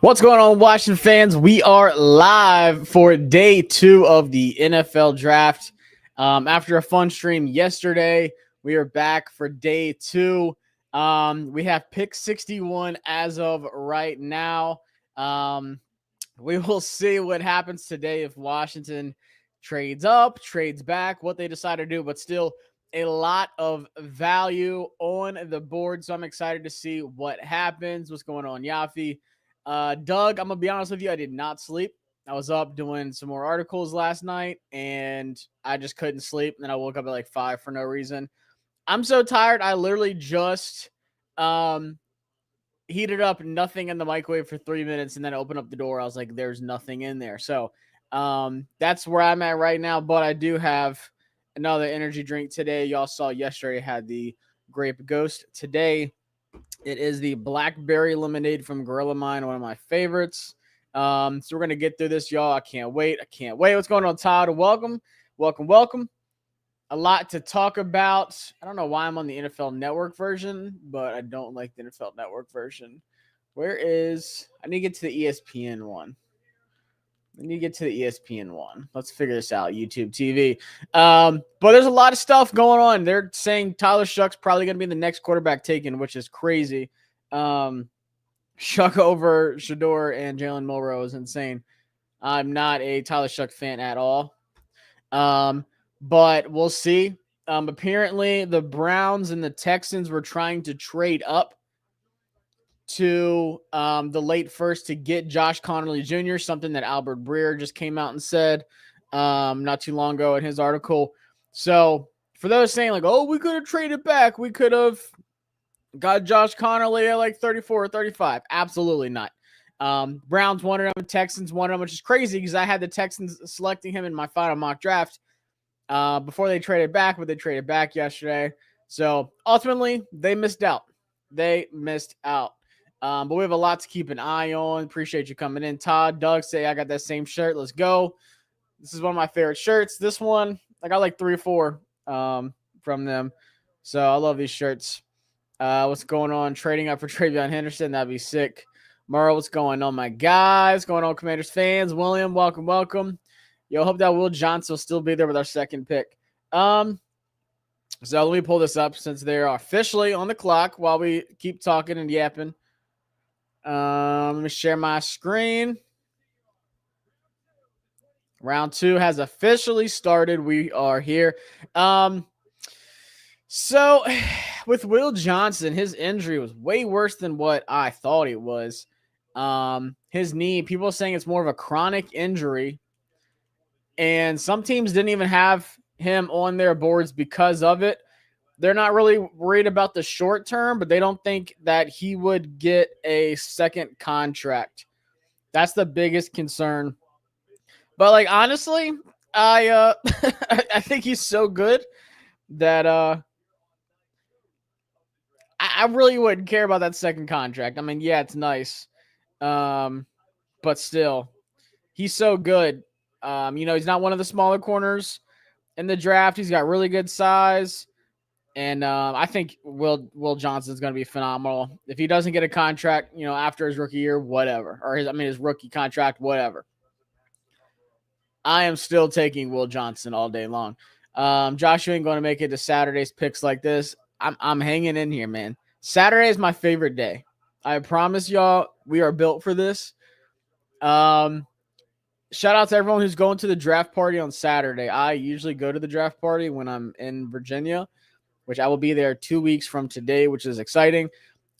What's going on, Washington fans? We are live for day 2 of the NFL draft. After a fun stream yesterday, we are back for day 2. We have pick 61 as of right now. We will see what happens today if Washington trades up, trades back, what they decide to do, but still a lot of value on the board. So I'm excited to see what happens. What's going on, Yafi? Doug, I'm going to be honest with you. I did not sleep. I was up doing some more articles last night, and I just couldn't sleep. And then I woke up at like 5 for no reason. I'm so tired. I literally just heated up nothing in the microwave for 3 minutes, and then I opened up the door. I was like, there's nothing in there. So that's where I'm at right now. But I do have another energy drink today. Y'all saw yesterday I had the Grape Ghost. Today it is the Blackberry Lemonade from Gorilla Mine, one of my favorites. So we're going to get through this, y'all. I can't wait. What's going on, Todd? Welcome. A lot to talk about. I don't know why I'm on the NFL Network version, but I don't like the NFL Network version. I need to get to the ESPN one. Let's figure this out, YouTube TV. But there's a lot of stuff going on. They're saying Tyler Shough's probably going to be the next quarterback taken, which is crazy. Shough over Shedeur and Jalen Milroe is insane. I'm not a Tyler Shough fan at all. But we'll see. Apparently, the Browns and the Texans were trying to trade up to the late first to get Josh Connolly Jr., something that Albert Breer just came out and said not too long ago in his article. So for those saying like, oh, we could have traded back, we could have got Josh Connolly at like 34 or 35. Absolutely not. Browns wanted him, Texans wanted him, which is crazy because I had the Texans selecting him in my final mock draft before they traded back, but they traded back yesterday. So ultimately, they missed out. But we have a lot to keep an eye on. Appreciate you coming in. Todd, Doug say I got that same shirt. Let's go. This is one of my favorite shirts. This one, I got like 3 or 4 from them. So I love these shirts. What's going on? Trading up for Travion Henderson. That'd be sick. Merle, what's going on, my guys? What's going on, Commanders fans? William, welcome. Yo, hope that Will Johnson will still be there with our second pick. So let me pull this up since they're officially on the clock while we keep talking and yapping. Let me share my screen. Round 2 has officially started. We are here. So with Will Johnson, his injury was way worse than what I thought it was. His knee, people are saying it's more of a chronic injury. And some teams didn't even have him on their boards because of it. They're not really worried about the short term, but they don't think that he would get a second contract. That's the biggest concern. But like honestly, I I think he's so good that I really wouldn't care about that second contract. I mean, yeah, it's nice. But still, he's so good. He's not one of the smaller corners in the draft. He's got really good size. And I think Will Johnson's going to be phenomenal. If he doesn't get a contract, after his rookie year, whatever. Or his rookie contract, whatever. I am still taking Will Johnson all day long. Joshua ain't going to make it to Saturday's picks like this. I'm hanging in here, man. Saturday is my favorite day. I promise y'all, we are built for this. Shout out to everyone who's going to the draft party on Saturday. I usually go to the draft party when I'm in Virginia, which I will be there 2 weeks from today, which is exciting.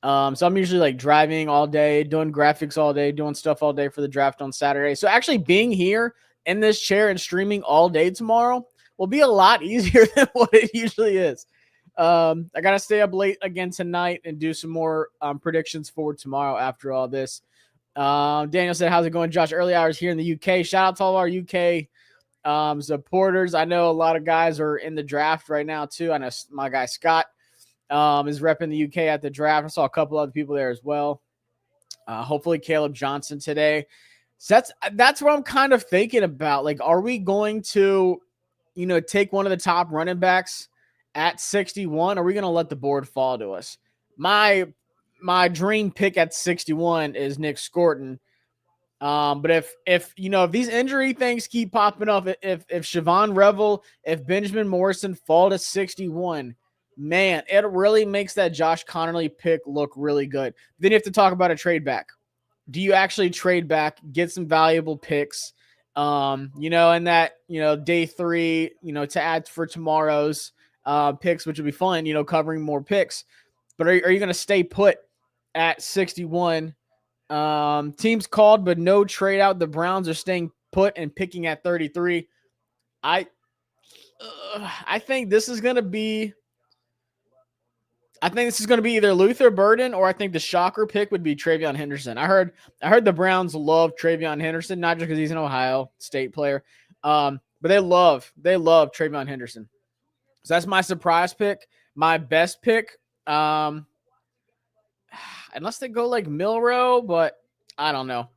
So I'm usually like driving all day, doing graphics all day, doing stuff all day for the draft on Saturday. So actually being here in this chair and streaming all day tomorrow will be a lot easier than what it usually is. I got to stay up late again tonight and do some more predictions for tomorrow after all this. Daniel said, how's it going, Josh? Early hours here in the UK. Shout out to all our UK supporters. I know a lot of guys are in the draft right now too. I know my guy Scott is repping the UK at the draft. I saw a couple other people there as well. Hopefully Caleb Johnson today. So that's what I'm kind of thinking about. Like, are we going to, take one of the top running backs at 61? Or are we going to let the board fall to us? My dream pick at 61 is Nick Scorton. But if these injury things keep popping up, if Siobhan Revel, if Benjamin Morrison fall to 61, man, it really makes that Josh Connerly pick look really good. Then you have to talk about a trade back. Do you actually trade back, get some valuable picks, and that, day 3, to add for tomorrow's picks, which would be fun, covering more picks. But are you going to stay put at 61? Teams called, but no trade out. The Browns are staying put and picking at 33. I think this is going to be either Luther Burden, or I think the shocker pick would be TreVeyon Henderson. I heard the Browns love TreVeyon Henderson, not just because he's an Ohio State player, but they love TreVeyon Henderson. So that's my surprise pick. My best pick, unless they go like Milrow, but I don't know.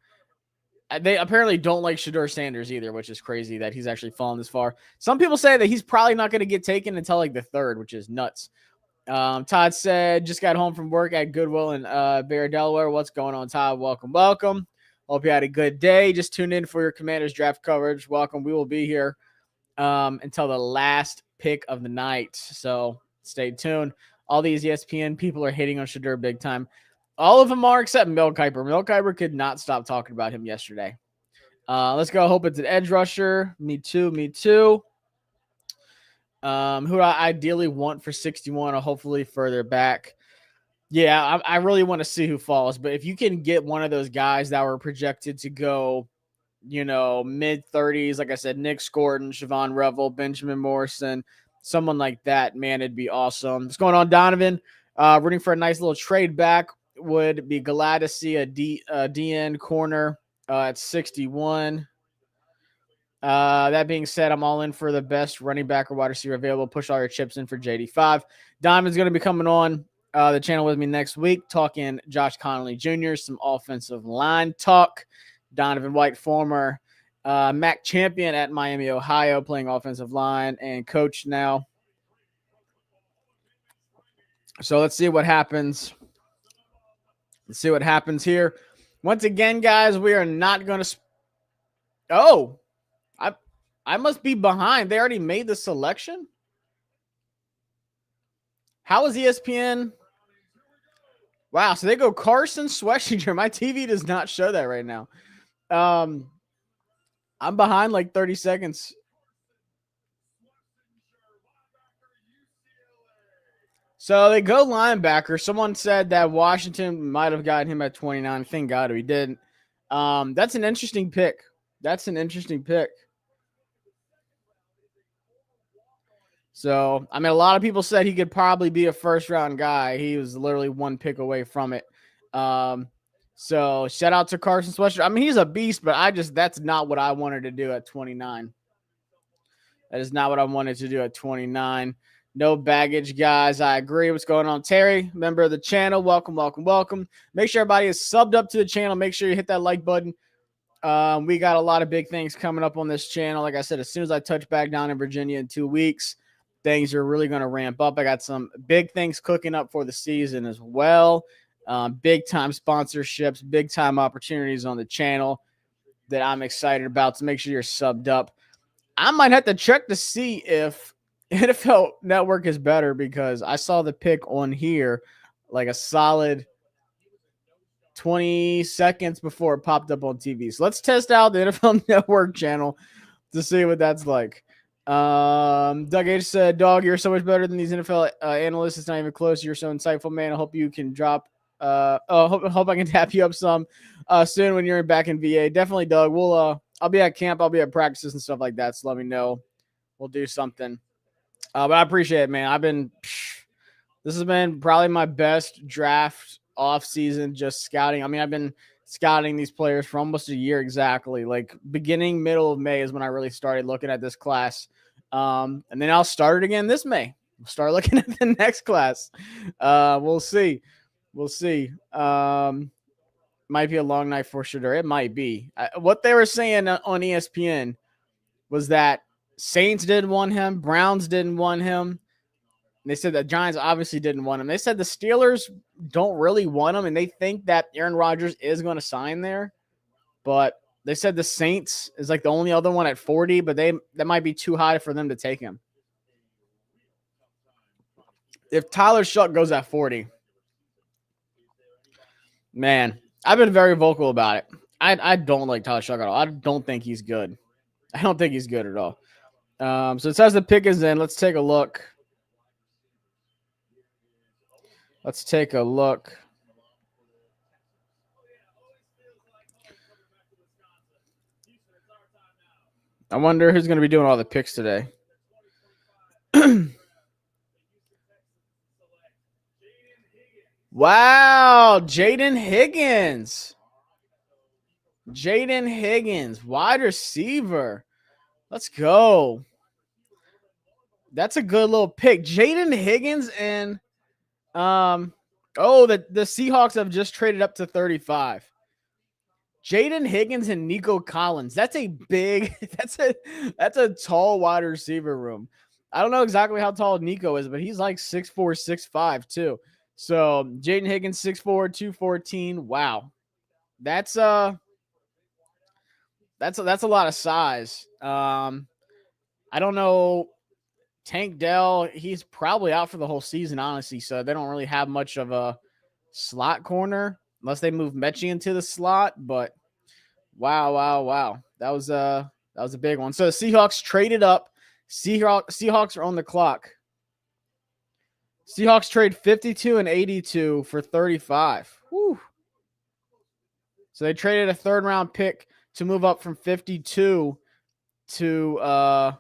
They apparently don't like Shedeur Sanders either, which is crazy that he's actually fallen this far. Some people say that he's probably not going to get taken until like the 3rd, which is nuts. Todd said, just got home from work at Goodwill in Bear, Delaware. What's going on, Todd? Welcome. Hope you had a good day. Just tuned in for your Commanders draft coverage. Welcome. We will be here until the last pick of the night. So stay tuned. All these ESPN people are hating on Shedeur big time. All of them are except Mel Kiper. Mel Kiper could not stop talking about him yesterday. Let's go. Hope it's an edge rusher. Me too. Who I ideally want for 61 or hopefully further back. Yeah, I really want to see who falls. But if you can get one of those guys that were projected to go, mid-30s, like I said, Nick Scordon, Siobhan Revel, Benjamin Morrison, someone like that, man, it'd be awesome. What's going on, Donovan? Rooting for a nice little trade back. Would be glad to see a DN corner at 61. That being said, I'm all in for the best running back or wide receiver available. Push all your chips in for JD5. Donovan's going to be coming on the channel with me next week, talking Josh Connerly Jr., some offensive line talk. Donovan White, former MAC champion at Miami, Ohio, playing offensive line and coach now. So let's see what happens. Let's see what happens here. Once again, guys, we are not going to. I must be behind. They already made the selection. How is ESPN? Wow, so they go Carson Sweeter. My TV does not show that right now. I'm behind like 30 seconds. So they go linebacker. Someone said that Washington might have gotten him at 29. Thank God he didn't. That's an interesting pick. So, I mean, a lot of people said he could probably be a first-round guy. He was literally one pick away from it. So, shout out to Carson Sweeter. I mean, he's a beast, but that's not what I wanted to do at 29. That is not what I wanted to do at 29. No baggage, guys. I agree. What's going on, Terry? Member of the channel. Welcome. Make sure everybody is subbed up to the channel. Make sure you hit that like button. We got a lot of big things coming up on this channel. Like I said, as soon as I touch back down in Virginia in 2 weeks, things are really going to ramp up. I got some big things cooking up for the season as well. Big time sponsorships, big time opportunities on the channel that I'm excited about. So make sure you're subbed up. I might have to check to see if NFL Network is better, because I saw the pick on here like a solid 20 seconds before it popped up on TV. So let's test out the NFL Network channel to see what that's like. Doug H said, "Dog, you're so much better than these NFL analysts. It's not even close. You're so insightful, man. I hope you can drop. Hope I can tap you up some soon when you're back in VA. Definitely, Doug. I'll be at camp. I'll be at practices and stuff like that. So let me know. We'll do something. But I appreciate it, man. This has been probably my best draft off season, just scouting. I mean, I've been scouting these players for almost a year exactly. Like middle of May is when I really started looking at this class. And then I'll start it again this May. We'll start looking at the next class. We'll see. Might be a long night for sure. It might be. What they were saying on ESPN was that Saints didn't want him. Browns didn't want him. They said the Giants obviously didn't want him. They said the Steelers don't really want him, and they think that Aaron Rodgers is going to sign there. but they said the Saints is like the only other one at 40, but that might be too high for them to take him. If Tyler Shough goes at 40, man, I've been very vocal about it. I don't like Tyler Shough at all. I don't think he's good. I don't think he's good at all. So it says the pick is in. Let's take a look. I wonder who's going to be doing all the picks today. Wow, Jaden Higgins, wide receiver. Let's go. That's a good little pick. Jaden Higgins and the Seahawks have just traded up to 35. Jaden Higgins and Nico Collins. That's a big, that's a tall wide receiver room. I don't know exactly how tall Nico is, but he's like 6'4", 6'5" too. So Jaden Higgins, 6'4", 214. Wow. That's a lot of size. I don't know. Tank Dell, he's probably out for the whole season, honestly. So they don't really have much of a slot corner unless they move Mechie into the slot. But wow. That was a big one. So the Seahawks traded up. Seahawks are on the clock. Seahawks trade 52 and 82 for 35. Whew. So they traded a third-round pick to move up from 52 to I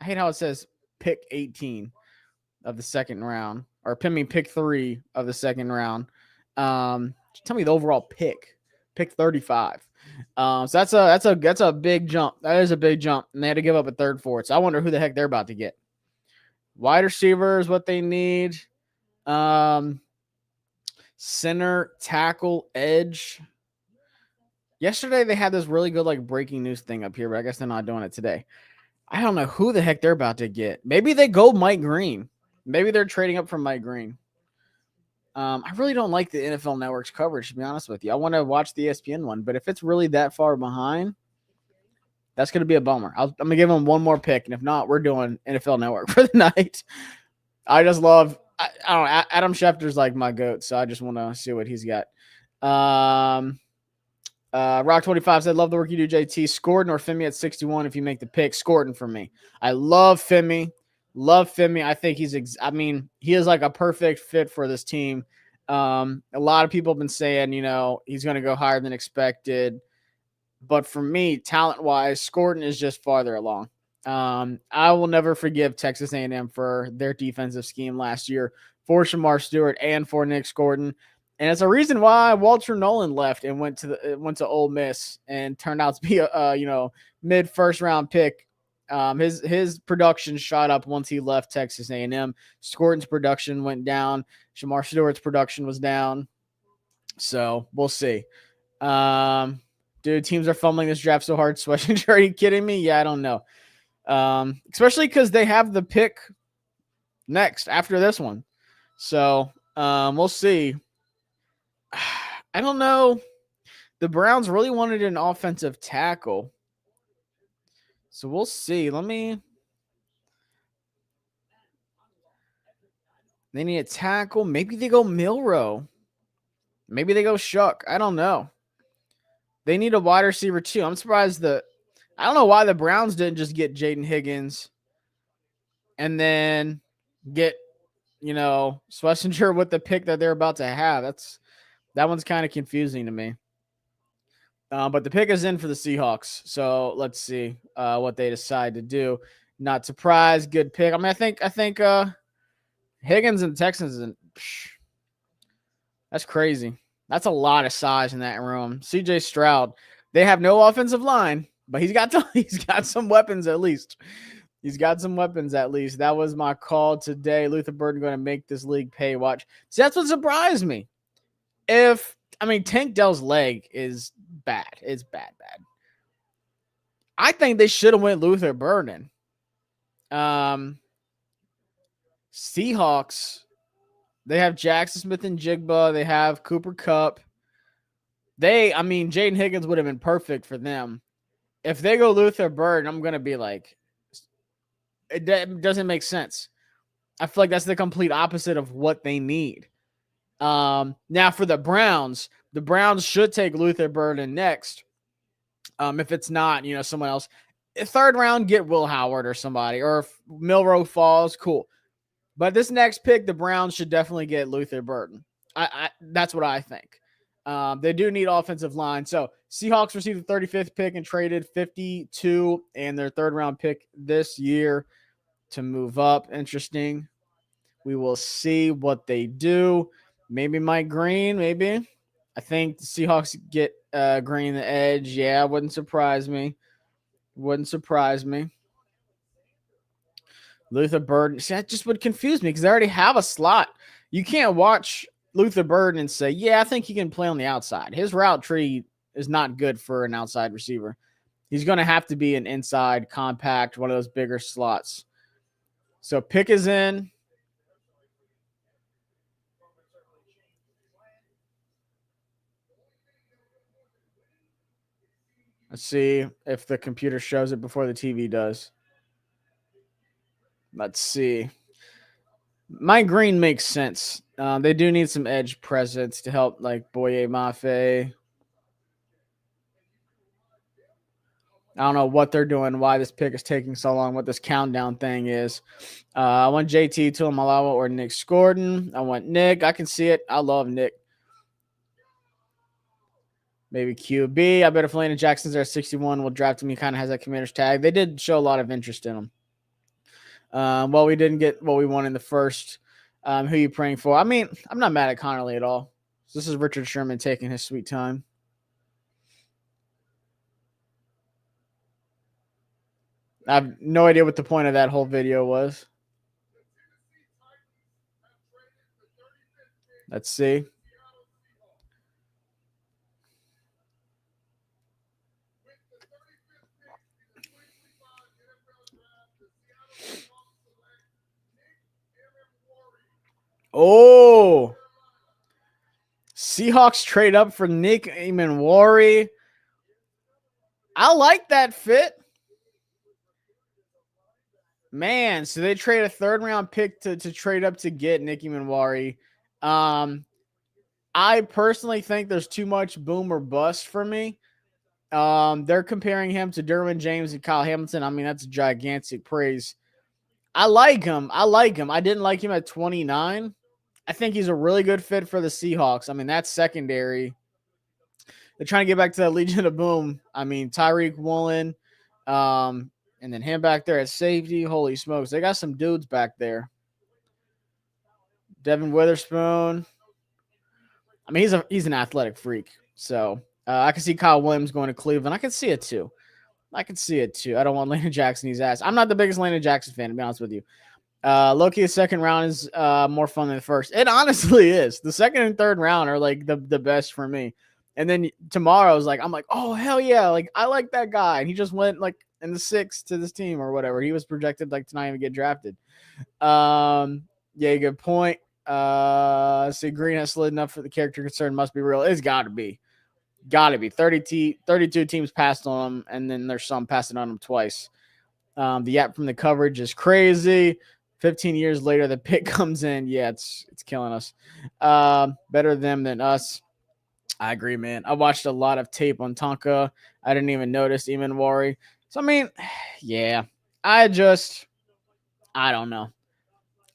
hate how it says pick 18 of the second round, or pick 3 of the second round. Tell me the overall pick 35. So that's a big jump. That is a big jump, and they had to give up a third for it. So I wonder who the heck they're about to get. Wide receiver is what they need. Center, tackle, edge. Yesterday they had this really good like breaking news thing up here, but I guess they're not doing it today. I don't know who the heck they're about to get. Maybe they go Mike Green. Maybe they're trading up from Mike Green. I really don't like the NFL Network's coverage, to be honest with you. I want to watch the ESPN one, but if it's really that far behind, that's going to be a bummer. I'm going to give them one more pick, and if not, we're doing NFL Network for the night. I just love I don't know. Adam Schefter's like my goat, so I just want to see what he's got. Rock25 said, love the work you do, JT. Scorden or Femi at 61 if you make the pick. Scorden for me. I love Femi. I think he is like a perfect fit for this team. A lot of people have been saying, he's going to go higher than expected. But for me, talent-wise, Scorden is just farther along. I will never forgive Texas A&M for their defensive scheme last year, for Shamar Stewart and for Nick Scorden. And it's a reason why Walter Nolan left and went to Ole Miss and turned out to be a mid first round pick. His production shot up once he left Texas A&M. Scorton's production went down. Shamar Stewart's production was down. So we'll see. Dude, teams are fumbling this draft so hard. Sweating, are you kidding me? Yeah, I don't know. Especially because they have the pick next after this one. So we'll see. I don't know. The Browns really wanted an offensive tackle. So we'll see. They need a tackle. Maybe they go Milroe. Maybe they go Shough. I don't know. They need a wide receiver too. I'm surprised I don't know why the Browns didn't just get Jaden Higgins and then get, Schlesinger with the pick that they're about to have. That one's kind of confusing to me. But the pick is in for the Seahawks. So let's see what they decide to do. Not surprised. Good pick. I think Higgins and the Texans, that's crazy. That's a lot of size in that room. CJ Stroud. They have no offensive line, but he's got some weapons at least. That was my call today. Luther Burden going to make this league pay. Watch. See, that's what surprised me. Tank Dell's leg is bad. It's bad. I think they should have went Luther Burden. Seahawks, they have Jackson Smith and Jigba. They have Cooper Kupp. Jaden Higgins would have been perfect for them. If they go Luther Burden, I'm going to be like, it doesn't make sense. I feel like that's the complete opposite of what they need. Now for the Browns should take Luther Burden next. If it's not, someone else. Third round, get Will Howard or somebody. Or if Milroe falls, cool. But this next pick, the Browns should definitely get Luther Burden. That's what I think. They do need offensive line. So Seahawks received the 35th pick and traded 52 and their third round pick this year to move up. Interesting. We will see what they do. Maybe Mike Green, maybe. I think the Seahawks get Green the edge. Yeah, wouldn't surprise me. Luther Burden. See, that just would confuse me because they already have a slot. You can't watch Luther Burden and say, yeah, I think he can play on the outside. His route tree is not good for an outside receiver. He's going to have to be an inside, compact, one of those bigger slots. So pick is in. Let's see if the computer shows it before the TV does. Let's see. Mike Green makes sense. They do need some edge presence to help, like Boye Mafe. I don't know what they're doing, why this pick is taking so long, what this countdown thing is. I want JT Tuamalawa or Nick Scorden. I want Nick. I can see it. I love Nick. Maybe QB. I bet if Landon Jackson's there at 61, will draft him. He kind of has that Commander's tag. They did show a lot of interest in him. Well, we didn't get what we wanted in the first. Who are you praying for? I mean, I'm not mad at Connerly at all. This is Richard Sherman taking his sweet time. I have no idea what the point of that whole video was. Let's see. Oh, Seahawks trade up for Nick Emanwari. I like that fit. Man, so they trade a third round pick to trade up to get Nick Emanwari. I personally think there's too much boom or bust for me. They're comparing him to Derwin James and Kyle Hamilton. I mean, that's gigantic praise. I like him. I didn't like him at 29. I think he's a really good fit for the Seahawks. I mean, that's secondary. They're trying to get back to that Legion of Boom. I mean, Tyreek Woolen, and then him back there at safety. Holy smokes. They got some dudes back there. Devin Witherspoon. I mean, he's an athletic freak. So I can see Kyle Williams going to Cleveland. I can see it too. I don't want Landon Jackson his ass. I'm not the biggest Landon Jackson fan, to be honest with you. Loki, the second round is more fun than the first. It honestly is. The second and third round are like the best for me. And then tomorrow I'm like, oh hell yeah, like I like that guy. And he just went like in the 6th to this team or whatever. He was projected like to not even get drafted. Yeah, good point. See, Green has slid enough for the character concern must be real. It's gotta be. 32 teams passed on him, and then there's some passing on him twice. The yap from the coverage is crazy. 15 years later, the pick comes in. Yeah, it's killing us. Better them than us. I agree, man. I watched a lot of tape on Tonka. I didn't even notice Emanwari. So, I mean, yeah. I don't know.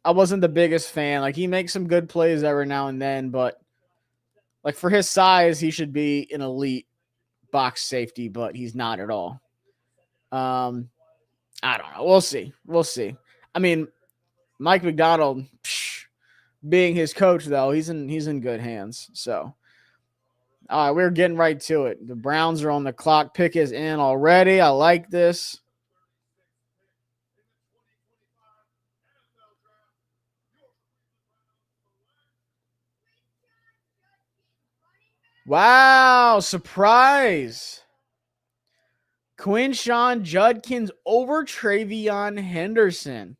I wasn't the biggest fan. Like, he makes some good plays every now and then, but like for his size, he should be an elite box safety, but he's not at all. I don't know. We'll see. I mean, Mike McDonald, being his coach, though, he's in good hands. So, all right, we're getting right to it. The Browns are on the clock. Pick is in already. I like this. Wow, surprise. Quinshawn Judkins over Travion Henderson.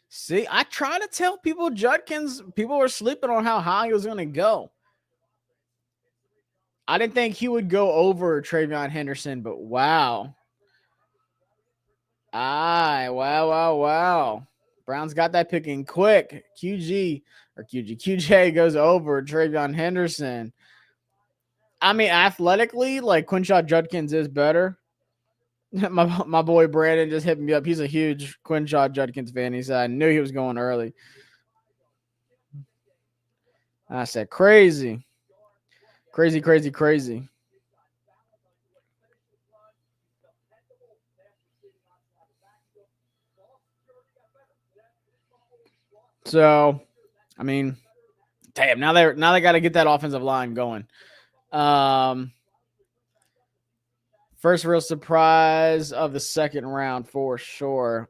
See, I try to tell people Judkins, people were sleeping on how high he was going to go. I didn't think he would go over Travion Henderson, but wow. Wow. Browns got that picking quick. QJ goes over Travion Henderson. I mean, athletically, like Quinshot Judkins is better. My boy Brandon just hit me up. He's a huge Quinshot Judkins fan. He said, I knew he was going early. I said, crazy. So, I mean, damn, now they got to get that offensive line going. First real surprise of the second round for sure.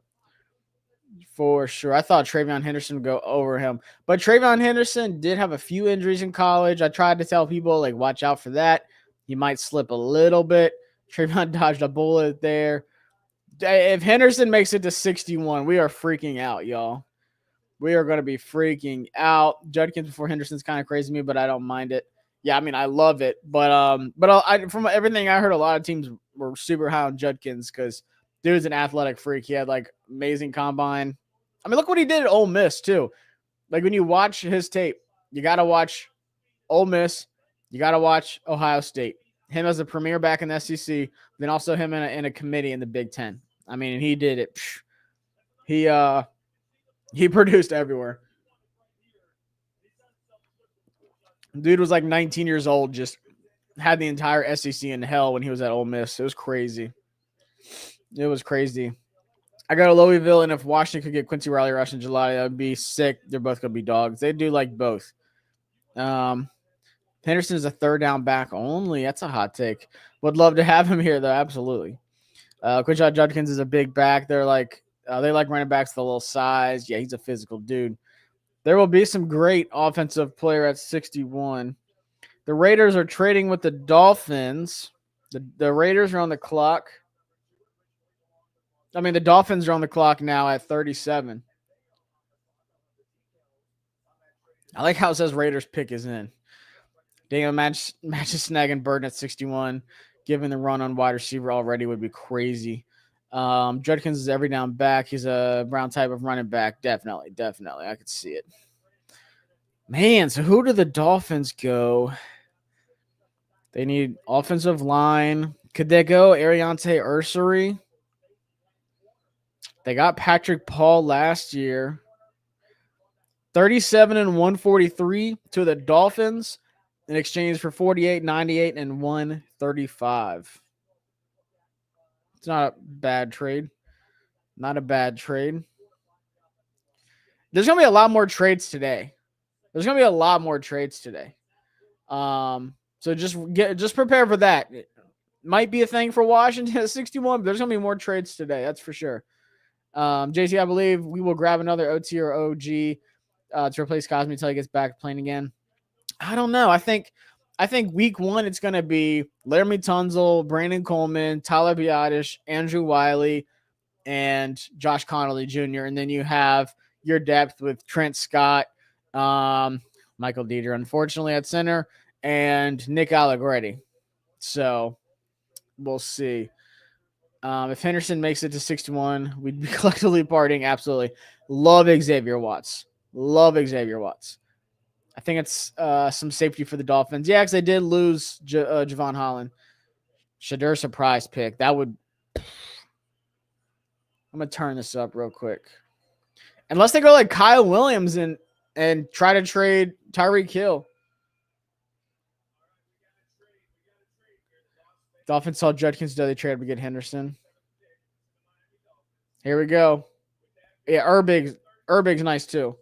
For sure. I thought Travion Henderson would go over him. But Travion Henderson did have a few injuries in college. I tried to tell people, like, watch out for that. He might slip a little bit. Travion dodged a bullet there. If Henderson makes it to 61, we are freaking out, y'all. We are going to be freaking out. Judkins before Henderson's kind of crazy to me, but I don't mind it. Yeah, I mean, I love it. But from everything I heard, a lot of teams were super high on Judkins because dude's an athletic freak. He had, like, amazing combine. I mean, look what he did at Ole Miss, too. Like, when you watch his tape, you got to watch Ole Miss. You got to watch Ohio State. Him as a premier back in the SEC, then also him in a committee in the Big Ten. I mean, he did it. He produced everywhere. Dude was like 19 years old, just had the entire SEC in hell when he was at Ole Miss. It was crazy. I go to Louisville, and if Washington could get Quincy Riley Rush in July, that would be sick. They're both going to be dogs. They do like both. Henderson is a third down back only. That's a hot take. Would love to have him here, though. Absolutely. Quinshot Judkins is a big back. They're like they like running backs with a little size. Yeah, he's a physical dude. There will be some great offensive player at 61. The Raiders are trading with the Dolphins. The Raiders are on the clock. I mean, the Dolphins are on the clock now at 37. I like how it says Raiders pick is in. Daniel matches snagging Burton at 61. Giving the run on wide receiver already would be crazy. Judkins is every down back. He's a Brown type of running back. Definitely. I could see it. Man, so who do the Dolphins go? They need offensive line. Could they go Ariante Ursary? They got Patrick Paul last year. 37 and 143 to the Dolphins in exchange for 48, 98, and 135. It's not a bad trade. There's going to be a lot more trades today. So just prepare for that. It might be a thing for Washington at 61, but there's going to be more trades today. That's for sure. JC, I believe we will grab another OT or OG to replace Cosme until he gets back playing again. I don't know. I think week one it's going to be Laramie Tunzel, Brandon Coleman, Tyler Biadasz, Andrew Wiley, and Josh Connolly Jr. And then you have your depth with Trent Scott, Michael Dieter, unfortunately, at center, and Nick Allegretti. So we'll see. If Henderson makes it to 61, we'd be collectively partying. Absolutely. Love Xavier Watts. I think it's some safety for the Dolphins. Yeah, because they did lose Javon Holland. Shadur surprise pick. That would. I'm going to turn this up real quick. Unless they go like Kyle Williams and try to trade Tyreek Hill. Dolphins saw Judkins today. They traded to get Henderson. Here we go. Yeah, Urbig's nice too.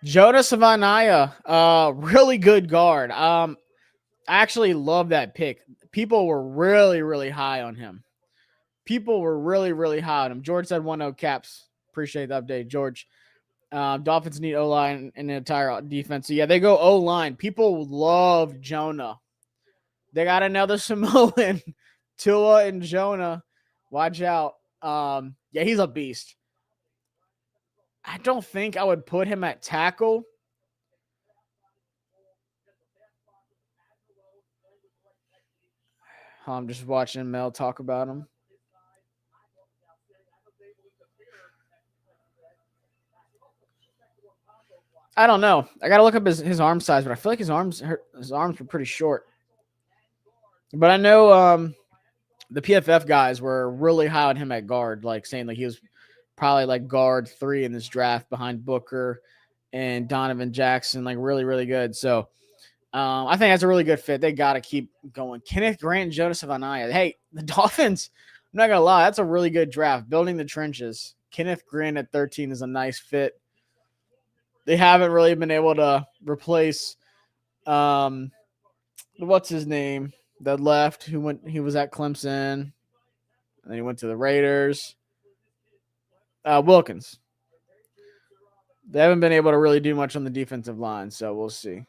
Jonah Savaiinaia, really good guard. I actually love that pick. People were really, really high on him. George said 1-0 caps. Appreciate the update, George. Dolphins need O-line and the entire defense. So, yeah, they go O-line. People love Jonah. They got another Samoan, Tua and Jonah. Watch out. Yeah, he's a beast. I don't think I would put him at tackle. I'm just watching Mel talk about him. I don't know. I got to look up his arm size, but I feel like his arms were pretty short. But I know the PFF guys were really high on him at guard, like saying like he was probably like guard 3 in this draft behind Booker and Donovan Jackson, like really, really good. So I think that's a really good fit. They got to keep going. Kenneth Grant and Joseph Anaya. Hey, the Dolphins, I'm not going to lie, that's a really good draft. Building the trenches. Kenneth Grant at 13 is a nice fit. They haven't really been able to replace what's his name that left, he was at Clemson, and then he went to the Raiders. Wilkins. They haven't been able to really do much on the defensive line, so we'll see.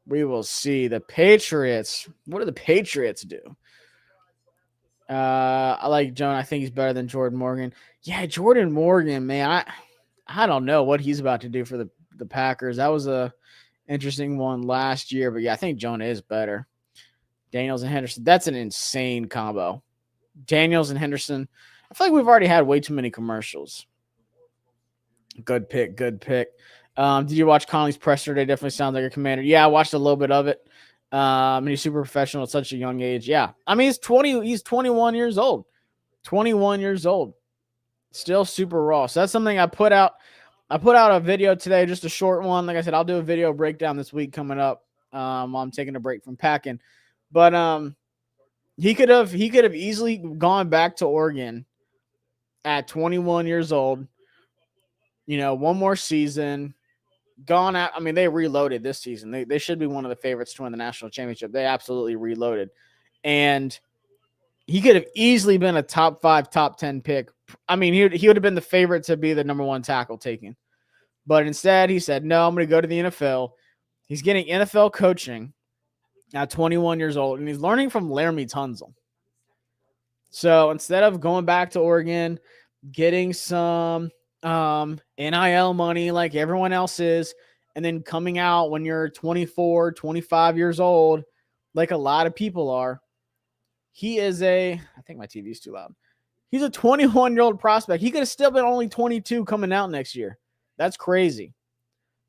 We will see. The Patriots. What do the Patriots do? I like Joan. I think he's better than Jordan Morgan. Yeah, Jordan Morgan, man. I don't know what he's about to do for the Packers. That was a interesting one last year, but yeah, I think Jonah is better. Daniels and Henderson. That's an insane combo. Daniels and Henderson. I feel like we've already had way too many commercials. Good pick. Did you watch Conley's presser today? Definitely sounds like a commander. Yeah, I watched a little bit of it. He's super professional at such a young age. Yeah. I mean, he's 21 years old. 21 years old. Still super raw. So that's something I put out. I put out a video today, just a short one. Like I said, I'll do a video breakdown this week coming up while I'm taking a break from packing. But he could have easily gone back to Oregon at 21 years old. One more season, gone out. I mean, they reloaded this season. They should be one of the favorites to win the national championship. They absolutely reloaded. And he could have easily been a top 5, top 10 pick. I mean, he would have been the favorite to be the number 1 tackle taken. But instead, he said, no, I'm going to go to the NFL. He's getting NFL coaching at 21 years old, and he's learning from Laramie Tunsil. So instead of going back to Oregon, getting some NIL money like everyone else is, and then coming out when you're 24, 25 years old, like a lot of people are, he is I think my TV's too loud. He's a 21-year-old prospect. He could have still been only 22 coming out next year. That's crazy.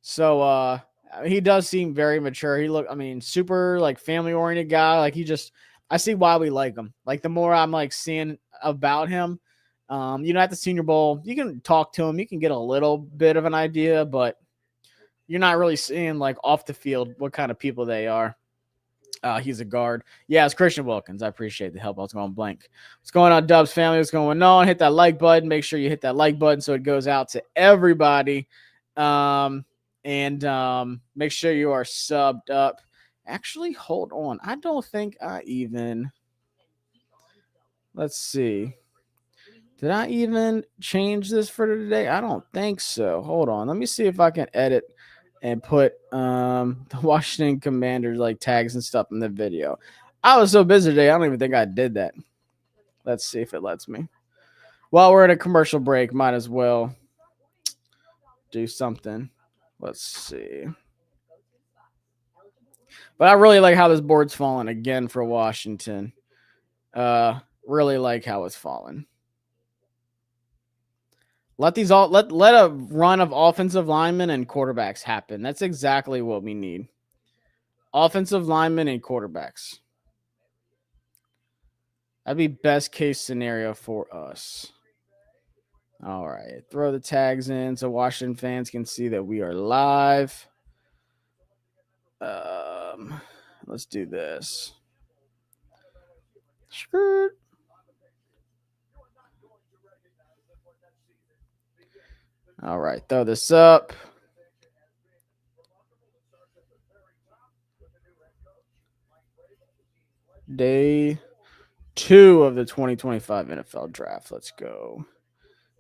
So he does seem very mature. Super like family-oriented guy. Like I see why we like him. Like the more I'm like seeing about him, at the Senior Bowl, you can talk to him. You can get a little bit of an idea, but you're not really seeing like off the field what kind of people they are. He's a guard. Yeah, it's Christian Wilkins. I appreciate the help. I was going blank. What's going on, Dubs family? What's going on? Hit that like button. Make sure you hit that like button so it goes out to everybody. And make sure you are subbed up. Actually, hold on. I don't think let's see. Did I even change this for today? I don't think so. Hold on. Let me see if I can edit and put the Washington Commanders like tags and stuff in the video. I was so busy today, I don't even think I did that. Let's see if it lets me. While we're in a commercial break, might as well do something. Let's see. But I really like how this board's falling again for Washington. Really like how it's falling. Let a run of offensive linemen and quarterbacks happen. That's exactly what we need. Offensive linemen and quarterbacks. That'd be best case scenario for us. All right. Throw the tags in so Washington fans can see that we are live. Let's do this. Skirt. All right, throw this up. Day 2 of the 2025 NFL Draft. Let's go.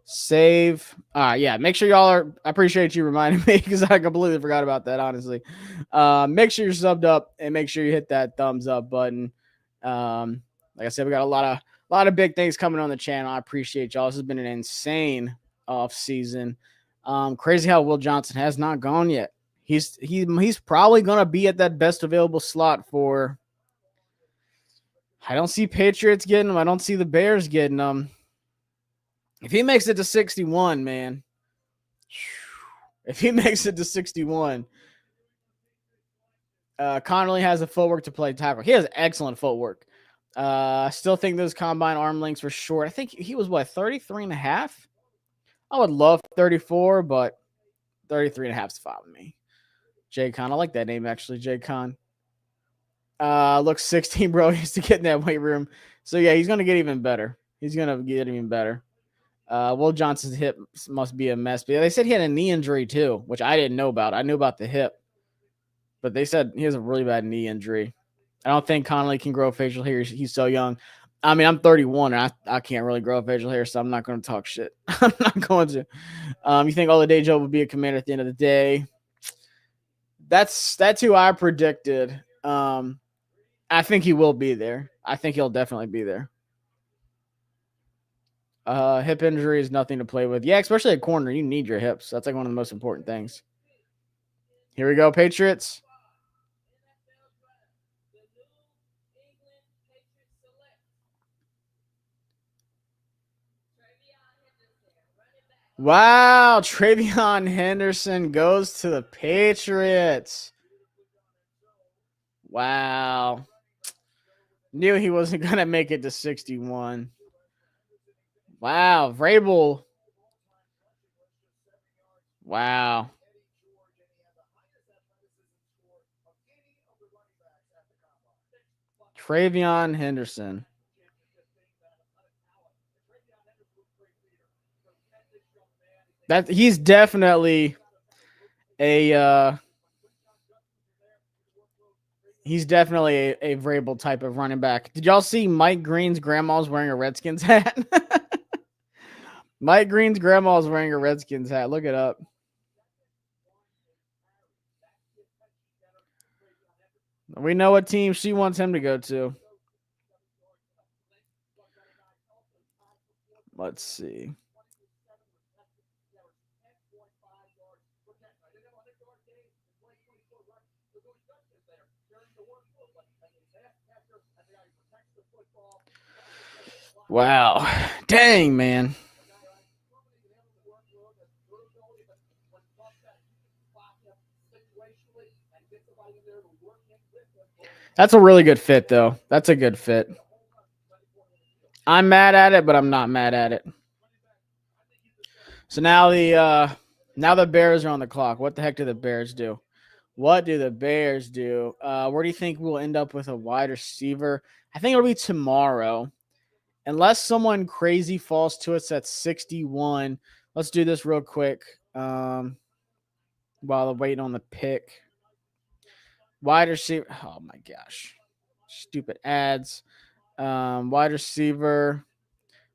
Save. Yeah, make sure y'all are. I appreciate you reminding me because I completely forgot about that, honestly. Make sure you're subbed up and make sure you hit that thumbs up button. Like I said, we got a lot of big things coming on the channel. I appreciate y'all. This has been an insane off season. Crazy how Will Johnson has not gone yet. He's probably gonna be at that best available slot for. I don't see Patriots getting him. I don't see the Bears getting him. If he makes it to 61, man. If he makes it to 61, Connerly has the footwork to play tackle. He has excellent footwork. I still think those combine arm lengths were short. I think he was, 33 and a half? I would love 34, but 33 and a half is fine with me. Jay Con. I like that name, actually, Jay Con. Looks 16, bro. He used to get in that weight room. So, yeah, he's going to get even better. Will Johnson's hip must be a mess. But they said he had a knee injury, too, which I didn't know about. I knew about the hip. But they said he has a really bad knee injury. I don't think Connolly can grow facial hair. He's so young. I mean, I'm 31, and I can't really grow facial hair, so I'm not going to talk shit. I'm not going to. You think Oladejo would be a Commander at the end of the day? That's who I predicted. I think he will be there. I think he'll definitely be there. Hip injury is nothing to play with. Yeah, especially at corner. You need your hips. That's like one of the most important things. Here we go, Patriots. Wow, Travion Henderson goes to the Patriots. Wow. Knew he wasn't going to make it to 61. Wow, Vrabel. Wow. Travion Henderson. That he's definitely a Vrabel type of running back. Did y'all see Mike Green's grandma's wearing a Redskins hat? Mike Green's grandma's wearing a Redskins hat. Look it up. We know what team she wants him to go to. Let's see. Wow. Dang, man. That's a really good fit, though. That's a good fit. I'm mad at it, but I'm not mad at it. So now the Bears are on the clock. What the heck do the Bears do? What do the Bears do? Where do you think we'll end up with a wide receiver? I think it'll be tomorrow. Unless someone crazy falls to us at 61. Let's do this real quick while I'm waiting on the pick. Wide receiver. Oh, my gosh. Stupid ads. Wide receiver.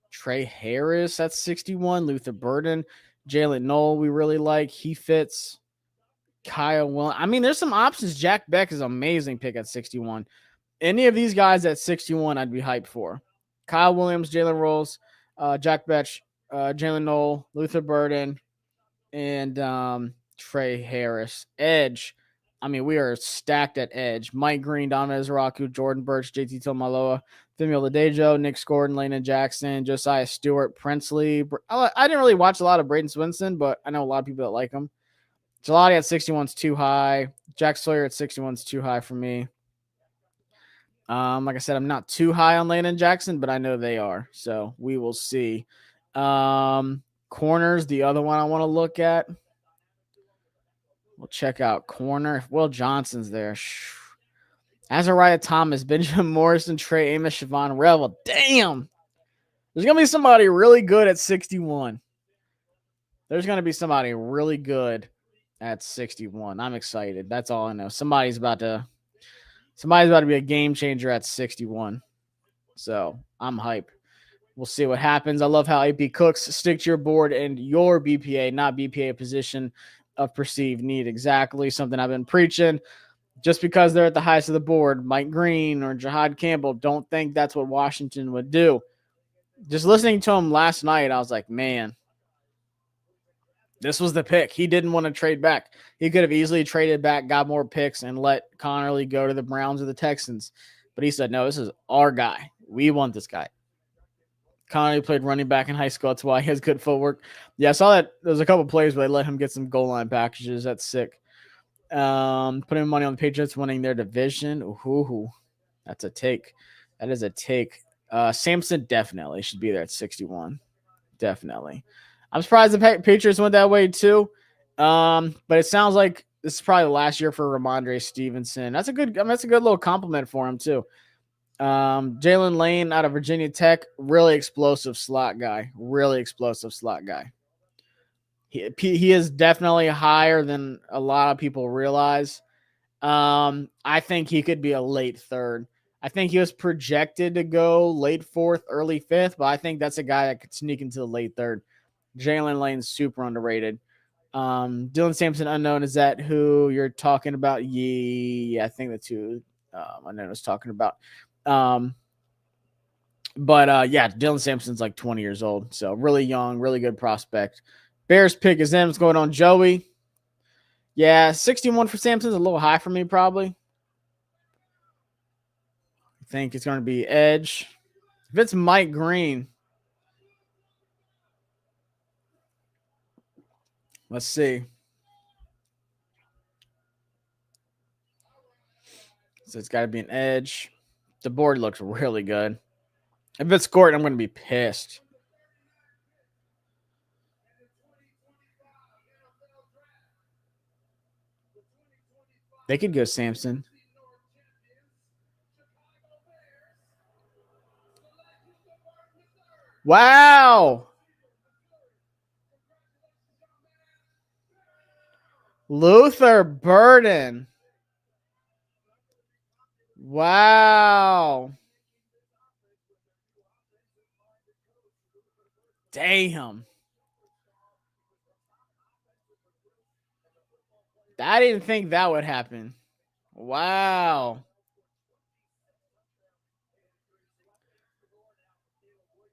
Trey Harris at 61. Luther Burden. Jalen Knoll we really like. He fits. Kyle Williams. I mean, there's some options. Jack Beck is an amazing pick at 61. Any of these guys at 61, I'd be hyped for. Kyle Williams, Jalen Rolls, Jack Beck, Jalen Knoll, Luther Burden, and Trey Harris. Edge. I mean, we are stacked at edge. Mike Green, Donovan Ezeiruaku, Jordan Burch, JT Tomaloa, Femi Oladejo, Nick Gordon, Landon Jackson, Josiah Stewart, Princely. I didn't really watch a lot of Braden Swinson, but I know a lot of people that like him. Gelati at 61 is too high. Jack Sawyer at 61 is too high for me. Like I said, I'm not too high on Landon Jackson, but I know they are. So we will see. Corners, the other one I want to look at. We'll check out corner. If Will Johnson's there. Ezeiruaku Thomas, Benjamin Morrison, Trey Amos, Siobhan Revel. Damn. There's going to be somebody really good at 61. There's going to be somebody really good at 61. I'm excited. That's all I know. Somebody's about to be a game changer at 61. So I'm hype. We'll see what happens. I love how AP Cooks stick to your board and your BPA, not BPA position of perceived need. Exactly. Something I've been preaching. Just because they're at the highest of the board, Mike Green or Jahad Campbell, don't think that's what Washington would do. Just listening to him last night, I was like, man, This was the pick. He didn't want to trade back. He could have easily traded back, got more picks, and let Connerly go to the Browns or the Texans. But he said, no, this is our guy. We want this guy. Connerly played running back in high school. That's why he has good footwork. Yeah, I saw that there's a couple plays where they let him get some goal line packages. That's sick. Putting money on the Patriots winning their division. Ooh, that's a take. That is a take. Samson definitely should be there at 61. Definitely. I'm surprised the Patriots went that way too. But it sounds like this is probably the last year for Ramondre Stevenson. That's a good little compliment for him too. Jalen Lane out of Virginia Tech, really explosive slot guy. He is definitely higher than a lot of people realize. I think he could be a late third. I think he was projected to go late fourth, early fifth, but I think that's a guy that could sneak into the late third. Jalen Lane's super underrated. Dylan Sampson unknown, is that who you're talking about? Yeah, I think that's who unknown was talking about. But yeah, Dylan Sampson's like 20 years old, so really young, really good prospect. Bears pick is them. What's going on, Joey? Yeah, 61 for Sampson's a little high for me, probably. I think it's going to be edge. If it's Mike Green, let's see. So it's got to be an edge. The board looks really good. If it's Gordon, I'm going to be pissed. They could go Sampson. Wow. Luther Burden. Wow. Damn. I didn't think that would happen. Wow.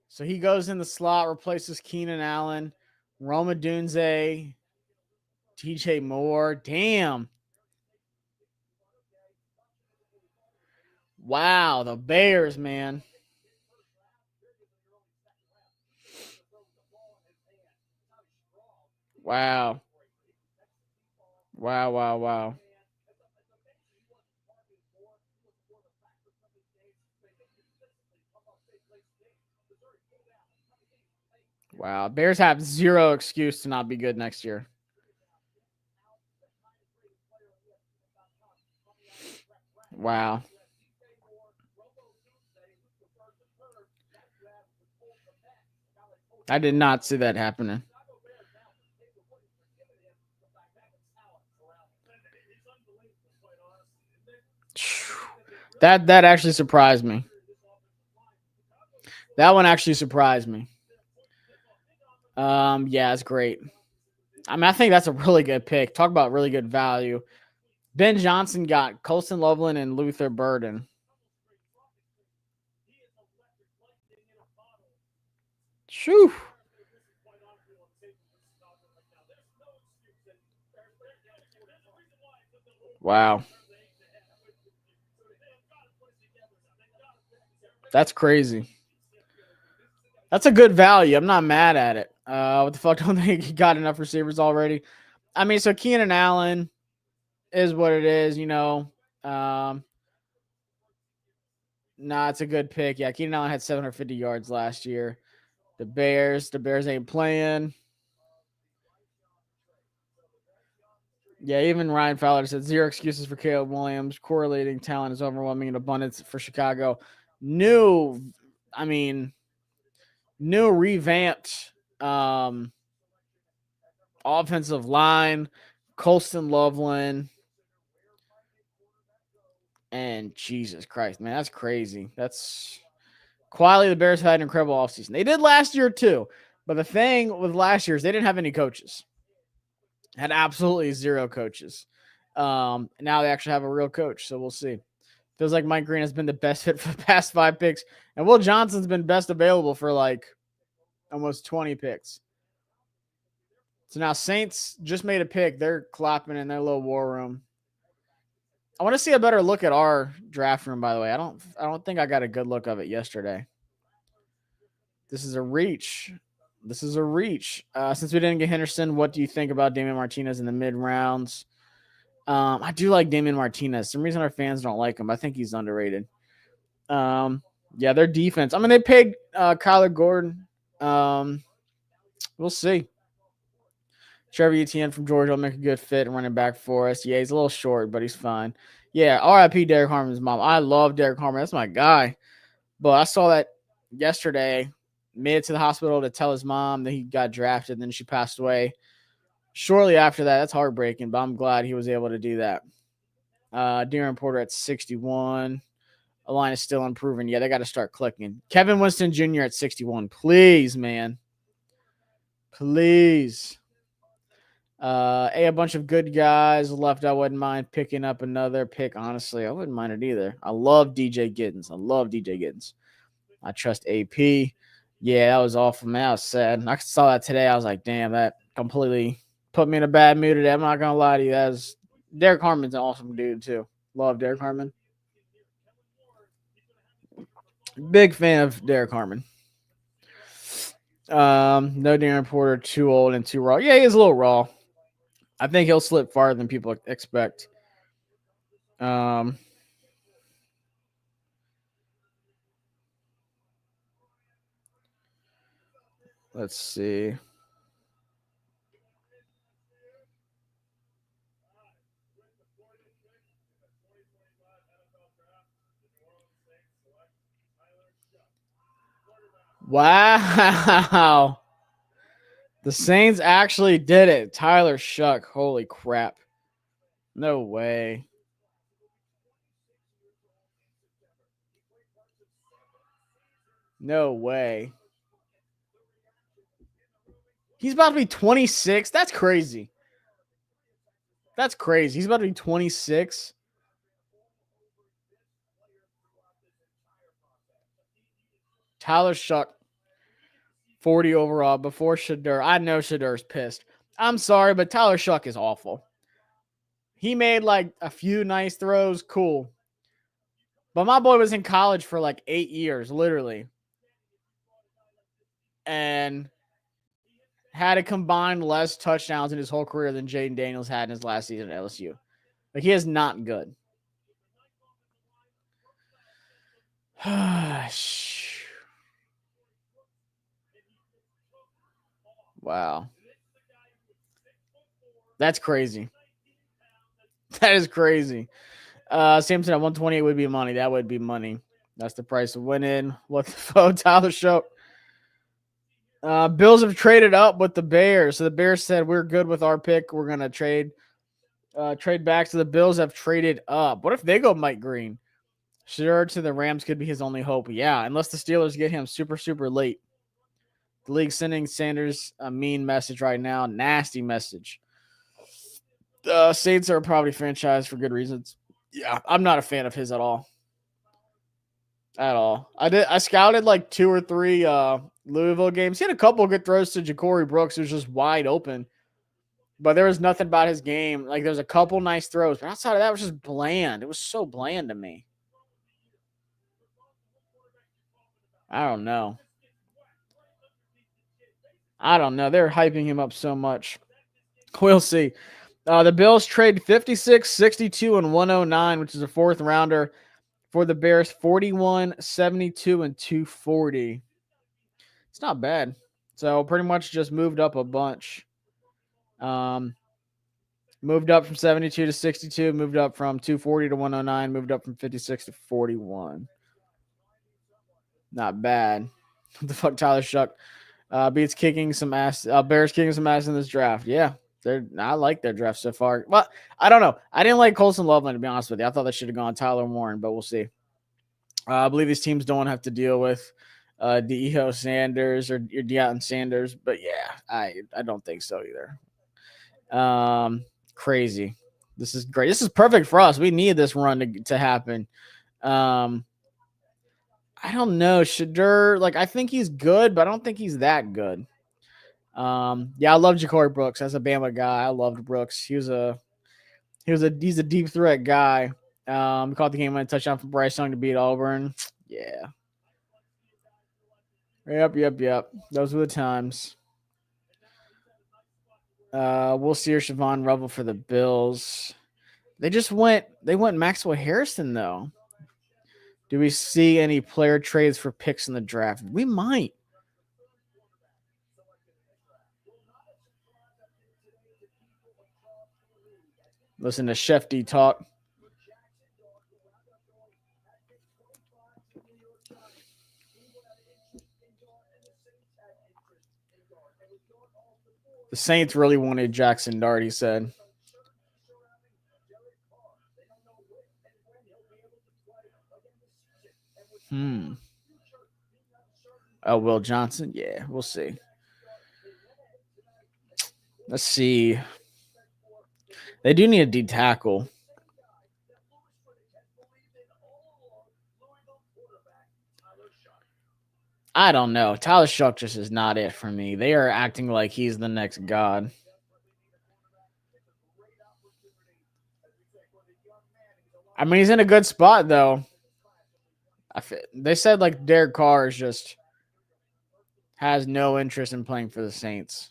So he goes in the slot, replaces Keenan Allen, Roma Dunze, TJ Moore. Damn. Wow, the Bears, man. Wow. Wow. Wow. Bears have zero excuse to not be good next year. Wow. I did not see that happening. That actually surprised me. That one actually surprised me. Yeah, it's great. I mean, I think that's a really good pick. Talk about really good value. Ben Johnson got Colston Loveland and Luther Burden. Shoo. Wow. That's crazy. That's a good value. I'm not mad at it. What the fuck? Don't think he got enough receivers already? I mean, so Keenan Allen is what it is, you know. Nah, it's a good pick. Yeah, Keenan Allen had 750 yards last year. The Bears ain't playing. Yeah, even Ryan Fowler said zero excuses for Caleb Williams. Correlating talent is overwhelming in abundance for Chicago. New revamped offensive line, Colston Loveland, and Jesus Christ, man, that's crazy. That's quietly the Bears had an incredible offseason. They did last year too, but the thing with last year is they didn't have any coaches. Had absolutely zero coaches. Now they actually have a real coach, so we'll see. Feels like Mike Green has been the best fit for the past 5 picks, and Will Johnson's been best available for like almost 20 picks. So now Saints just made a pick. They're clapping in their little war room. I want to see a better look at our draft room, by the way. I don't think I got a good look of it yesterday. This is a reach. Since we didn't get Henderson, what do you think about Damian Martinez in the mid rounds? I do like Damian Martinez. Some reason our fans don't like him. I think he's underrated. Yeah, their defense. I mean, they paid Kyler Gordon. We'll see. Trevor Etienne from Georgia will make a good fit and running back for us. Yeah, he's a little short, but he's fine. Yeah, RIP Derek Harmon's mom. I love Derek Harmon. That's my guy. But I saw that yesterday. Made it to the hospital to tell his mom that he got drafted, and then she passed away shortly after that. That's heartbreaking, but I'm glad he was able to do that. Darren Porter at 61. The line is still improving. Yeah, they got to start clicking. Kevin Winston Jr. at 61. Please, man. Please. A bunch of good guys left. I wouldn't mind picking up another pick. Honestly, I wouldn't mind it either. I love DJ Giddens. I trust AP. Yeah, that was awful, man. I was sad. I saw that today. I was like, damn, that completely put me in a bad mood today. I'm not going to lie to you. Derek Harmon's an awesome dude, too. Love Derek Harmon. Big fan of Derek Harmon. No Darren Porter, too old and too raw. Yeah, he is a little raw. I think he'll slip farther than people expect. Let's see. Wow. The Saints actually did it. Tyler Shough. Holy crap. No way. No way. He's about to be 26. That's crazy. He's about to be 26. Tyler Shough, 40 overall before Shedeur. I know Shedur's pissed. I'm sorry, but Tyler Shough is awful. He made like a few nice throws. Cool. But my boy was in college for like 8 years, literally. And had a combined less touchdowns in his whole career than Jaden Daniels had in his last season at LSU. Like, he is not good. Wow. That's crazy. That is crazy. Samson at 128 would be money. That would be money. That's the price of winning. What the fuck, Tyler Shough. Bills have traded up with the Bears. So the Bears said, we're good with our pick. We're going to trade back. So the Bills have traded up. What if they go Mike Green? Sure, to the Rams could be his only hope. Yeah, unless the Steelers get him super, super late. The league's sending Sanders a mean message right now. Nasty message. Saints are probably franchised for good reasons. Yeah, I'm not a fan of his at all. I scouted like 2 or 3 Louisville games. He had a couple good throws to Ja'Cory Brooks. It was just wide open. But there was nothing about his game. Like, there's a couple nice throws. But outside of that, it was just bland. It was so bland to me. I don't know. They're hyping him up so much. We'll see. The Bills trade 56, 62, and 109, which is a 4th rounder for the Bears. 41, 72, and 240. It's not bad. So pretty much just moved up a bunch. Moved up from 72 to 62, moved up from 240 to 109, moved up from 56 to 41. Not bad. What the fuck, Tyler Shough? Beats kicking some ass. Bears kicking some ass in this draft. Yeah, I like their draft so far. Well, I don't know. I didn't like Colson Loveland, to be honest with you. I thought they should have gone Tyler Warren, but we'll see. I believe these teams don't have to deal with Deion Sanders or Deion Sanders, but yeah, I don't think so either. Crazy. This is great. This is perfect for us. We need this run to happen. I don't know. Shedeur, like, I think he's good, but I don't think he's that good. Yeah, I love Ja'Cory Brooks. As a Bama guy, I loved Brooks. He's a deep threat guy. Caught the game winning touchdown from Bryce Young to beat Auburn. Yeah. Yep. Those were the times. We'll see Siobhan Revel for the Bills. They went Maxwell Harrison though. Do we see any player trades for picks in the draft? We might. Listen to Chef D talk. The Saints really wanted Jackson Dart, he said. Oh, Will Johnson? Yeah, we'll see. Let's see. They do need a D tackle. I don't know. Tyler Shough just is not it for me. They are acting like he's the next god. I mean, he's in a good spot, though. They said, like, Derek Carr is just has no interest in playing for the Saints.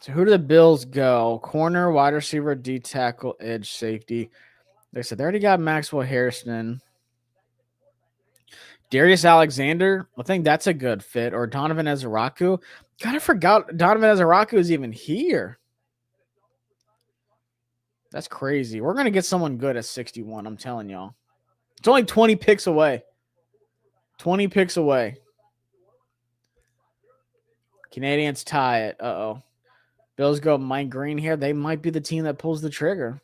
So who do the Bills go? Corner, wide receiver, D tackle, edge, safety. They said they already got Maxwell Harrison. Darius Alexander, I think that's a good fit. Or Donovan Ezeiruaku. God, I forgot Donovan Ezeiruaku is even here. That's crazy. We're going to get someone good at 61, I'm telling y'all. It's only 20 picks away. 20 picks away. Canadians tie it. Uh-oh. Bills go Mike Green here. They might be the team that pulls the trigger.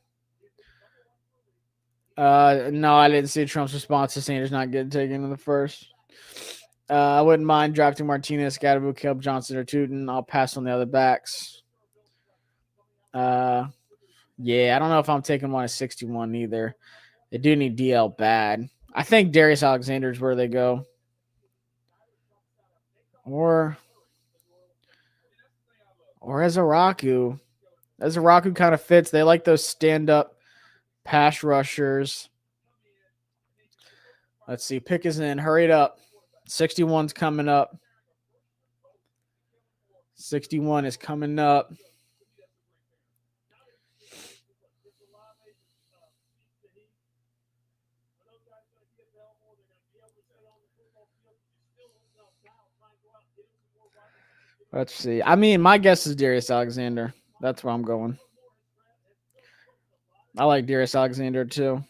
No, I didn't see Trump's response to Sanders not getting taken in the first. I wouldn't mind drafting Martinez, Scadaboo, Caleb Johnson, or Tootin. I'll pass on the other backs. Yeah, I don't know if I'm taking one at 61 either. They do need DL bad. I think Darius Alexander is where they go. Or Ezeiruaku. Ezeiruaku kind of fits. They like those stand-up pass rushers. Let's see. Pick is in. Hurry it up. 61's coming up. 61 is coming up. Let's see. I mean, my guess is Darius Alexander. That's where I'm going. I like Darius Alexander too.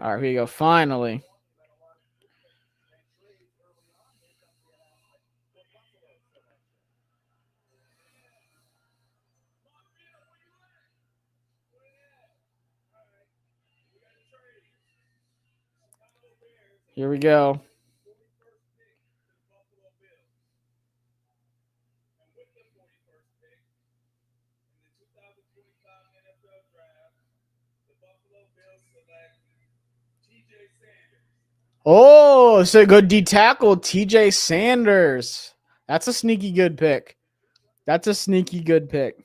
All right, here you go. Finally. Here we go. Oh, so good D tackle, TJ Sanders. That's a sneaky good pick. That's a sneaky good pick.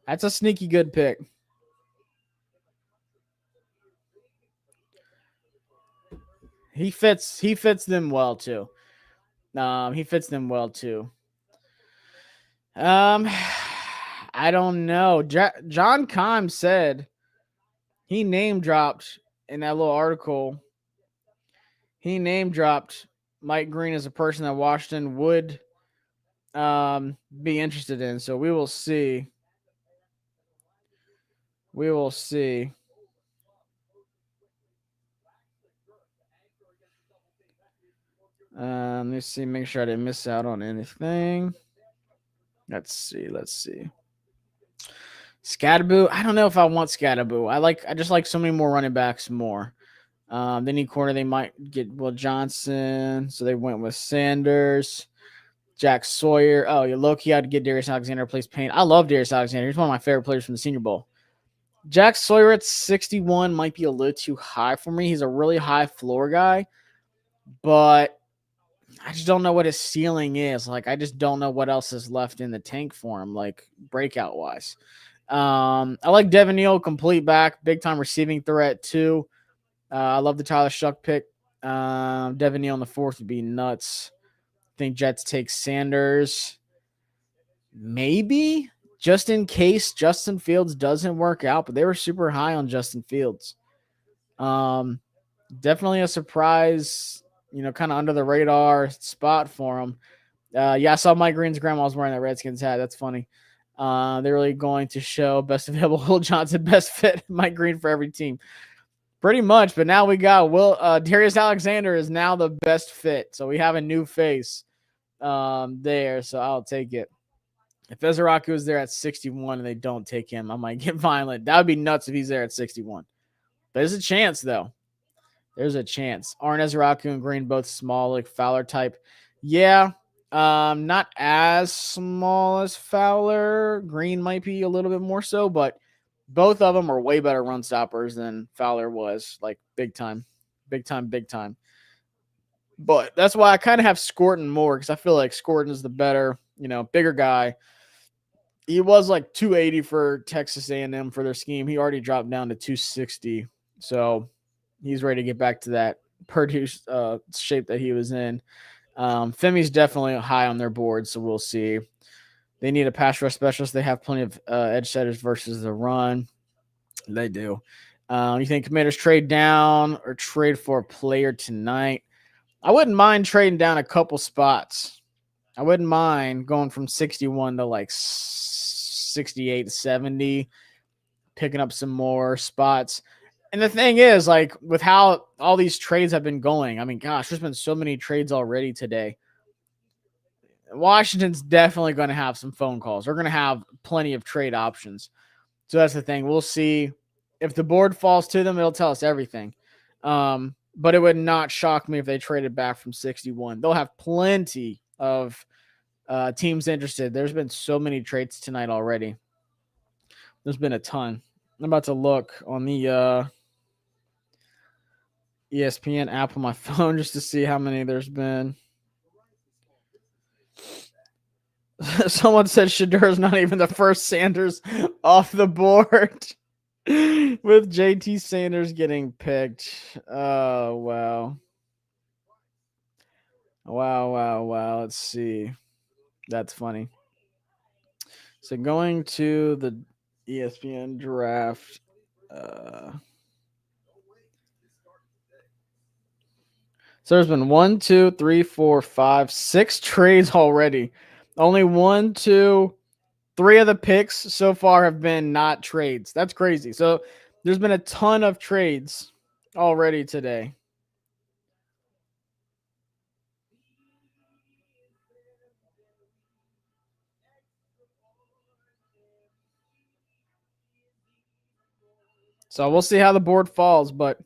That's a sneaky good pick. He fits them well too. He fits them well too. I don't know. John Keim said he name dropped in that little article. He name dropped Mike Green as a person that Washington would be interested in. So we will see. We will see. Let's see. Make sure I didn't miss out on anything. Let's see. Scadaboo. I don't know if I want Scadaboo. I just like so many more running backs more. They need corner. They might get Will Johnson. So they went with Sanders. Jack Sawyer. Oh, you low-key had to get Darius Alexander replace Payne. I love Darius Alexander. He's one of my favorite players from the Senior Bowl. Jack Sawyer at 61 might be a little too high for me. He's a really high floor guy, but I just don't know what his ceiling is. Like, I just don't know what else is left in the tank for him, like breakout-wise. I like Devin Neal, complete back, big-time receiving threat, too. I love the Tyler Shough pick. Devin Neal in the 4th would be nuts. I think Jets take Sanders. Maybe, just in case Justin Fields doesn't work out, but they were super high on Justin Fields. Definitely a surprise, kind of under the radar spot for him. I saw Mike Green's grandma was wearing that Redskins hat. That's funny. They're really going to show best available Will Johnson, best fit Mike Green for every team. Pretty much, but now we got Darius Alexander is now the best fit. So we have a new face there, so I'll take it. If Ezeiruaku is there at 61 and they don't take him, I might get violent. That would be nuts if he's there at 61. There's a chance, though. There's a chance. Aren't Ezeiruaku and Green both small, like Fowler type? Yeah, not as small as Fowler. Green might be a little bit more so, but both of them are way better run stoppers than Fowler was, like big time. But that's why I kind of have Scorton more, because I feel like Scorton is the better, bigger guy. He was like 280 for Texas A&M for their scheme. He already dropped down to 260. So he's ready to get back to that Purdue shape that he was in. Femi's definitely high on their board, so we'll see. They need a pass rush specialist. They have plenty of edge setters versus the run. They do. You think Commanders trade down or trade for a player tonight? I wouldn't mind trading down a couple spots. I wouldn't mind going from 61 to like 68, 70, picking up some more spots. And the thing is, like, with how all these trades have been going, I mean, gosh, there's been so many trades already today. Washington's definitely going to have some phone calls. They're going to have plenty of trade options. So that's the thing. We'll see. If the board falls to them, it'll tell us everything. But it would not shock me if they traded back from 61. They'll have plenty of teams interested. There's been so many trades tonight already. There's been a ton. I'm about to look on the ESPN app on my phone just to see how many there's been. Someone said Shedeur is not even the first Sanders off the board. With JT Sanders getting picked. Oh, wow. Wow. Let's see. That's funny. So going to the ESPN draft. So there's been 1, 2, 3, 4, 5, 6 trades already. Only 1, 2, 3 of the picks so far have been not trades. That's crazy. So there's been a ton of trades already today. So we'll see how the board falls, but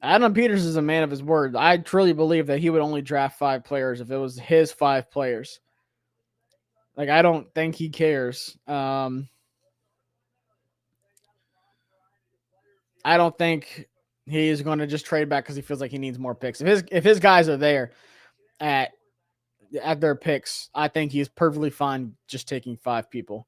Adam Peters is a man of his word. I truly believe that he would only draft 5 players if it was his 5 players. Like, I don't think he cares. I don't think he is going to just trade back because he feels like he needs more picks. If his guys are there at their picks, I think he's perfectly fine just taking 5 people.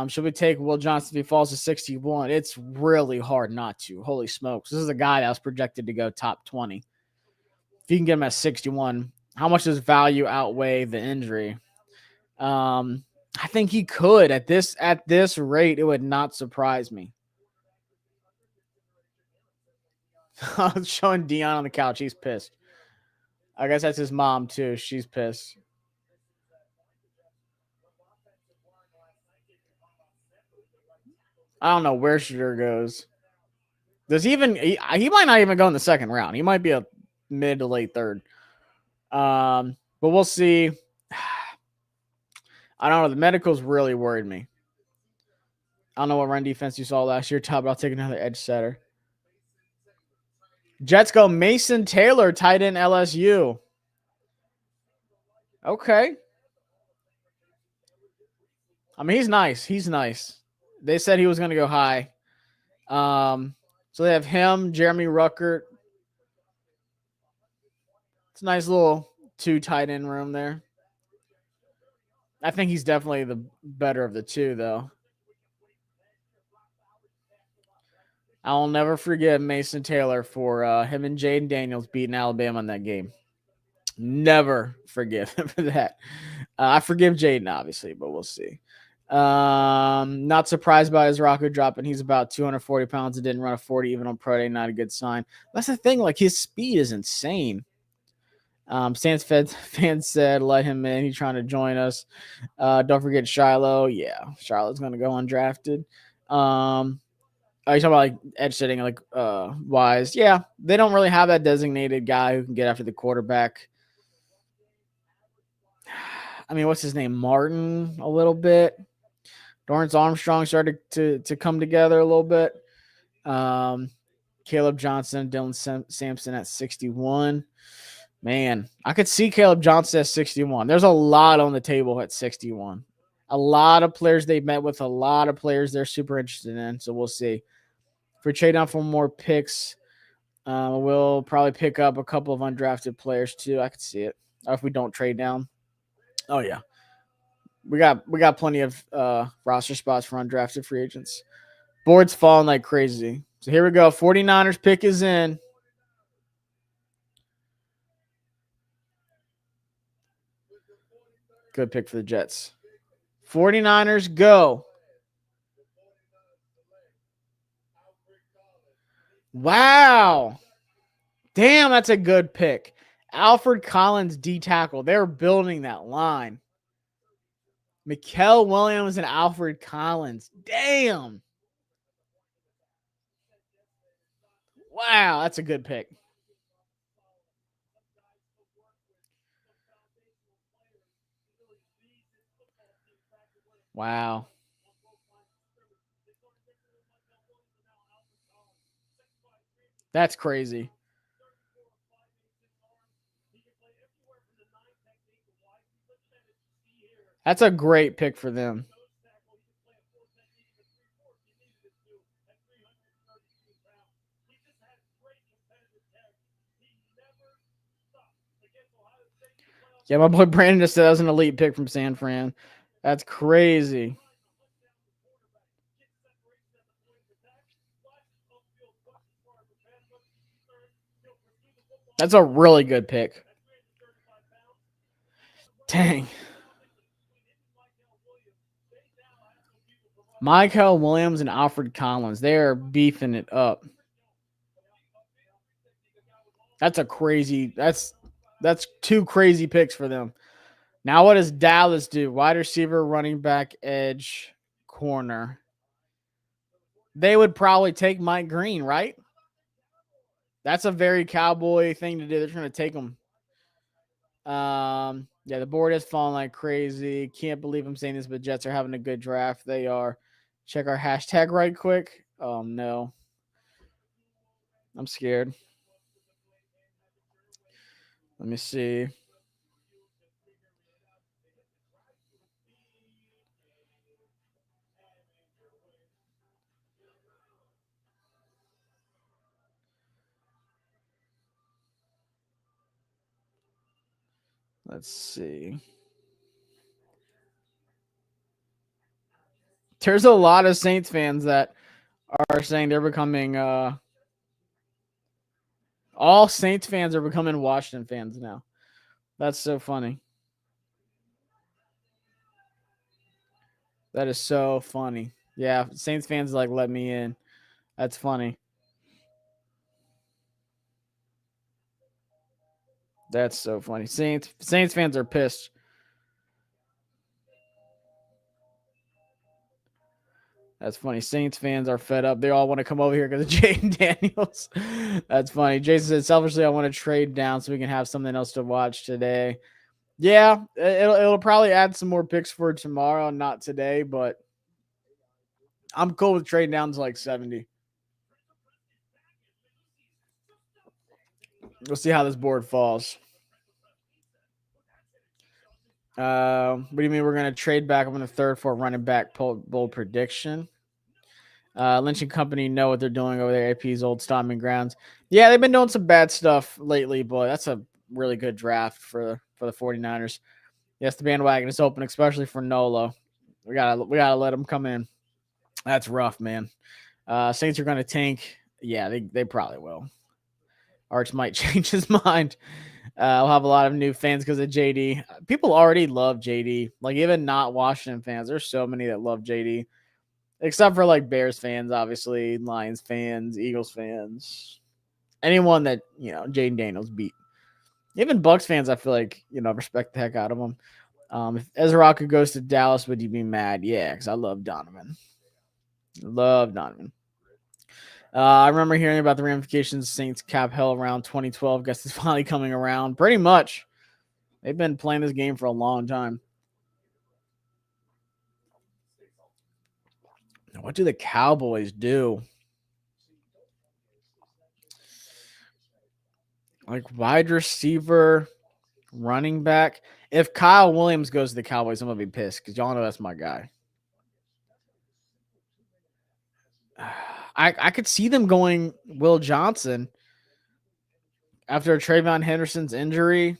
Should we take Will Johnson if he falls to 61? It's really hard not to. Holy smokes. This is a guy that was projected to go top 20. If you can get him at 61, how much does value outweigh the injury? I think he could. At this rate, it would not surprise me. Showing Dion on the couch. He's pissed. I guess that's his mom, too. She's pissed. I don't know where Shedeur goes. Does he even? He might not even go in the second round. He might be a mid to late third. But we'll see. I don't know. The medicals really worried me. I don't know what run defense you saw last year, Todd, but I'll take another edge setter. Jets go Mason Taylor, tight end LSU. Okay. I mean, he's nice. He's nice. They said he was going to go high. So they have him, Jeremy Ruckert. It's a nice little 2 tight end room there. I think he's definitely the better of the 2, though. I'll never forget Mason Taylor for him and Jaden Daniels beating Alabama in that game. Never forgive him for that. I forgive Jaden, obviously, but we'll see. Not surprised by Ezeiruaku dropping. He's about 240 pounds and didn't run a 40 even on pro day. Not a good sign. That's the thing. Like, his speed is insane. Sans fans said, let him in. He's trying to join us. Don't forget Shiloh. Yeah, Shiloh's going to go undrafted. Are you talking about like edge sitting, like Wise? Yeah, they don't really have that designated guy who can get after the quarterback. I mean, what's his name? Martin, a little bit. Dorrance Armstrong started to come together a little bit. Caleb Johnson, Dylan Sampson at 61. Man, I could see Caleb Johnson at 61. There's a lot on the table at 61. A lot of players they met with, a lot of players they're super interested in. So we'll see. If we trade down for more picks, we'll probably pick up a couple of undrafted players too. I could see it. Or if we don't trade down. Oh yeah. We got plenty of roster spots for undrafted free agents. Board's falling like crazy. So here we go. 49ers pick is in. Good pick for the Jets. 49ers go. Wow. Damn, that's a good pick. Alfred Collins D tackle. They're building that line. Mikael Williams and Alfred Collins. Damn. Wow, that's a good pick. Wow. That's crazy. That's a great pick for them. Yeah, my boy Brandon just said that was an elite pick from San Fran. That's crazy. That's a really good pick. Dang. Mikael Williams and Alfred Collins. They're beefing it up. That's a crazy. That's 2 crazy picks for them. Now what does Dallas do? Wide receiver, running back, edge, corner. They would probably take Mike Green, right? That's a very Cowboy thing to do. They're trying to take him. Yeah, the board is falling like crazy. Can't believe I'm saying this, but Jets are having a good draft. They are. Check our hashtag right quick. Oh no. I'm scared. Let me see. Let's see. There's a lot of Saints fans that are saying they're becoming all Saints fans are becoming Washington fans now. That's so funny. That is so funny. Yeah, Saints fans like let me in. That's funny. That's so funny. Saints fans are pissed. That's funny. Saints fans are fed up. They all want to come over here because of Jaden Daniels. That's funny. Jason said, selfishly, I want to trade down so we can have something else to watch today. Yeah, it'll probably add some more picks for tomorrow, not today, but I'm cool with trading down to like 70. We'll see how this board falls. What do you mean we're going to trade back up in the third for a running back bold prediction? Lynch and company know what they're doing over there. AP's old stomping grounds. Yeah, they've been doing some bad stuff lately, but that's a really good draft for the 49ers. Yes, the bandwagon is open, especially for Nolo. We gotta let him come in. That's rough, man. Saints are going to tank. Yeah, they probably will. Arch might change his mind. We'll have a lot of new fans because of JD. People already love JD. Like, even not Washington fans, there's so many that love JD. Except for, like, Bears fans, obviously, Lions fans, Eagles fans. Anyone that, Jaden Daniels beat. Even Bucks fans, I feel like, respect the heck out of him. If Ezeiruaku goes to Dallas, would you be mad? Yeah, because I love Donovan. Love Donovan. I remember hearing about the ramifications Saints cap hell around 2012. Guess it's finally coming around. Pretty much. They've been playing this game for a long time. What do the Cowboys do? Like wide receiver, running back. If Kyle Williams goes to the Cowboys, I'm going to be pissed because y'all know that's my guy. I could see them going Will Johnson after Trayvon Henderson's injury.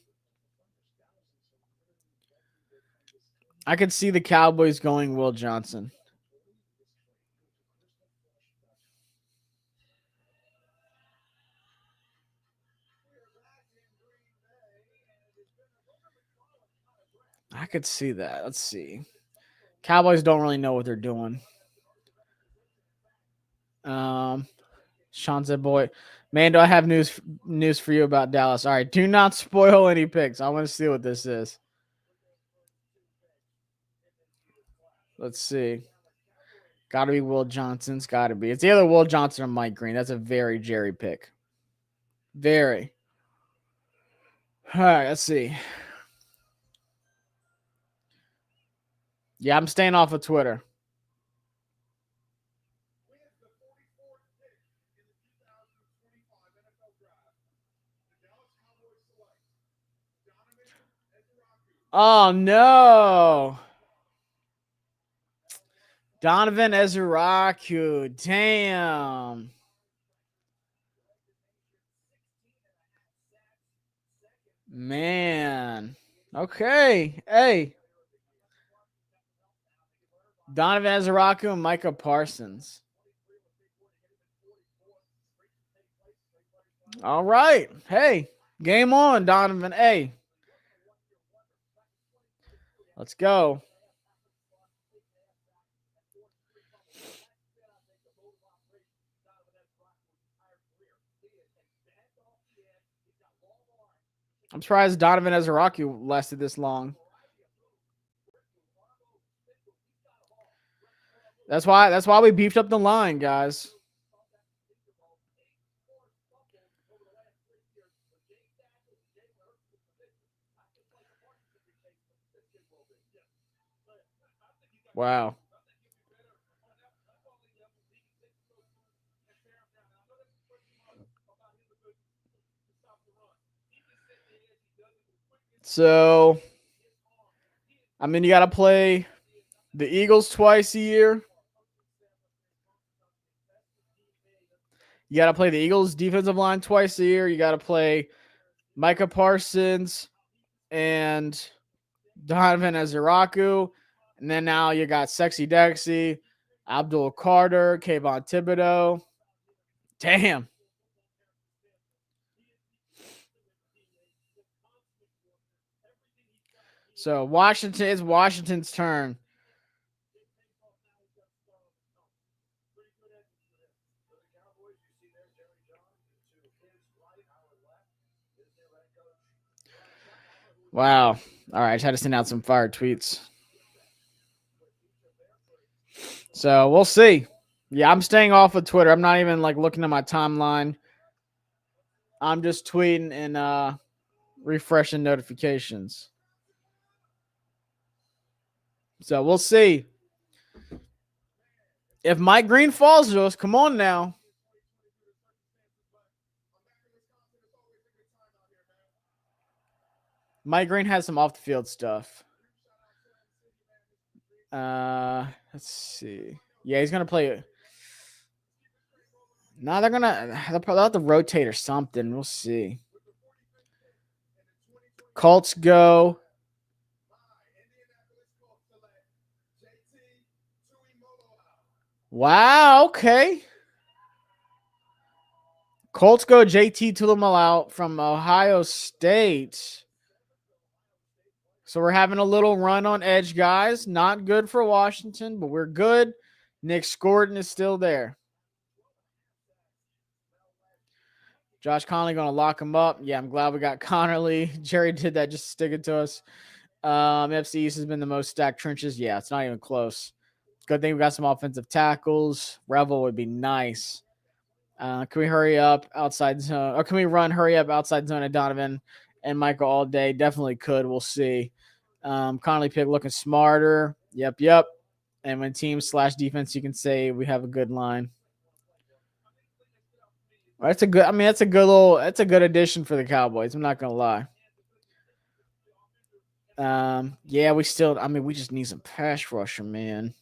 I could see the Cowboys going Will Johnson. I could see that. Let's see. Cowboys don't really know what they're doing. Sean said, "Boy, man, do I have news for you about Dallas? All right, do not spoil any picks. I want to see what this is. Let's see. Got to be Will Johnson's. Got to be. It's either Will Johnson or Mike Green. That's a very Jerry pick. Very. All right, let's see. Yeah, I'm staying off of Twitter. Oh, no. Donovan Ezeiruaku. Damn. Man. Okay. Hey. Donovan Ezeiruaku and Micah Parsons. All right. Hey. Game on, Donovan. Hey. Let's go. I'm surprised Donovan Ezeiruaku lasted this long. That's why we beefed up the line, guys. Wow. So, I mean, you got to play the Eagles twice a year. You got to play the Eagles defensive line twice a year. You got to play Micah Parsons and Donovan Ezeiruaku. And then now you got Sexy Dexy, Abdul Carter, Kayvon Thibodeau. Damn. So it's Washington's turn. Wow. All right, I just had to send out some fire tweets. So we'll see. Yeah, I'm staying off of Twitter. I'm not even looking at my timeline. I'm just tweeting and refreshing notifications. So we'll see. If Mike Green falls to us, come on now. Mike Green has some off the field stuff. Let's see. Yeah, he's gonna play. No, they'll probably have to rotate or something. We'll see. Colts go. Wow. Okay. Colts go JT Tuimalau from Ohio State. So we're having a little run on edge, guys. Not good for Washington, but we're good. Nick Gordon is still there. Josh Conley going to lock him up. Yeah, I'm glad we got Connerly. Jerry did that just to stick it to us. FC East has been the most stacked trenches. Yeah, it's not even close. Good thing we got some offensive tackles. Revel would be nice. Can we hurry up outside zone? Or can we run hurry up outside zone at Donovan and Michael all day? Definitely could. We'll see. Conley pick looking smarter. Yep. And when team / defense, you can say we have a good line. That's a good. I mean, that's a good addition for the Cowboys. I'm not gonna lie. Yeah, we just need some pass rusher, man.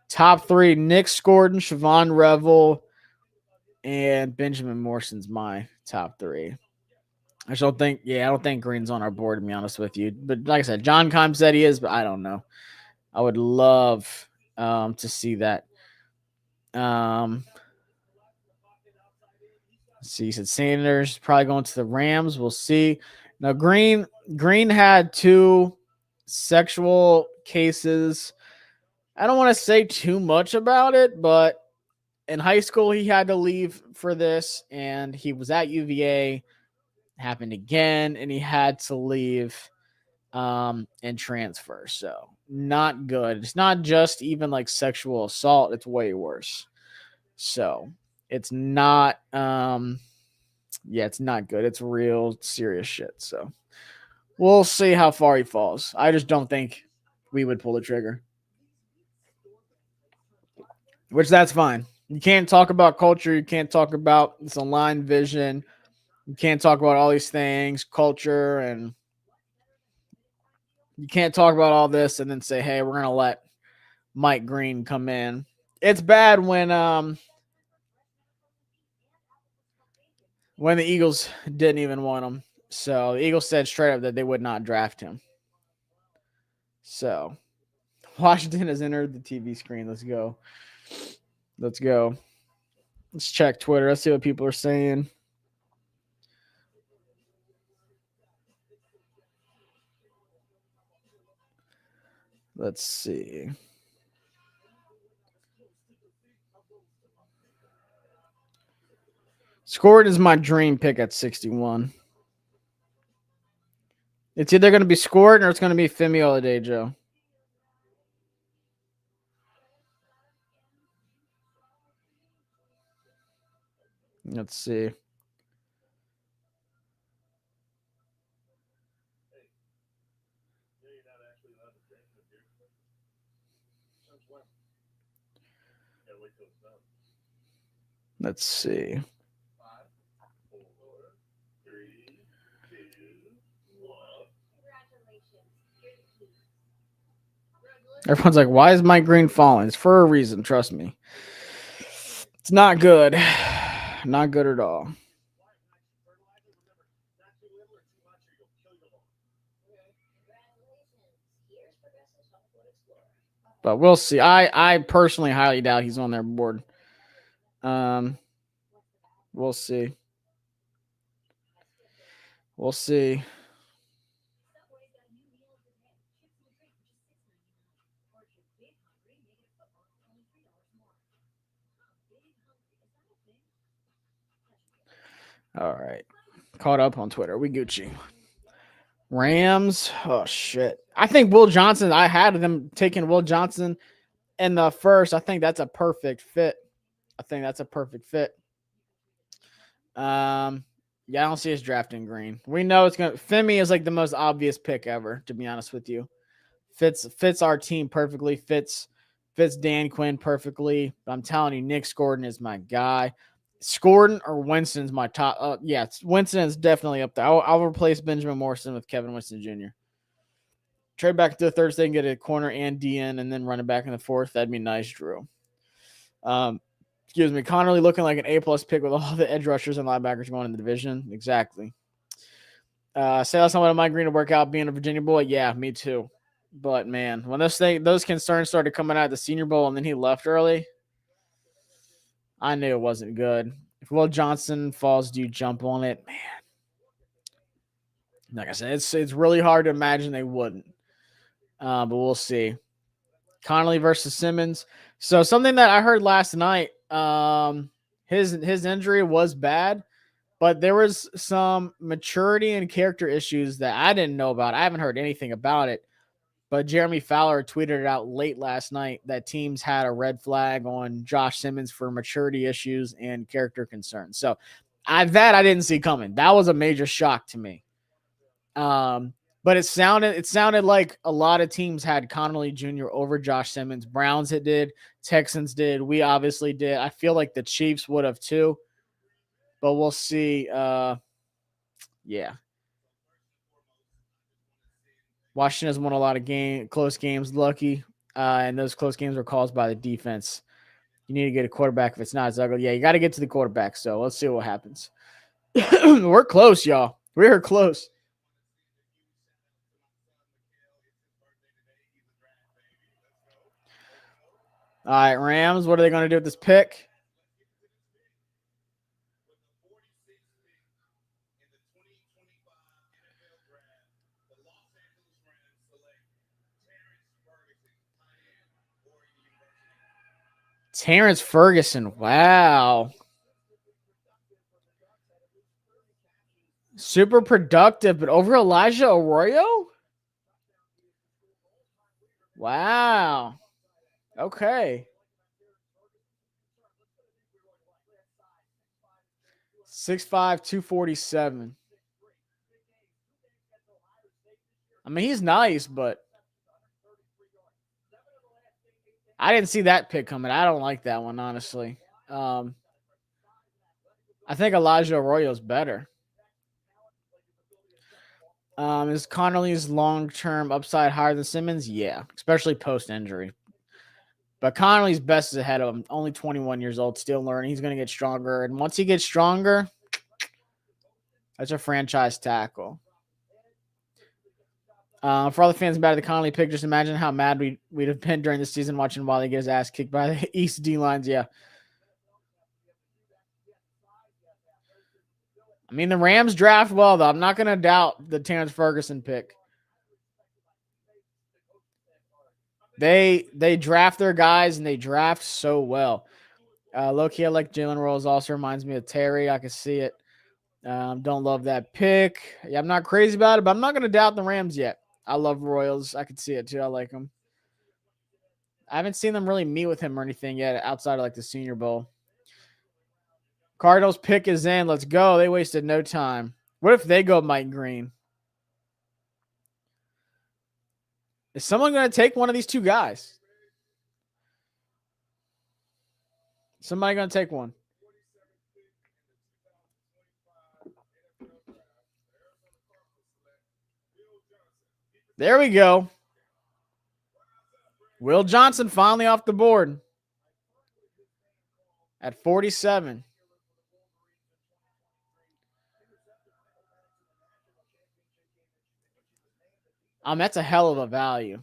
Top 3: Nick Gordon, Siobhan Revel, and Benjamin Morrison's my top 3. I don't think Green's on our board, to be honest with you. But like I said, John Keim said he is, but I don't know. I would love to see that. Let's see, he said Sanders probably going to the Rams. We'll see. Now, Green had 2 sexual cases. I don't want to say too much about it, but in high school, he had to leave for this, and he was at UVA. Happened again, and he had to leave and transfer. So not good. It's not just even like sexual assault. It's way worse. So it's not it's not good. It's real serious shit. So we'll see how far he falls. I just don't think we would pull the trigger. Which that's fine. You can't talk about culture. You can't talk about this aligned vision. You can't talk about all these things, culture, and you can't talk about all this and then say, hey, we're going to let Mike Green come in. It's bad when the Eagles didn't even want him. So the Eagles said straight up that they would not draft him. So Washington has entered the TV screen. Let's go. Let's check Twitter. Let's see what people are saying. Let's see. Scored is my dream pick at 61. It's either going to be Scored or it's going to be Femi Oladejo. Let's see. Let's see. Everyone's like, why is Mike Green falling? It's for a reason, trust me. It's not good. Not good at all. But we'll see. I personally highly doubt he's on their board. We'll see. We'll see. All right. Caught up on Twitter. We Gucci. Rams. Oh, shit. I think Will Johnson, I had them taking Will Johnson in the first. I think that's a perfect fit. Yeah, I don't see us drafting Green. We know it's going to. Femi is like the most obvious pick ever, to be honest with you. Fits our team perfectly. Fits Dan Quinn perfectly. But I'm telling you, Nick Gordon is my guy. Gordon or Winston's my top. Winston is definitely up there. I'll replace Benjamin Morrison with Kevin Winston Jr. Trade back to the third state and get a corner and DN and then run it back in the fourth. That'd be nice, Drew. Excuse me. Connerly looking like an A-plus pick with all the edge rushers and linebackers going in the division. Exactly. Say last time I Mike Green to work out being a Virginia boy. Yeah, me too. But, man, when those concerns started coming out of the Senior Bowl and then he left early, I knew it wasn't good. If Will Johnson falls, do you jump on it? Man. Like I said, it's really hard to imagine they wouldn't. But we'll see. Connolly versus Simmons. So something that I heard last night, his injury was bad, but there was some maturity and character issues that I didn't know about. I haven't heard anything about it. But Jeremy Fowler tweeted it out late last night that teams had a red flag on Josh Simmons for maturity issues and character concerns. So I didn't see coming. That was a major shock to me. But it sounded like a lot of teams had Connolly Jr. over Josh Simmons. Browns it did. Texans did. We obviously did. I feel like the Chiefs would have too. But we'll see. Yeah. Washington has won a lot of close games, lucky. And those close games were caused by the defense. You need to get a quarterback if it's not Ezeiruaku. Yeah, you got to get to the quarterback. So let's see what happens. We're close, y'all. We're close. All right, Rams, what are they going to do with this pick? Terrence Ferguson, wow. Super productive, but over Elijah Arroyo? Wow. Okay. 6'5", 247. I mean, he's nice, but I didn't see that pick coming. I don't like that one, honestly. I think Elijah Arroyo's better. Is Connolly's long-term upside higher than Simmons? Yeah, especially post-injury. But Connolly's best is ahead of him. Only 21 years old, still learning. He's going to get stronger. And once he gets stronger, that's a franchise tackle. For all the fans mad at the Connolly pick, just imagine how mad we'd have been during the season watching Wally get his ass kicked by the East D-lines. Yeah. I mean, the Rams draft well, though. I'm not going to doubt the Terrence Ferguson pick. They draft their guys, and they draft so well. Low-key, I like Jalen Rose. Also reminds me of Terry. I can see it. Don't love that pick. Yeah, I'm not crazy about it, but I'm not going to doubt the Rams yet. I love Royals. I can see it, too. I like them. I haven't seen them really meet with him or anything yet outside of, like, the Senior Bowl. Cardinals pick is in. Let's go. They wasted no time. What if they go Mike Green? Is someone going to take one of these two guys? Somebody going to take one. There we go. Will Johnson finally off the board at 47. That's a hell of a value.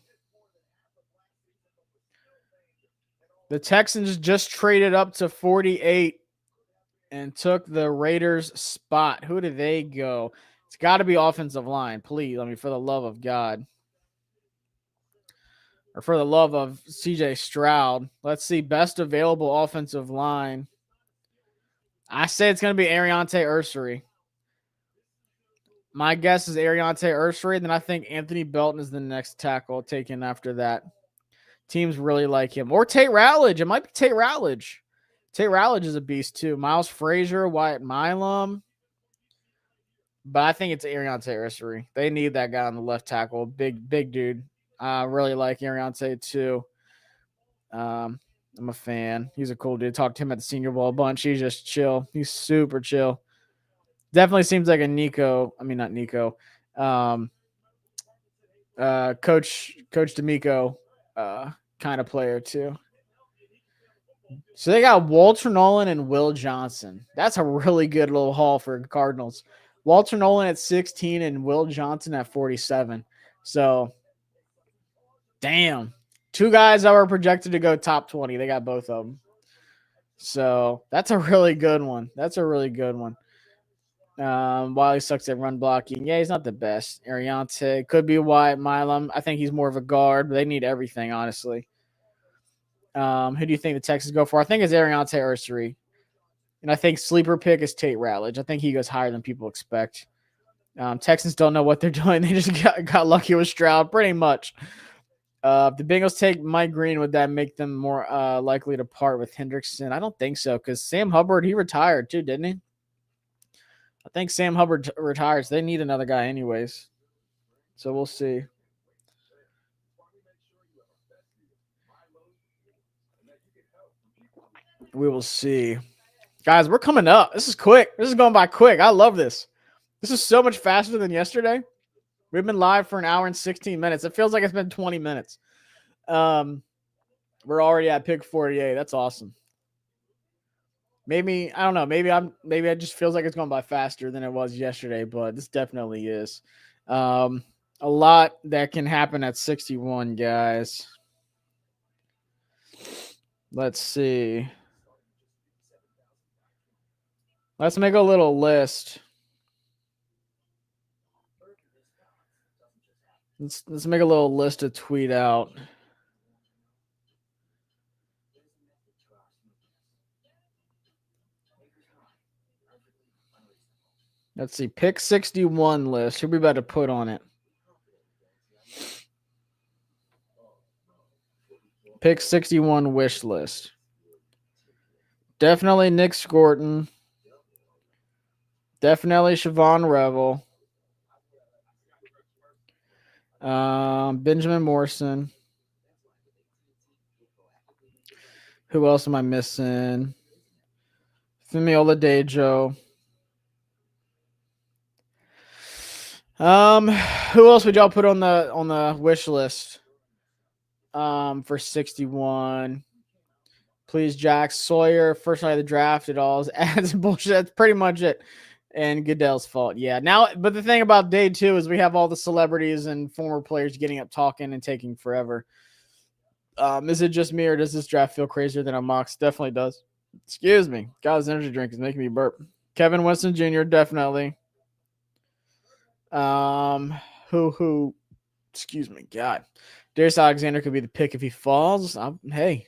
The Texans just traded up to 48 and took the Raiders' spot. Who did they go? It's got to be offensive line. Please, for the love of God. Or for the love of CJ Stroud. Let's see. Best available offensive line. I say it's going to be Ariante Ursery. My guess is Ariante Ursery. Then I think Anthony Belton is the next tackle taken after that. Teams really like him. Or Tate Rowledge. It might be Tate Rowledge. Tate Rowledge is a beast too. Miles Frazier, Wyatt Milam. But I think it's Ariante Ursery. They need that guy on the left tackle. Big dude. I really like Ariante too. I'm a fan. He's a cool dude. Talked to him at the Senior Bowl a bunch. He's just chill. He's super chill. Definitely seems like a Nico. I mean, not Nico. Coach D'Amico kind of player too. So they got Walter Nolan and Will Johnson. That's a really good little haul for Cardinals. Walter Nolan at 16 and Will Johnson at 47. So, damn. Two guys that were projected to go top 20. They got both of them. So, that's a really good one. Wiley sucks at run blocking. Yeah, he's not the best. Ariante could be Wyatt Milam. I think he's more of a guard, but they need everything, honestly. Who do you think the Texans go for? I think it's Ariante Ursary. And I think sleeper pick is Tate Ratledge. I think he goes higher than people expect. Texans don't know what they're doing. They just got lucky with Stroud, pretty much. If the Bengals take Mike Green, would that make them more likely to part with Hendrickson? I don't think so, because Sam Hubbard, he retired too, didn't he? I think Sam Hubbard retired, so they need another guy anyways. So we'll see. We will see. Guys, we're coming up. This is quick. This is going by quick. I love this. This is so much faster than yesterday. We've been live for an hour and 16 minutes. It feels like it's been 20 minutes. We're already at pick 48. That's awesome. Maybe, I don't know. Maybe it just feels like it's going by faster than it was yesterday, but this definitely is. A lot that can happen at 61, guys. Let's see. Let's make a little list. Let's make a little list to tweet out. Let's see. Pick 61 list. Who we about to put on it? Pick 61 wish list. Definitely Nick Scorton. Definitely Siobhan Revel. Benjamin Morrison. Who else am I missing? Fumiola Dejo. Who else would y'all put on the wish list? For 61. Please, Jack Sawyer. First night of the draft. It all adds bullshit. That's pretty much it. And Goodell's fault. Yeah. Now, but the thing about day 2 is we have all the celebrities and former players getting up talking and taking forever. Is it just me, or does this draft feel crazier than a mocks? Definitely does. Excuse me. God's energy drink is making me burp. Kevin Winston Jr. definitely. Who? Excuse me. God. Darius Alexander could be the pick if he falls. Hey.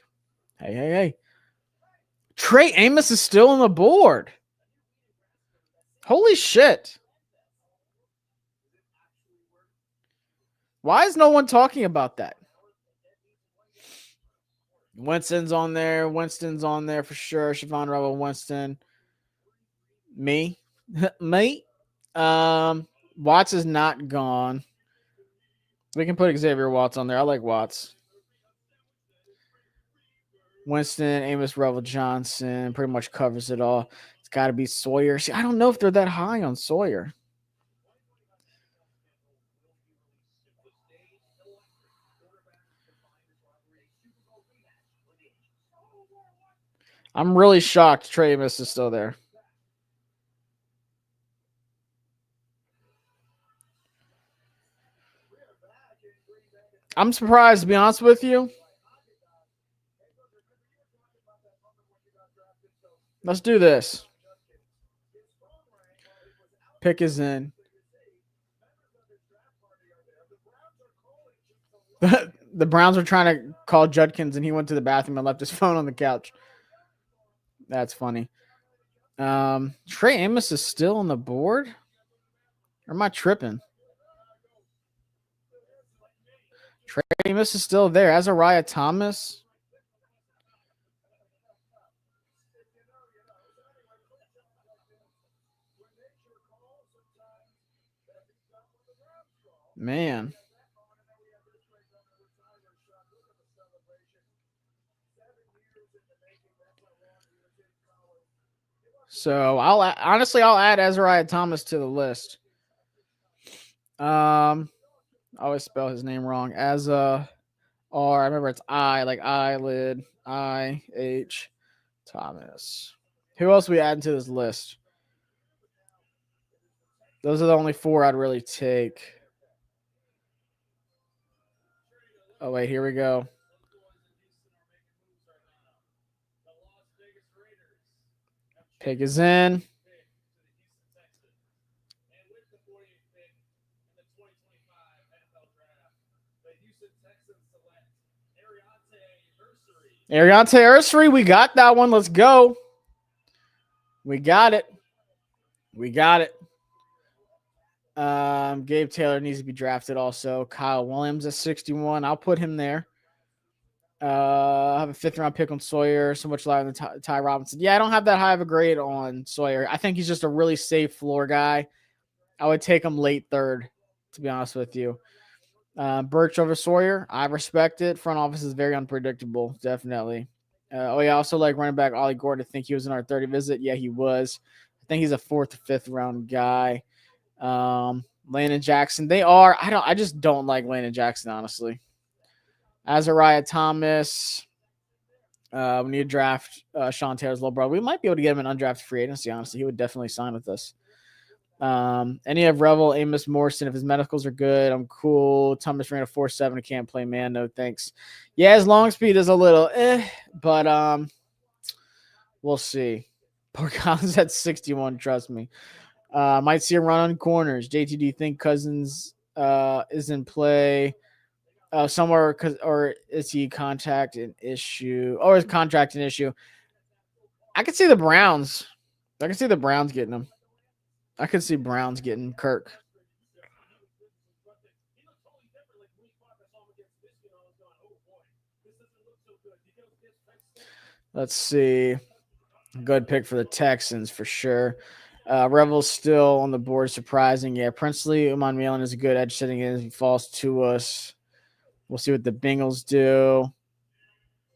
Trey Amos is still on the board. Holy shit. Why is no one talking about that? Winston's on there for sure. Siobhan Revel, Winston. Me. Watts is not gone. We can put Xavier Watts on there. I like Watts. Winston, Amos, Revel, Johnson pretty much covers it all. It's got to be Sawyer. See, I don't know if they're that high on Sawyer. I'm really shocked Trey Amos is still there. I'm surprised, to be honest with you. Let's do this. Pick is in. The Browns were trying to call Judkins, and he went to the bathroom and left his phone on the couch. That's funny. Trey Amos is still on the board? Or am I tripping? Trey Amos is still there. Ezeiruaku Thomas. Man. So I'll add Ezeiruaku Thomas to the list. I I always spell his name wrong. I remember it's I, like eyelid, I-H, Thomas. Who else we add to this list? Those are the only four I'd really take. Oh, wait, here we go. Pick is in. Ariante Ursery, we got that one. Let's go. We got it. Gabe Taylor needs to be drafted also. Kyle Williams at 61. I'll put him there. I have a 5th-round pick on Sawyer, so much lower than Ty Robinson. Yeah, I don't have that high of a grade on Sawyer. I think he's just a really safe floor guy. I would take him late 3rd, to be honest with you. Birch over Sawyer. I respect it. Front office is very unpredictable, definitely. I also like running back Ollie Gordon. I think he was in our 30 visit. Yeah, he was. I think he's a 4th or 5th round guy. Landon Jackson. I just don't like Landon Jackson, honestly. Ezeiruaku Thomas. We need to draft Sean Taylor's little brother. We might be able to get him an undrafted free agency, honestly. He would definitely sign with us. Any of Revel, Amos, Morrison, if his medicals are good, I'm cool. Thomas ran a 4.7. I can't play man. No thanks. Yeah, his long speed is a little but we'll see. Poor Collins at 61, trust me. Might see a run on corners. JT, do you think Cousins is in play somewhere, or is he contract an issue? Or is contract an issue? I could see the Browns. Getting him. I could see Browns getting Kirk. Let's see. Good pick for the Texans for sure. Revel's still on the board. Surprising. Yeah, Princely, Uman Milan is a good edge sitting in. He falls to us. We'll see what the Bengals do.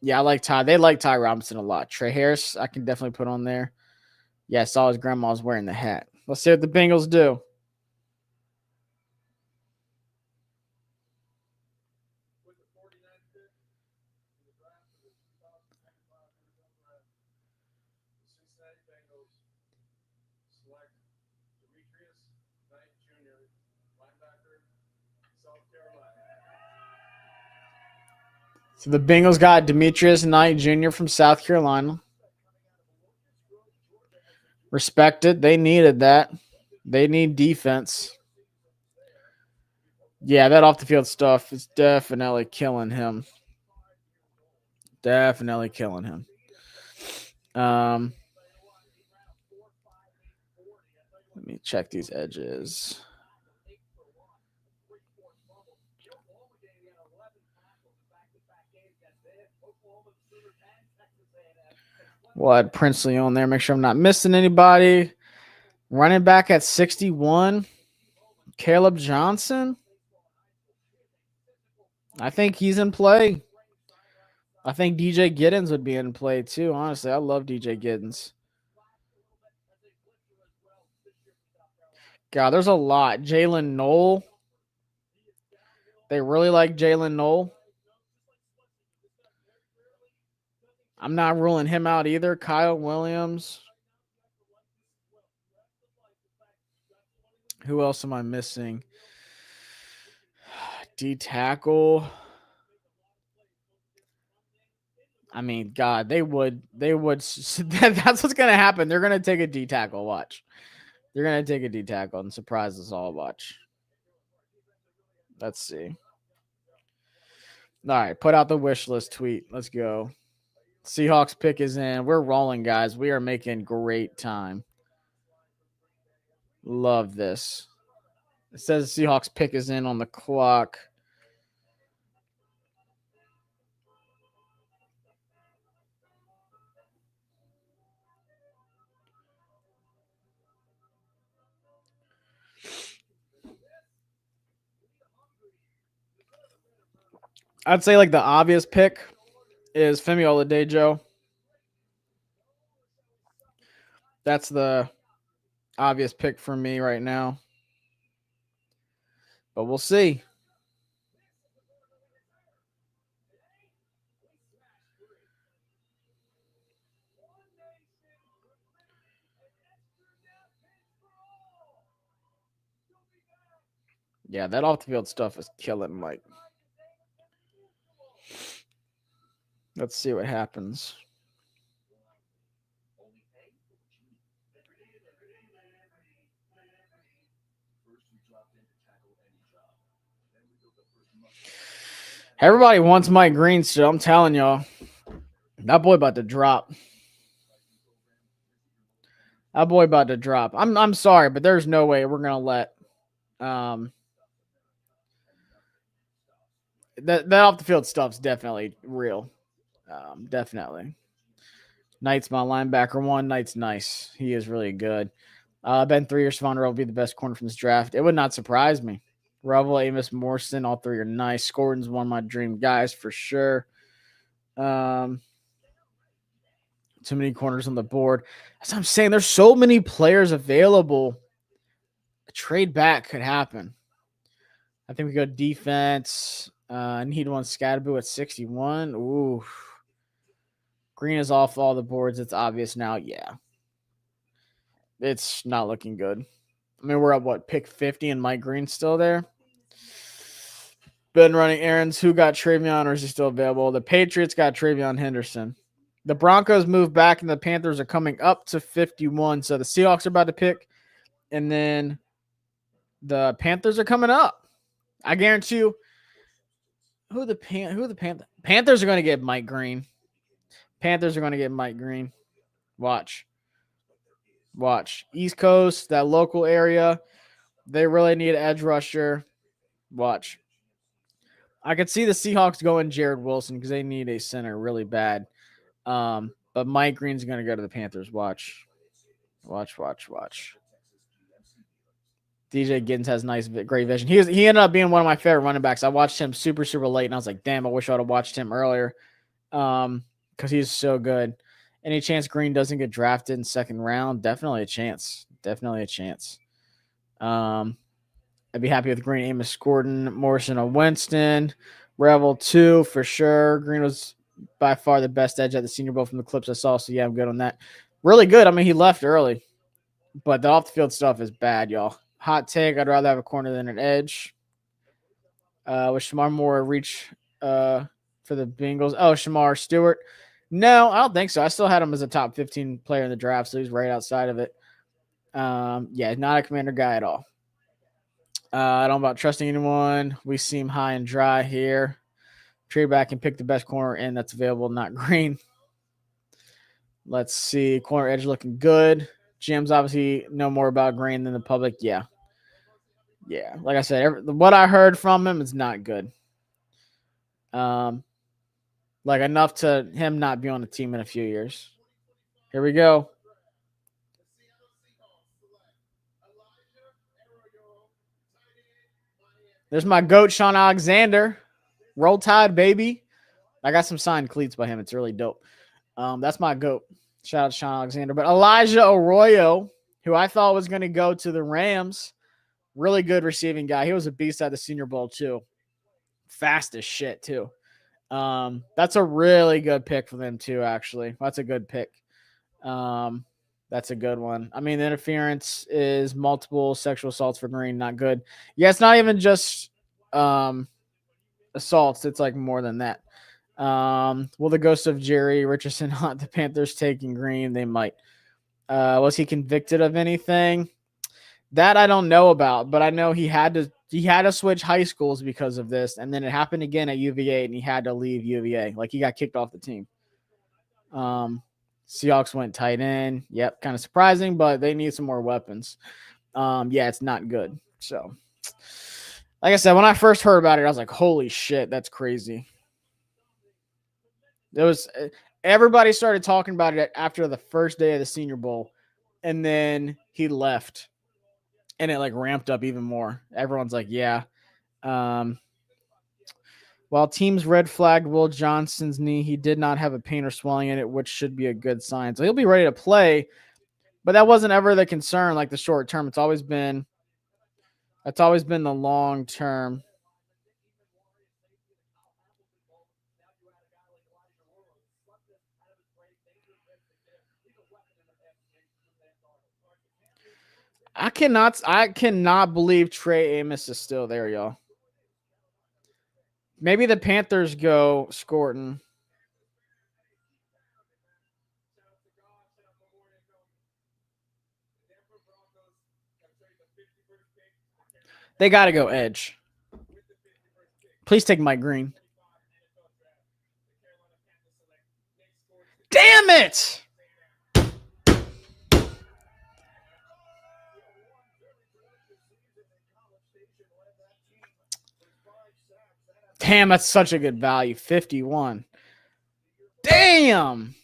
Yeah, I like Ty. They like Ty Robinson a lot. Trey Harris, I can definitely put on there. Yeah, I saw his grandma's wearing the hat. Let's see what the Bengals do. So the Bengals got Demetrius Knight Jr. from South Carolina. Respected. They needed that. They need defense. Yeah, that off the field stuff is definitely killing him. Let me check these edges. What Princely on there? Make sure I'm not missing anybody. Running back at 61, Caleb Johnson. I think he's in play. I think DJ Giddens would be in play too. Honestly, I love DJ Giddens. God, there's a lot. Jalen Knoll. They really like Jalen Knoll. I'm not ruling him out either. Kyle Williams. Who else am I missing? D tackle. I mean, God, they would. That's what's going to happen. They're going to take a D tackle. Watch. They're going to take a D tackle and surprise us all. Watch. Let's see. All right. Put out the wish list tweet. Let's go. Seahawks pick is in. We're rolling, guys. We are making great time. Love this. It says Seahawks pick is in on the clock. I'd say like the obvious pick is Femi Oladejo. That's the obvious pick for me right now. But we'll see. Yeah, that off the field stuff is killing Mike. Let's see what happens. Everybody wants Mike Green still. I'm telling y'all. That boy about to drop. That boy about to drop. I'm sorry, but there's no way we're gonna let that off the field stuff's definitely real. Definitely. Knight's my linebacker one. Knight's nice. He is really good. Ben 3 or Savandra will be the best corner from this draft. It would not surprise me. Revel, Amos, Morrison, all three are nice. Gordon's one of my dream guys for sure. Too many corners on the board. As I'm saying, there's so many players available. A trade back could happen. I think we go defense. I need one Scatterboo at 61. Ooh. Green is off all the boards. It's obvious now. Yeah. It's not looking good. I mean, we're at what, pick 50 and Mike Green's still there? Been running errands. Who got Travion or is he still available? The Patriots got Travion Henderson. The Broncos moved back and the Panthers are coming up to 51. So the Seahawks are about to pick. And then the Panthers are coming up. I guarantee you. Who the Panthers are going to get Mike Green. Panthers are going to get Mike Green. Watch. East Coast, that local area. They really need an edge rusher. Watch. I could see the Seahawks going Jared Wilson because they need a center really bad. But Mike Green's going to go to the Panthers. Watch. DJ Giddens has great vision. He ended up being one of my favorite running backs. I watched him super, super late, and I was like, damn, I wish I would have watched him earlier because he's so good. Any chance Green doesn't get drafted in second round? Definitely a chance. I'd be happy with Green, Amos, Gordon, Morrison, or Winston. Revel 2 for sure. Green was by far the best edge at the Senior Bowl from the clips I saw, so yeah, I'm good on that. Really good. I mean, he left early, but the off-the-field stuff is bad, y'all. Hot take, I'd rather have a corner than an edge. With Shamar Moore reach for the Bengals. Oh, Shamar Stewart. No, I don't think so. I still had him as a top 15 player in the draft, so he's right outside of it. Yeah, not a commander guy at all. I don't know about trusting anyone. We seem high and dry here. Trade back and pick the best corner in that's available, not Green. Let's see. Corner edge looking good. Jim's obviously know more about Green than the public. Yeah. Like I said, what I heard from him is not good. Like enough to him not be on the team in a few years. Here we go. There's my GOAT, Sean Alexander. Roll Tide, baby. I got some signed cleats by him. It's really dope. That's my GOAT. Shout out to Sean Alexander. But Elijah Arroyo, who I thought was going to go to the Rams, really good receiving guy. He was a beast at the Senior Bowl, too. Fast as shit, too. That's a really good pick for them, too, actually. That's a good pick. That's a good one. I mean, the interference is multiple sexual assaults for Green. Not good. Yeah, it's not even just assaults. It's like more than that. Will the ghost of Jerry Richardson haunt the Panthers taking Green? They might. Was he convicted of anything? That I don't know about, but I know he had to switch high schools because of this, and then it happened again at UVA, and he had to leave UVA. Like he got kicked off the team. Seahawks went tight end. Yep, kind of surprising, but they need some more weapons. Yeah, it's not good. So, like I said, when I first heard about it, I was like, holy shit, that's crazy. Everybody started talking about it after the first day of the Senior Bowl, and then he left, and it like ramped up even more. Everyone's like, yeah. While teams red flagged Will Johnson's knee, he did not have a pain or swelling in it, which should be a good sign. So he'll be ready to play, but that wasn't ever the concern, like the short term. It's always been the long term. I cannot believe Trey Amos is still there, y'all. Maybe the Panthers go Scorton. They got to go edge. Please take Mike Green. Damn it! Damn, that's such a good value. 51. Damn.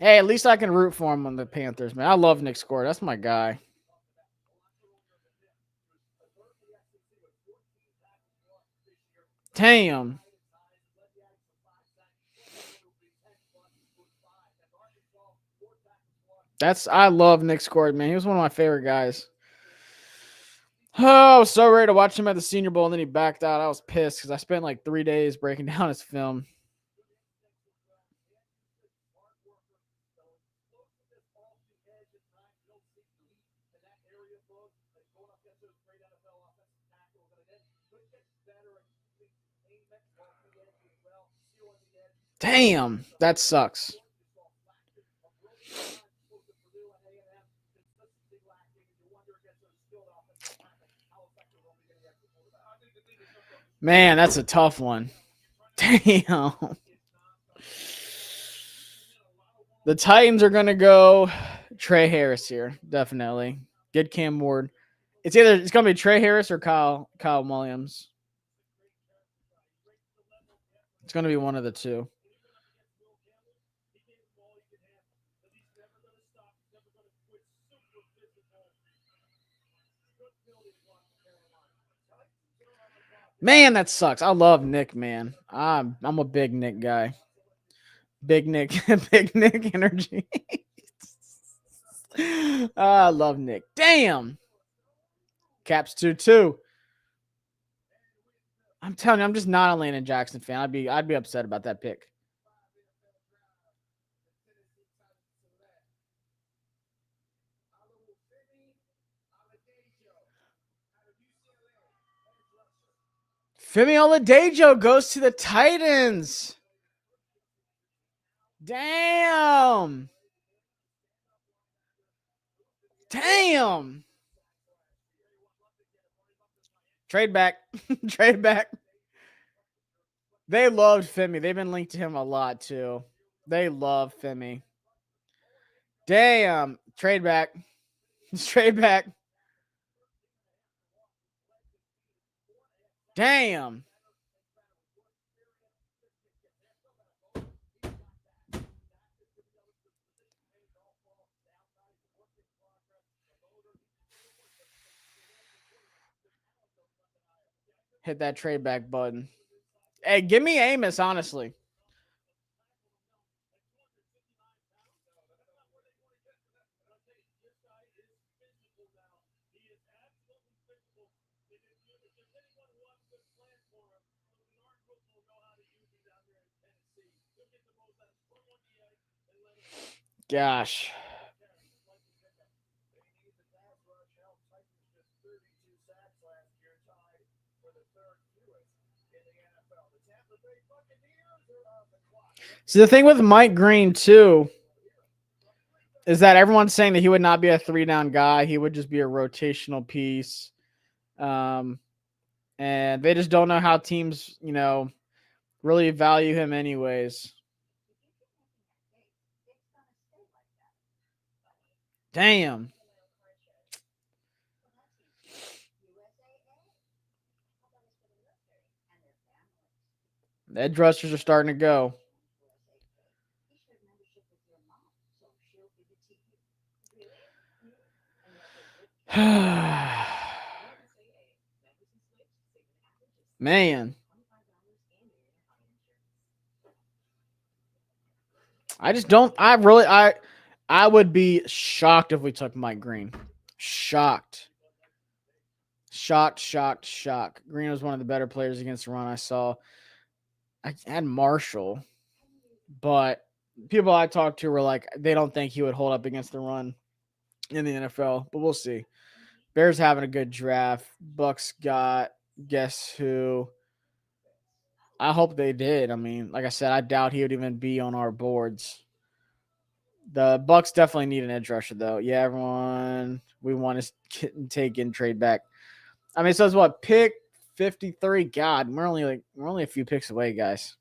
Hey, at least I can root for him on the Panthers, man. I love Nick Score. That's my guy. Damn. I love Nick Score, man. He was one of my favorite guys. Oh, I was so ready to watch him at the Senior Bowl, and then he backed out. I was pissed because I spent like 3 days breaking down his film. Damn, that sucks. Man, that's a tough one. Damn. The Titans are going to go Trey Harris here, definitely. Get Cam Ward. It's going to be Trey Harris or Kyle Williams. It's going to be one of the two. Man, that sucks. I love Nick, man. I'm a big Nick guy. Big Nick, big Nick energy. I love Nick. Damn. Caps 2-2. I'm telling you, I'm just not a Landon Jackson fan. I'd be upset about that pick. Femi Oladejo goes to the Titans. Damn. Damn. Trade back. Trade back. They loved Femi. They've been linked to him a lot, too. They love Femi. Damn. Trade back. Trade back. Damn. Hit that trade back button. Hey, give me Amos, honestly. Gosh. See, the thing with Mike Green, too, is that everyone's saying that he would not be a 3-down guy. He would just be a rotational piece. And they just don't know how teams, really value him anyways. Damn. The edge rushers are starting to go. Man. I just don't. I would be shocked if we took Mike Green. Shocked. Green was one of the better players against the run I saw. I had Marshall, but people I talked to were like, they don't think he would hold up against the run in the NFL, but we'll see. Bears having a good draft. Bucks got guess who? I hope they did. I mean, like I said, I doubt he would even be on our boards. The Bucks definitely need an edge rusher, though. Yeah, everyone we want to take in trade back. I mean, so it's what, pick 53? God, we're only a few picks away, guys.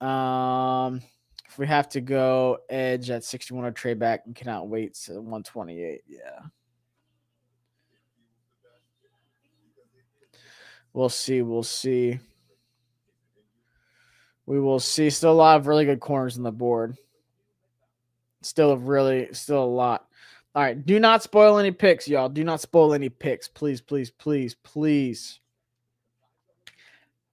If we have to go edge at 61 or trade back, and cannot wait to 128. Yeah. We'll see. We'll see. We will see. Still a lot of really good corners on the board. Still a lot. All right. Do not spoil any picks, y'all. Do not spoil any picks. Please, please, please, please.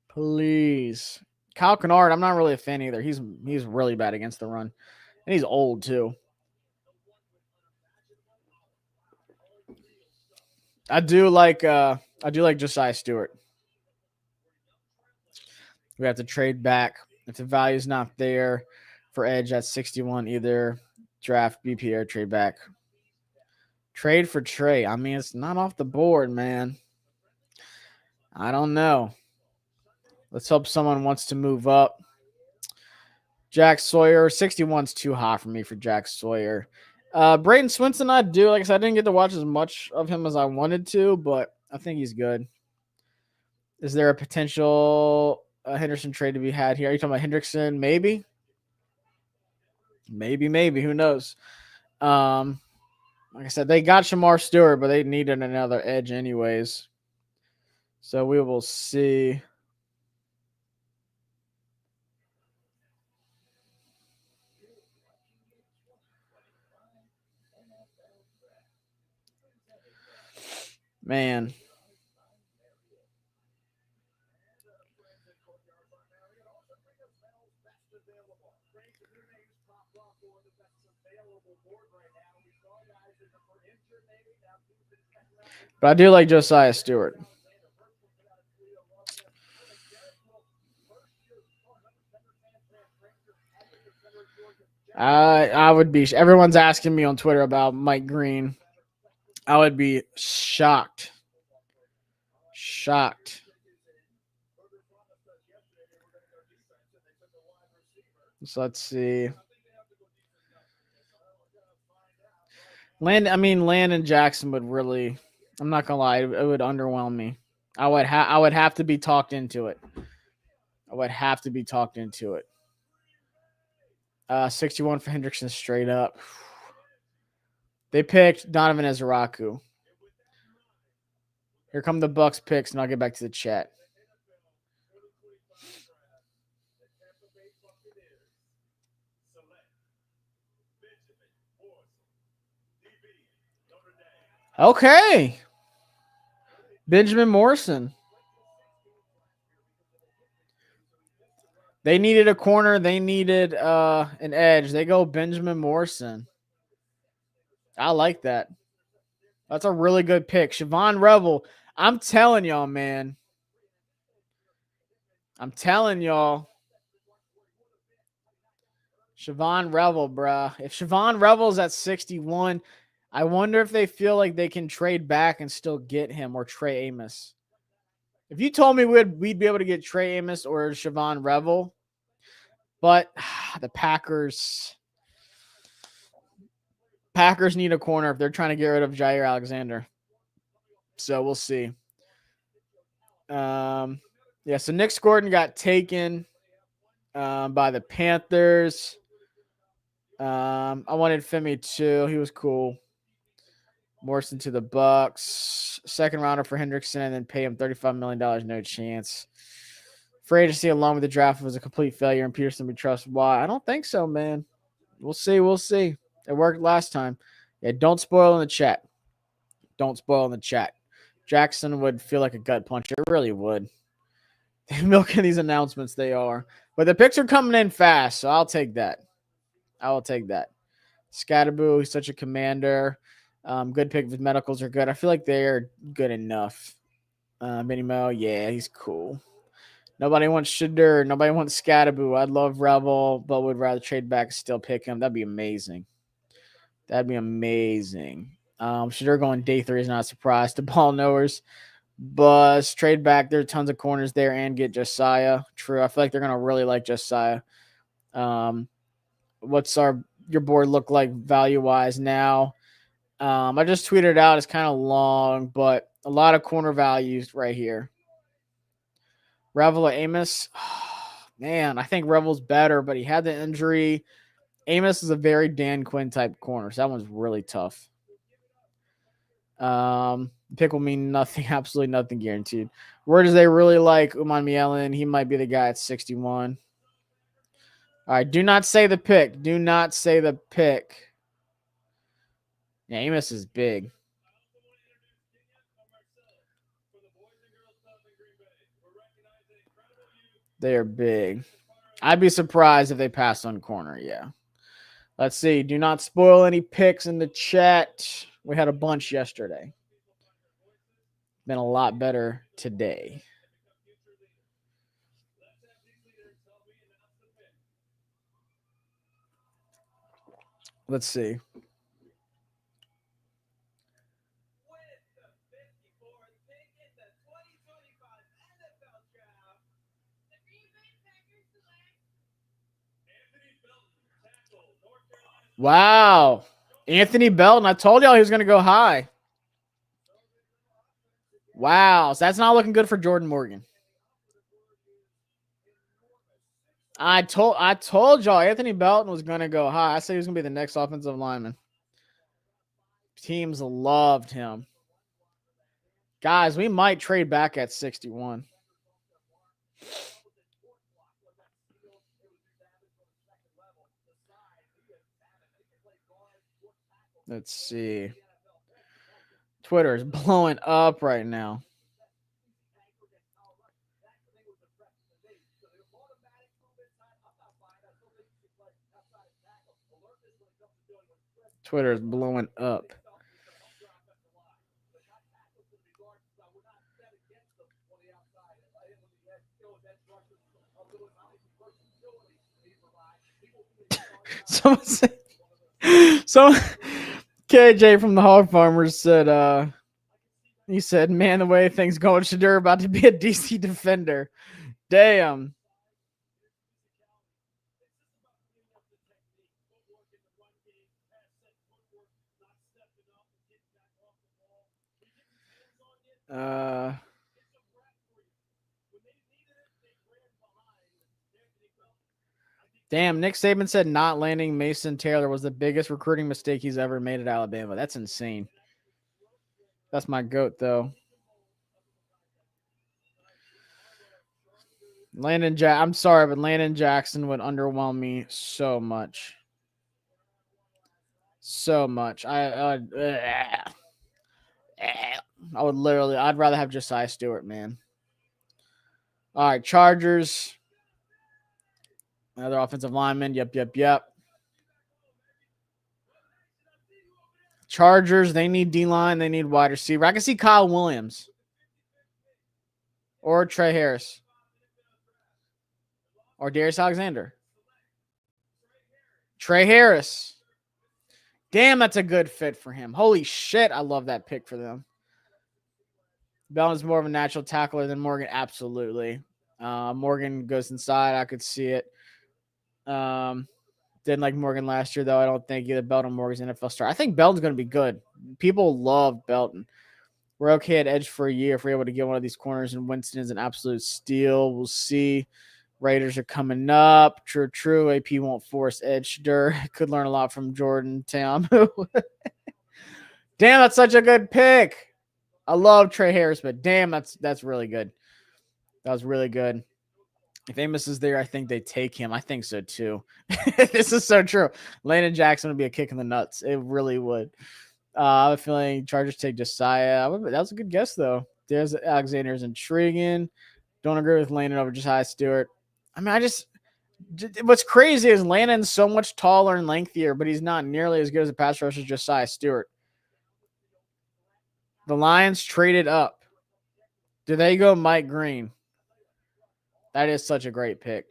Please. Kyle Kennard, I'm not really a fan either. He's really bad against the run. And he's old too. I do like Josiah Stewart. We have to trade back. If the value's not there for edge at 61, either draft BP or trade back. Trade for Trey. I mean, it's not off the board, man. I don't know. Let's hope someone wants to move up. Jack Sawyer. 61's too high for me for Jack Sawyer. Braden Swinson, I do. Like I said, I didn't get to watch as much of him as I wanted to, but I think he's good. Is there a potential Henderson trade to be had here? Are you talking about Hendrickson? Maybe. Who knows? Like I said, they got Shamar Stewart, but they needed another edge anyways. So we will see. Man. But I do like Josiah Stewart. I would be. Everyone's asking me on Twitter about Mike Green. I would be shocked. Shocked. So let's see. Landon Jackson would really. I'm not gonna lie, it would underwhelm me. I would have to be talked into it. 61 for Hendrickson straight up. They picked Donovan Ezeiruaku. Here come the Bucks picks, and I'll get back to the chat. Okay. Benjamin Morrison. They needed a corner. They needed an edge. They go Benjamin Morrison. I like that. That's a really good pick. Siobhan Rebel. I'm telling y'all, man. Siobhan Rebel, bruh. If Siobhan Rebel's at 61, I wonder if they feel like they can trade back and still get him or Trey Amos. If you told me we'd be able to get Trey Amos or Siobhan Rebel, but the Packers need a corner if they're trying to get rid of Jair Alexander. So we'll see. So Nick Gordon got taken by the Panthers. I wanted Femi too. He was cool. Morrison to the Bucks. Second rounder for Hendrickson, and then pay him $35 million. No chance. Free agency along with the draft was a complete failure, and Peterson we trust. Why? I don't think so, man. We'll see. It worked last time. Yeah, don't spoil in the chat. Jackson would feel like a gut punch. It really would. They're milking these announcements, they are. But the picks are coming in fast, so I'll take that. Scatterboo, he's such a commander. Good pick. His medicals are good. I feel like they're good enough. Benny Mo, yeah, he's cool. Nobody wants Shadur. Nobody wants Scattaboo. I'd love Revel, but would rather trade back and still pick him. That'd be amazing. That'd be amazing. Shadur going day 3 is not a surprise to ball knowers. But trade back. There are tons of corners there and get Josiah. True. I feel like they're going to really like Josiah. What's your board look like value-wise now? I just tweeted it out. It's kind of long, but a lot of corner values right here. Revel or Amos? Man, I think Revel's better, but he had the injury. Amos is a very Dan Quinn type corner, so that one's really tough. Pick will mean nothing, absolutely nothing guaranteed. Where does they really like Uman Mielen? He might be the guy at 61. All right, do not say the pick. Do not say the pick. Yeah, Amos is big. They are big. I'd be surprised if they passed on corner, yeah. Let's see. Do not spoil any picks in the chat. We had a bunch yesterday. Been a lot better today. Let's see. Wow. Anthony Belton. I told y'all he was going to go high. Wow. So that's not looking good for Jordan Morgan. I told y'all Anthony Belton was going to go high. I said he was going to be the next offensive lineman. Teams loved him. Guys, we might trade back at 61. Let's see. Twitter is blowing up right now. Twitter is blowing up. Someone said, KJ from the Hog Farmers said, he said, man, the way things going, Shadur about to be a DC defender. Damn. Damn, Nick Saban said not landing Mason Taylor was the biggest recruiting mistake he's ever made at Alabama. That's insane. That's my GOAT, though. I'm sorry, but Landon Jackson would underwhelm me so much. So much. I would literally, I'd rather have Josiah Stewart, man. All right, Chargers. Another offensive lineman. Yep. Chargers, they need D-line. They need wide receiver. I can see Kyle Williams. Or Trey Harris. Or Darius Alexander. Trey Harris. Damn, that's a good fit for him. Holy shit, I love that pick for them. Belton's more of a natural tackler than Morgan. Absolutely. Morgan goes inside. I could see it. Didn't like Morgan last year, though. I don't think either Belton or Morgan's NFL star. I think Belton's going to be good. People love Belton. We're okay at edge for a year if we're able to get one of these corners, and Winston is an absolute steal. We'll see. Raiders are coming up. True. AP won't force edge. Could learn a lot from Jordan Tamu. Damn, that's such a good pick. I love Trey Harris, but damn, that's really good. That was really good. If Amos is there, I think they take him. I think so too. This is so true. Landon Jackson would be a kick in the nuts. It really would. I have a feeling Chargers take Josiah. That was a good guess, though. There's Alexander's intriguing. Don't agree with Landon over Josiah Stewart. I mean, what's crazy is Landon's so much taller and lengthier, but he's not nearly as good as a pass rusher as Josiah Stewart. The Lions traded up. Do they go Mike Green? That is such a great pick.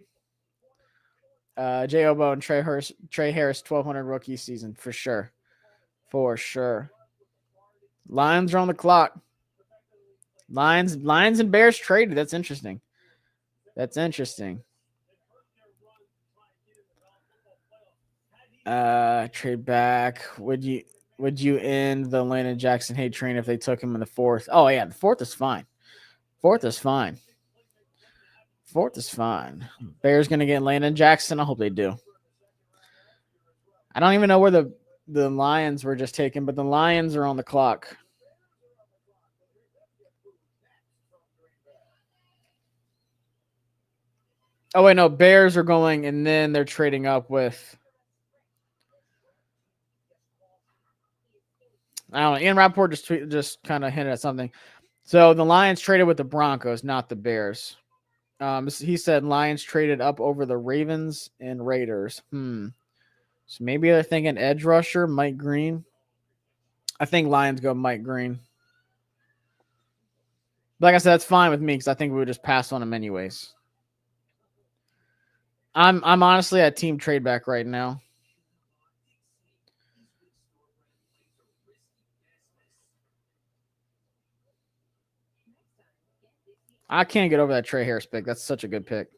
J. Obo and Trey Harris 1,200 rookie season for sure. For sure. Lions are on the clock. Lions and Bears traded. That's interesting. Trade back. Would you end the Landon Jackson hate train if they took him in the fourth? Oh yeah, the fourth is fine. Bears gonna get Landon Jackson. I hope they do. I don't even know where the Lions were just taken, but the Lions are on the clock. Oh wait, no, Bears are going, and then they're trading up with. I don't know. Ian Rappaport just kind of hinted at something. So the Lions traded with the Broncos, not the Bears. He said Lions traded up over the Ravens and Raiders. So maybe they're thinking edge rusher, Mike Green. I think Lions go Mike Green. Like I said, that's fine with me because I think we would just pass on him anyways. I'm honestly at team trade back right now. I can't get over that Trey Harris pick. That's such a good pick.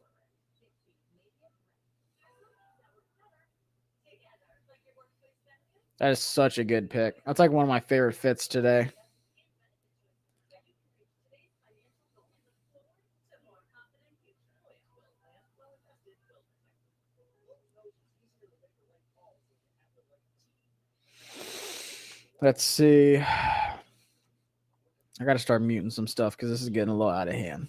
That is such a good pick. That's like one of my favorite fits today. Let's see. I got to start muting some stuff because this is getting a little out of hand.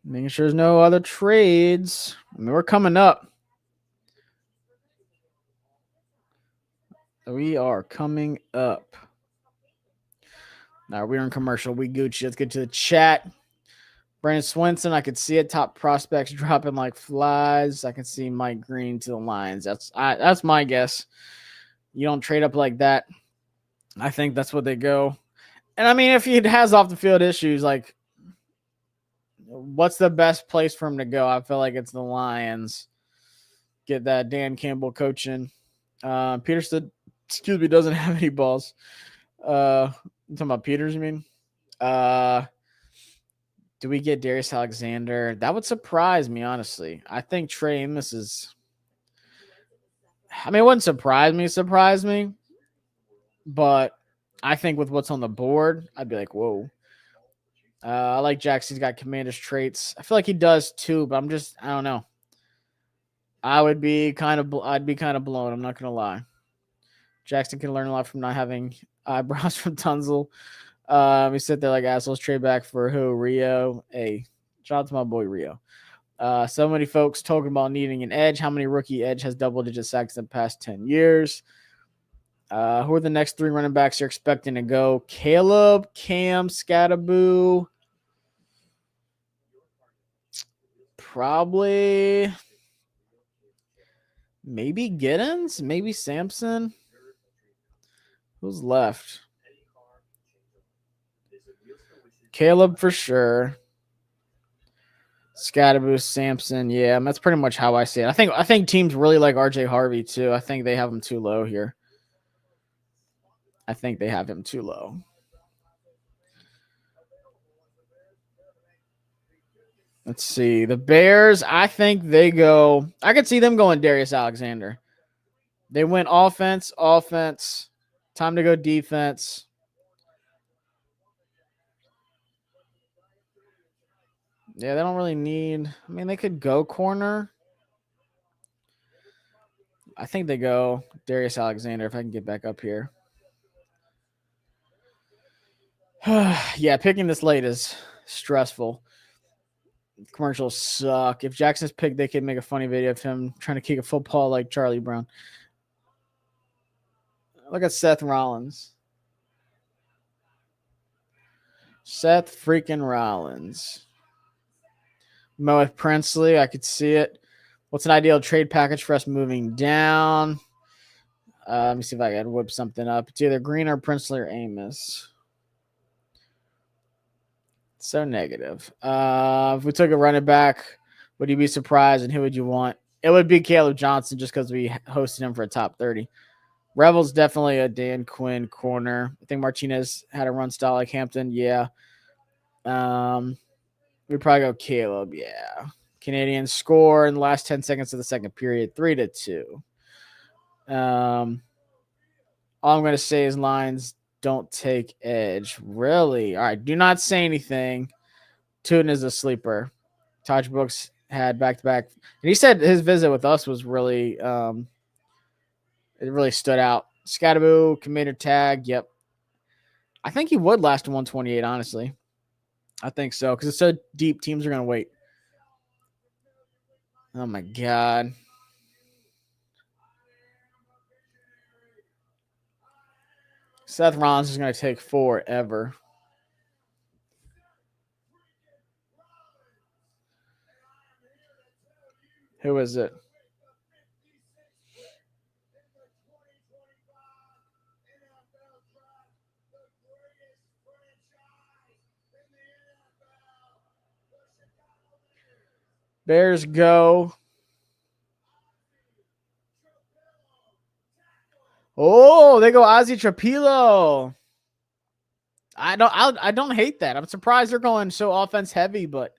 Making sure there's no other trades. I mean, we're coming up. We are coming up. Now we're in commercial. We Gucci. Let's get to the chat. Brandon Swenson, I could see it. Top prospects dropping like flies. I can see Mike Green to the Lions. That's my guess. You don't trade up like that. I think that's what they go. And I mean, if he has off the field issues, like, what's the best place for him to go? I feel like it's the Lions. Get that Dan Campbell coaching. Peterson, doesn't have any balls. You talking about Peters, you mean? Do we get Darius Alexander? That would surprise me, honestly. I think Trey Amos is. I mean, it wouldn't surprise me. But I think with what's on the board, I'd be like, whoa. I like Jackson. He's got Commander's traits. I feel like he does too, but I don't know. I'd be kind of blown. I'm not gonna lie. Jackson can learn a lot from not having eyebrows from Tunzel. We sit there like assholes. Trade back for who? Rio. Hey, shout out to my boy Rio. So many folks talking about needing an edge. How many rookie edge has double-digit sacks in the past 10 years? Who are the next 3 running backs you're expecting to go? Caleb, Cam, Scattaboo. Probably. Maybe Giddens. Maybe Sampson. Who's left? Caleb for sure. Scattaboo, Sampson. Yeah, that's pretty much how I see it. I think teams really like RJ Harvey too. I think they have him too low here. I think they have him too low. Let's see. The Bears, I think they go. I could see them going Darius Alexander. They went offense. Time to go defense. Yeah, they don't really need. I mean, they could go corner. I think they go Darius Alexander if I can get back up here. Yeah, picking this late is stressful. Commercials suck. If Jackson's picked, they could make a funny video of him trying to kick a football like Charlie Brown. Look at Seth Rollins. Seth freaking Rollins. Moeth Princely, I could see it. What's an ideal trade package for us moving down? Let me see if I can whip something up. It's either Green or Princely or Amos. So negative. If we took a running back, would you be surprised, and who would you want? It would be Caleb Johnson, just because we hosted him for a top 30. Rebels definitely a Dan Quinn corner. I think Martinez had a run style like Hampton. Yeah. We'd probably go Caleb. Yeah. Canadians score in the last 10 seconds of the second period, 3-2. All I'm going to say is Lions don't take edge. Really? All right. Do not say anything. Tootin is a sleeper. Taj Brooks had back-to-back. And he said his visit with us was really it really stood out. Scattaboo, commander tag. Yep. I think he would last to 128, honestly. I think so, because it's so deep, teams are going to wait. Oh, my God. Seth Rollins is going to take forever. Who is it? Bears go. Oh, they go Ozzy Trapilo. I don't hate that. I'm surprised they're going so offense heavy, but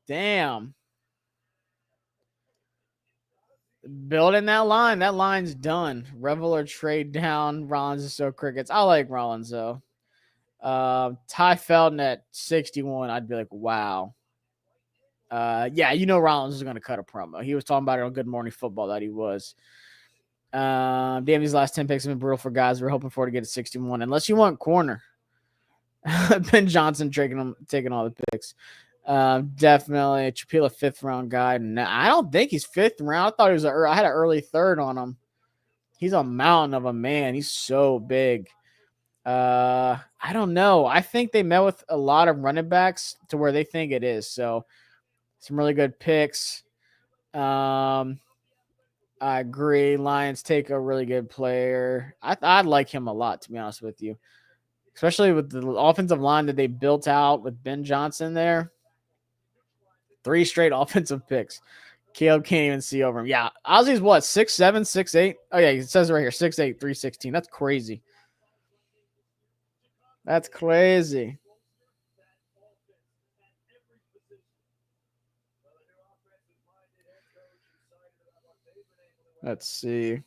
damn. Building that line. That line's done. Revel or trade down. Rollins is so crickets. I like Rollins though. Ty Felton at 61. I'd be like, wow. Yeah, Rollins is going to cut a promo. He was talking about it on Good Morning Football that he was. Damn, these last 10 picks have been brutal for guys we're hoping for to get a 61. Unless you want corner. Ben Johnson taking all the picks. Definitely Chapila 5th round guy. No, I don't think he's 5th round. I thought he was I had an early 3rd on him. He's a mountain of a man. He's so big. I don't know. I think they met with a lot of running backs to where they think it is. So some really good picks. I agree. Lions take a really good player. I'd like him a lot, to be honest with you. Especially with the offensive line that they built out with Ben Johnson there. 3 straight offensive picks. Caleb can't even see over him. Yeah, Ozzy's what, 6'7", 6'8"? Oh, yeah, it says it right here, 6'8", 316. That's crazy. That's crazy. Let's see.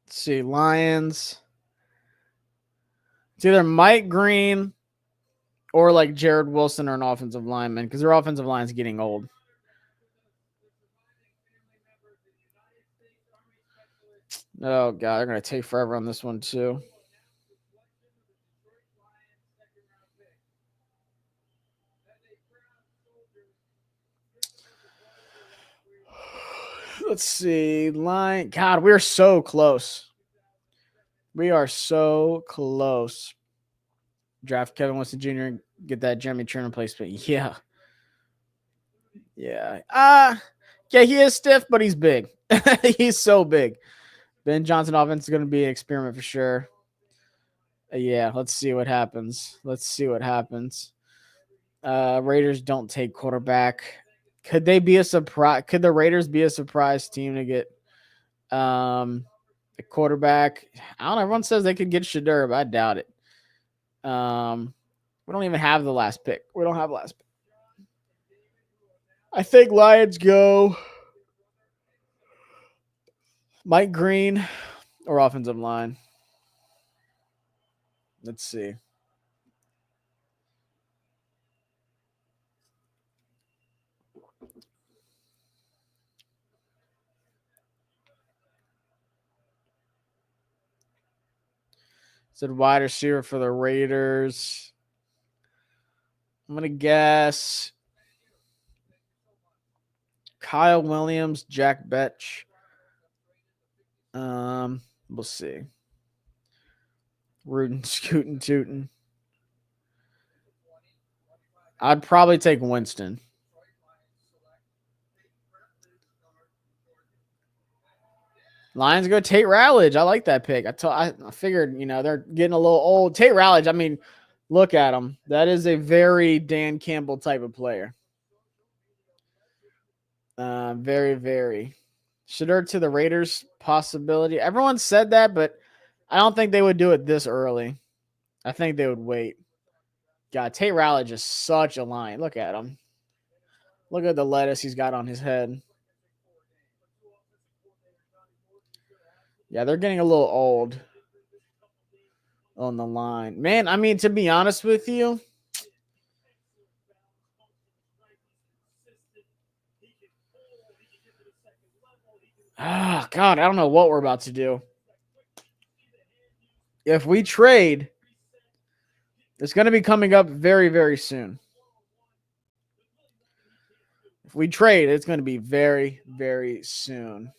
Let's see, Lions. It's either Mike Green or like Jared Wilson or an offensive lineman because their offensive line's getting old. Oh, God, they're going to take forever on this one, too. Let's see. Line. God, we're so close. We are so close. Draft Kevin Winston Jr. and get that Jeremy Churn replacement. Yeah. Yeah. Yeah, he is stiff, but he's big. He's so big. Ben Johnson offense is going to be an experiment for sure. Yeah, let's see what happens. Raiders don't take quarterback. Could they be a surprise? Could the Raiders be a surprise team to get a quarterback? I don't know. Everyone says they could get Shadur, but I doubt it. We don't even have the last pick. We don't have last pick. I think Lions go Mike Green or offensive line. Let's see. Said wide receiver for the Raiders. I'm going to guess Kyle Williams, Jack Betch. We'll see. Rootin', scootin', tootin'. I'd probably take Winston. Lions go Tate Rowledge. I like that pick. I figured, they're getting a little old. Tate Rowledge, I mean, look at him. That is a very Dan Campbell type of player. Very, very. Shedeur to the Raiders possibility. Everyone said that, but I don't think they would do it this early. I think they would wait. God, Tate Rowledge is such a lion. Look at him. Look at the lettuce he's got on his head. Yeah, they're getting a little old on the line. Man, I mean, to be honest with you, God, I don't know what we're about to do. If we trade, it's going to be coming up very, very soon. If we trade, it's going to be very, very soon.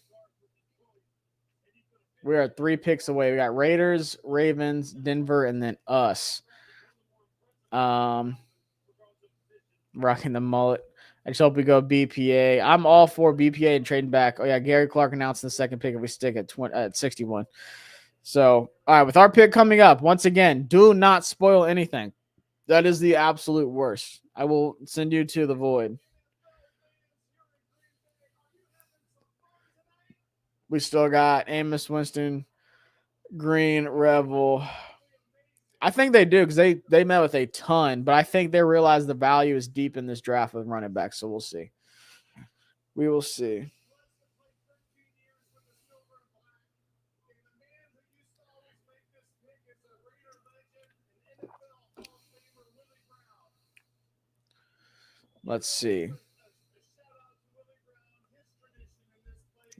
We are 3 picks away. We got Raiders, Ravens, Denver, and then us. Rocking the mullet. I just hope we go BPA. I'm all for BPA and trading back. Oh, yeah, Gary Clark announced the second pick if we stick at 61. So, all right, with our pick coming up, once again, do not spoil anything. That is the absolute worst. I will send you to the void. We still got Amos, Winston, Green, Revel. I think they do because they met with a ton, but I think they realize the value is deep in this draft with running back. So we'll see. We will see. Let's see.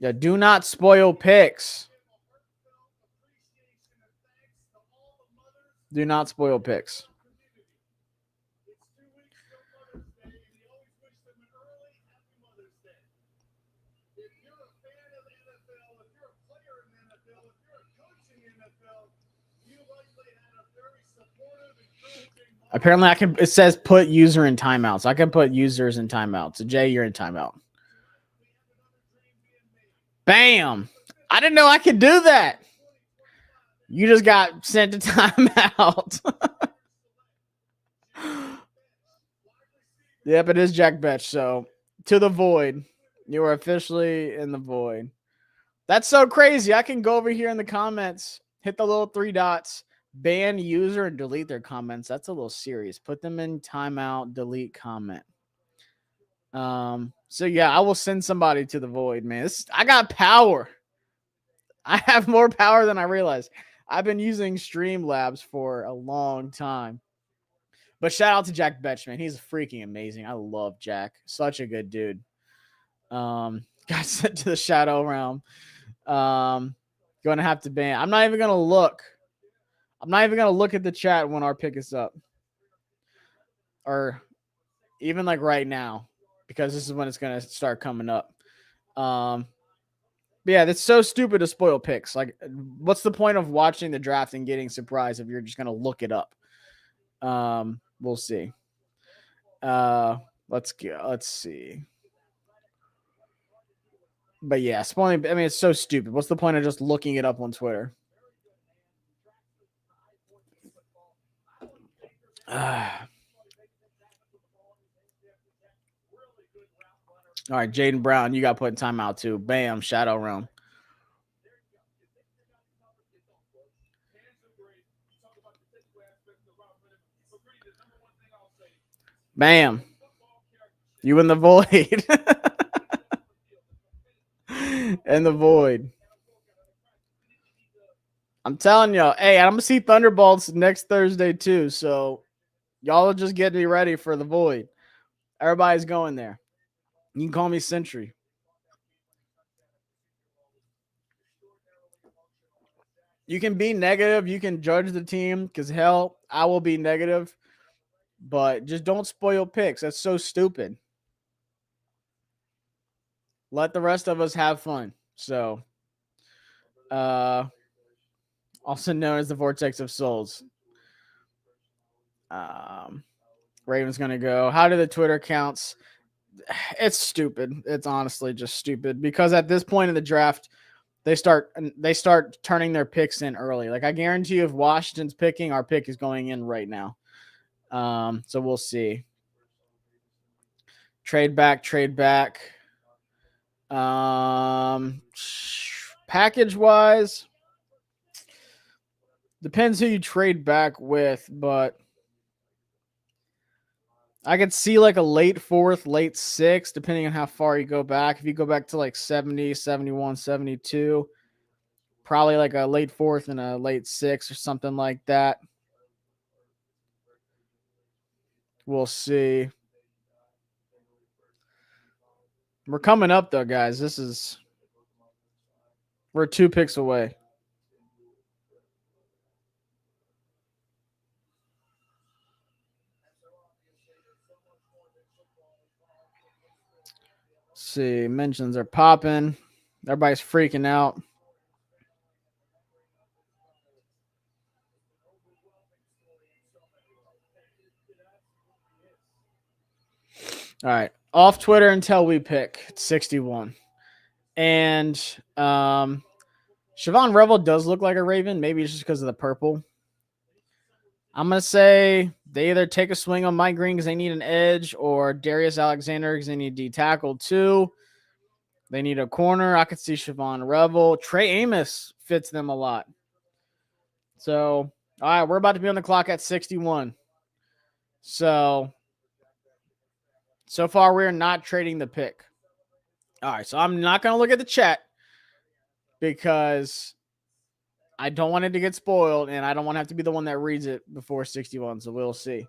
Yeah, do not spoil picks. Do not spoil picks. Apparently, it says put user in timeout. So I can put users in timeout. So Jay, you're in timeout. Bam! I didn't know I could do that. You just got sent to timeout. Yep, it is Jack Betch. So to the void. You are officially in the void. That's so crazy. I can go over here in the comments, hit the little 3 dots, ban user, and delete their comments. That's a little serious. Put them in timeout, delete comment. So yeah, I will send somebody to the void, man. I got power. I have more power than I realize. I've been using Streamlabs for a long time. But shout out to Jack Betch, man. He's freaking amazing. I love Jack. Such a good dude. Got sent to the Shadow Realm. Going to have to ban. I'm not even going to look. I'm not even going to look at the chat when our pick is up. Or even like right now. Because this is when it's going to start coming up. But yeah, that's so stupid to spoil picks. Like, what's the point of watching the draft and getting surprised if you're just going to look it up? We'll see. Let's go. Let's see. But yeah, spoiling. I mean, it's so stupid. What's the point of just looking it up on Twitter? All right, Jaden Brown, you got put in timeout too. Bam, Shadow Realm. Bam. You in the void. In the void. I'm telling y'all, hey, I'm going to see Thunderbolts next Thursday too. So y'all will just get me ready for the void. Everybody's going there. You can call me Sentry. You can be negative. You can judge the team because, hell, I will be negative. But just don't spoil picks. That's so stupid. Let the rest of us have fun. So, also known as the Vortex of Souls. Ravens going to go. How do the Twitter accounts? It's stupid. It's honestly just stupid because at this point in the draft, they start turning their picks in early. Like I guarantee you, if Washington's picking, our pick is going in right now. So we'll see. Trade back. Package wise, depends who you trade back with, but I could see like a late 4th, late 6th, depending on how far you go back. If you go back to like 70, 71, 72, probably like a late 4th and a late 6th or something like that. We'll see. We're coming up though, guys. We're 2 picks away. Let's see, mentions are popping. Everybody's freaking out. All right. Off Twitter until we pick. It's 61. And Siobhan Revel does look like a Raven. Maybe it's just because of the purple. I'm going to say they either take a swing on Mike Green because they need an edge or Darius Alexander because they need D tackle too. They need a corner. I could see Siobhan Revel. Trey Amos fits them a lot. So, all right, we're about to be on the clock at 61. So far, we're not trading the pick. All right, so I'm not going to look at the chat because I don't want it to get spoiled, and I don't want to have to be the one that reads it before 61, so we'll see.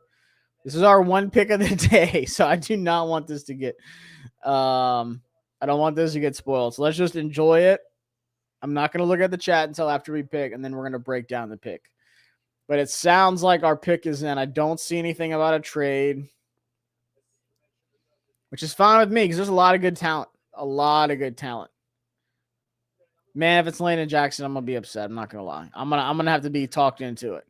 This is our 1 pick of the day, so I do not want this to get I don't want this to get spoiled. So let's just enjoy it. I'm not going to look at the chat until after we pick, and then we're going to break down the pick. But it sounds like our pick is in. I don't see anything about a trade, which is fine with me because there's a lot of good talent. A lot of good talent. Man, if it's Landon Jackson, I'm going to be upset. I'm not going to lie. I'm gonna have to be talked into it.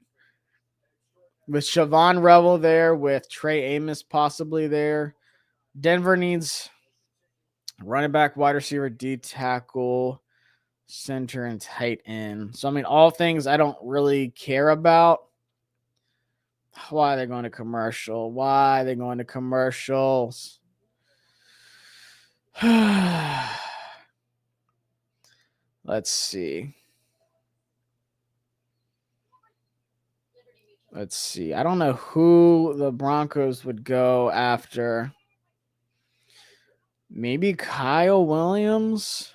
With Siobhan Revel there, with Trey Amos possibly there. Denver needs running back, wide receiver, D tackle, center, and tight end. So, I mean, all things I don't really care about. Why are they going to commercial? Why are they going to commercials? Let's see. I don't know who the Broncos would go after. Maybe Kyle Williams.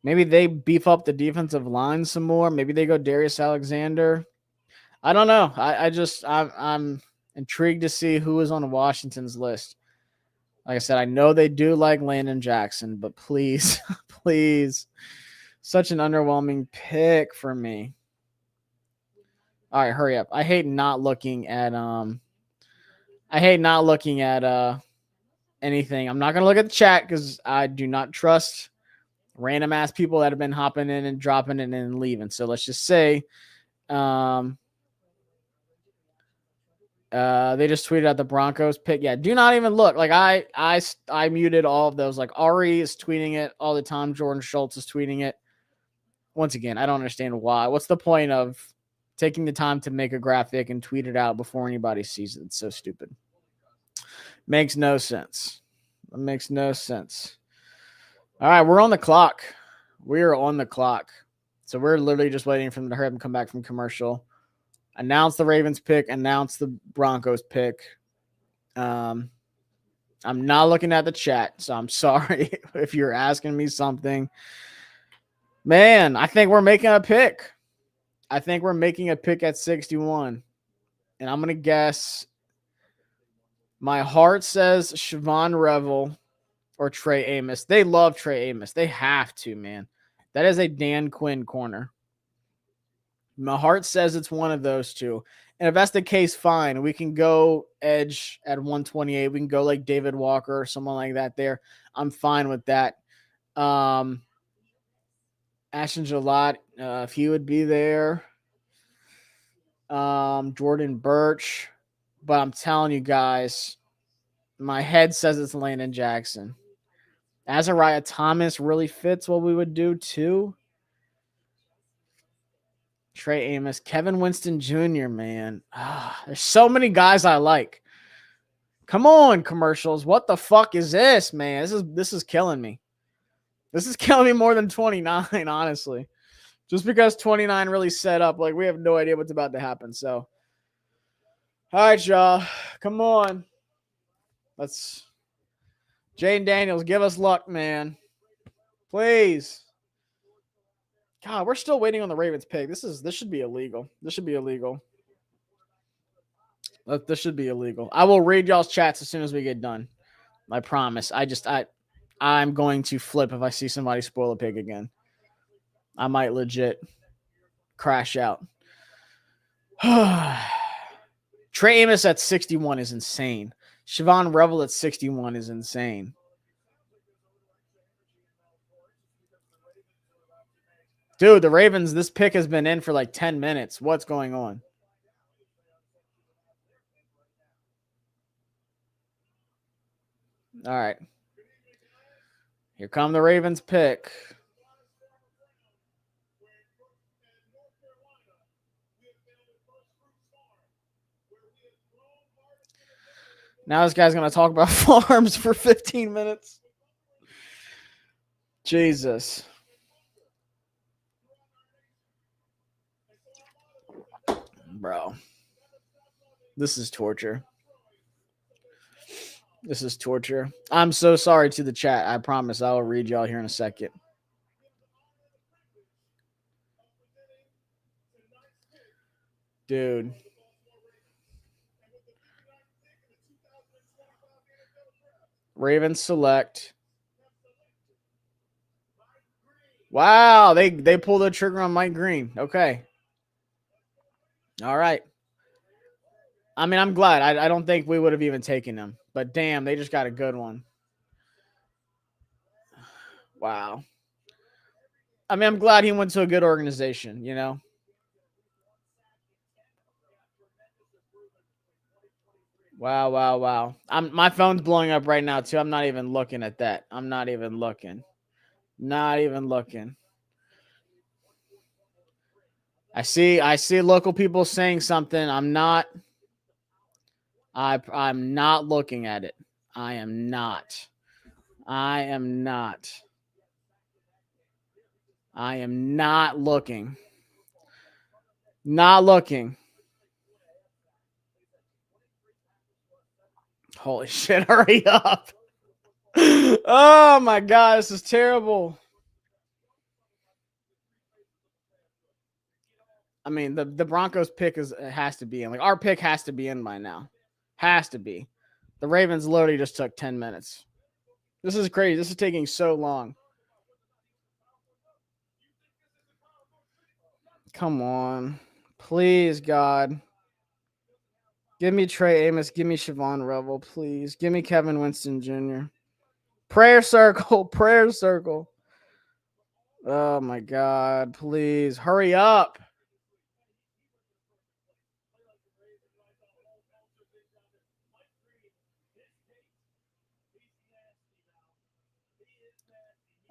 Maybe they beef up the defensive line some more. Maybe they go Darius Alexander. I don't know. I'm intrigued to see who is on Washington's list. Like I said, I know they do like Landon Jackson, but please, please, such an underwhelming pick for me. All right, hurry up. I hate not looking at anything. I'm not gonna look at the chat because I do not trust random ass people that have been hopping in and dropping it and leaving. So let's just say they just tweeted out the Broncos pick. Yeah, do not even look. Like I muted all of those. Like Ari is tweeting it all the time. Jordan Schultz is tweeting it. Once again, I don't understand why. What's the point of taking the time to make a graphic and tweet it out before anybody sees it? It's so stupid. Makes no sense. It makes no sense. All right, we're on the clock. We're on the clock. So we're literally just waiting for them to hurry up and come back from commercial. Announce the Ravens pick. Announce the Broncos pick. I'm not looking at the chat, so I'm sorry if you're asking me something. Man, I think we're making a pick. I think we're making a pick at 61. And I'm going to guess. My heart says Siobhan Revel or Trey Amos. They love Trey Amos. They have to, man. That is a Dan Quinn corner. My heart says it's one of those two. And if that's the case, fine. We can go edge at 128. We can go like David Walker or someone like that there. I'm fine with that. Ashton Gillott, if he would be there. Jordan Birch. But I'm telling you guys, my head says it's Landon Jackson. Ezeiruaku Thomas really fits what we would do too. Trey Amos, Kevin Winston Jr., man. There's so many guys I like. Come on, commercials. What the fuck is this, man? This is killing me. This is killing me more than 29, honestly. Just because 29 really set up, like we have no idea what's about to happen. So, all right, y'all. Come on. Let's Jane Daniels, give us luck, man. Please. God, we're still waiting on the Ravens pick. This should be illegal. This should be illegal. This should be illegal. I will read y'all's chats as soon as we get done. I promise. I'm going to flip if I see somebody spoil a pick again. I might legit crash out. Trey Amos at 61 is insane. Siobhan Revel at 61 is insane. Dude, the Ravens, this pick has been in for like 10 minutes. What's going on? All right. Here come the Ravens pick. Now this guy's going to talk about farms for 15 minutes. Jesus. Bro. This is torture. This is torture. I'm so sorry to the chat. I promise I will read y'all here in a second. Dude. Ravens select. Wow, they pulled the trigger on Mike Green. Okay. All right. I mean, I'm glad. I don't think we would have even taken him. But damn, they just got a good one. Wow. I mean, I'm glad he went to a good organization, you know? Wow. My phone's blowing up right now, too. I'm not even looking at that. I'm not even looking. Not even looking. I see local people saying something. I'm not looking at it. I am not looking. Not looking. Holy shit, hurry up. Oh my God, this is terrible. I mean, the Broncos pick has to be in. Like, our pick has to be in by now. Has to be. The Ravens literally just took 10 minutes. This is crazy. This is taking so long. Come on. Please, God. Give me Trey Amos. Give me Siobhan Revel, please. Give me Kevin Winston Jr. Prayer circle. Prayer circle. Oh, my God. Please. Hurry up.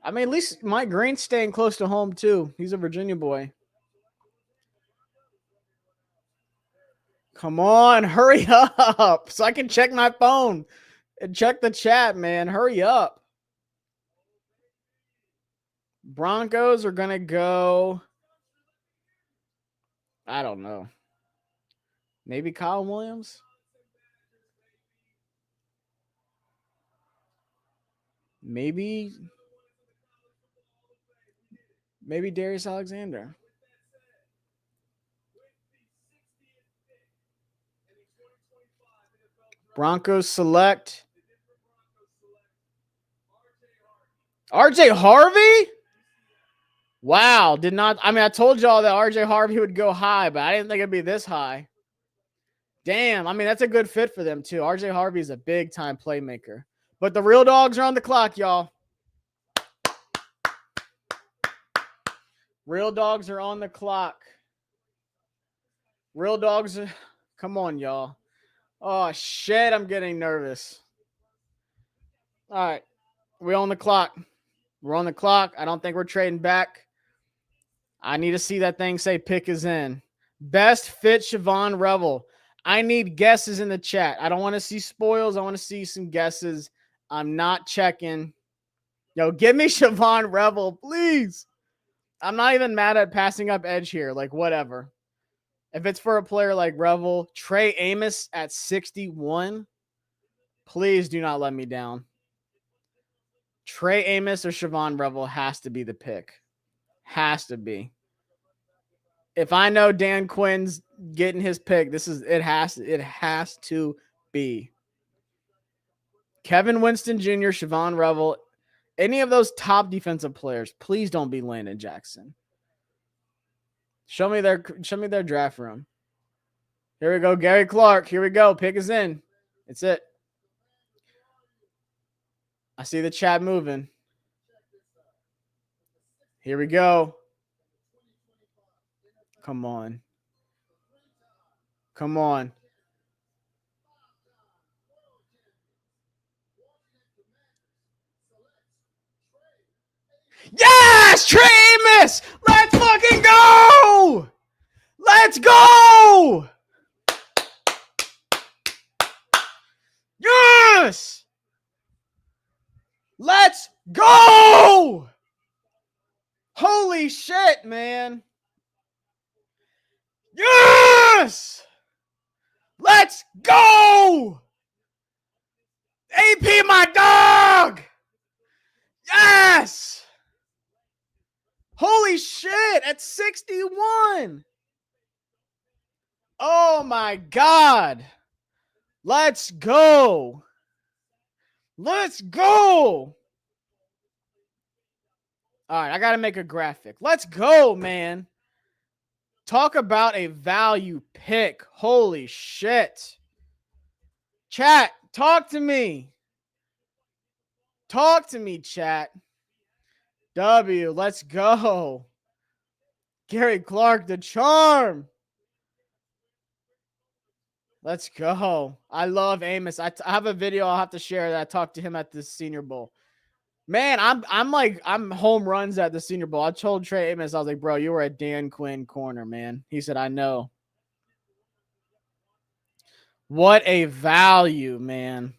I mean, at least Mike Green's staying close to home, too. He's a Virginia boy. Come on, hurry up so I can check my phone and check the chat, man. Hurry up. Broncos are going to go, I don't know. Maybe Kyle Williams? Maybe Darius Alexander. Broncos select RJ Harvey? Wow, I told y'all that RJ Harvey would go high, but I didn't think it'd be this high. Damn, I mean, that's a good fit for them, too. RJ Harvey is a big-time playmaker. But the real dogs are on the clock, y'all. Real dogs are on the clock. Real dogs, come on, y'all. Oh, shit. I'm getting nervous. All right. We're on the clock. We're on the clock. I don't think we're trading back. I need to see that thing say pick is in. Best fit Siobhan Revel. I need guesses in the chat. I don't want to see spoils. I want to see some guesses. I'm not checking. Yo, give me Siobhan Revel, please. I'm not even mad at passing up edge here. Like, whatever. If it's for a player like Revel, Trey Amos at 61, please do not let me down. Trey Amos or Siobhan Revel has to be the pick. Has to be. If I know Dan Quinn's getting his pick, it has to be. Kevin Winston Jr., Siobhan Revel, any of those top defensive players, please don't be Landon Jackson. Show me their draft room. Here we go, Gary Clark. Here we go. Pick is in. It's it. I see the chat moving. Here we go. Come on. Come on. Yes! Trey Amos! Let's fucking go! Let's go! Yes! Let's go! Holy shit, man. Yes! Let's go! AP, my dog! Yes! Holy shit, at 61. Oh my God. Let's go. Let's go. All right, I got to make a graphic. Let's go, man. Talk about a value pick. Holy shit. Chat, talk to me. Talk to me, chat. W, let's go. Gary Clark, the charm. Let's go. I love Amos. I have a video I'll have to share that I talked to him at the Senior Bowl. Man, I'm home runs at the Senior Bowl. I told Trey Amos, I was like, bro, you were a Dan Quinn corner, man. He said, I know. What a value, man.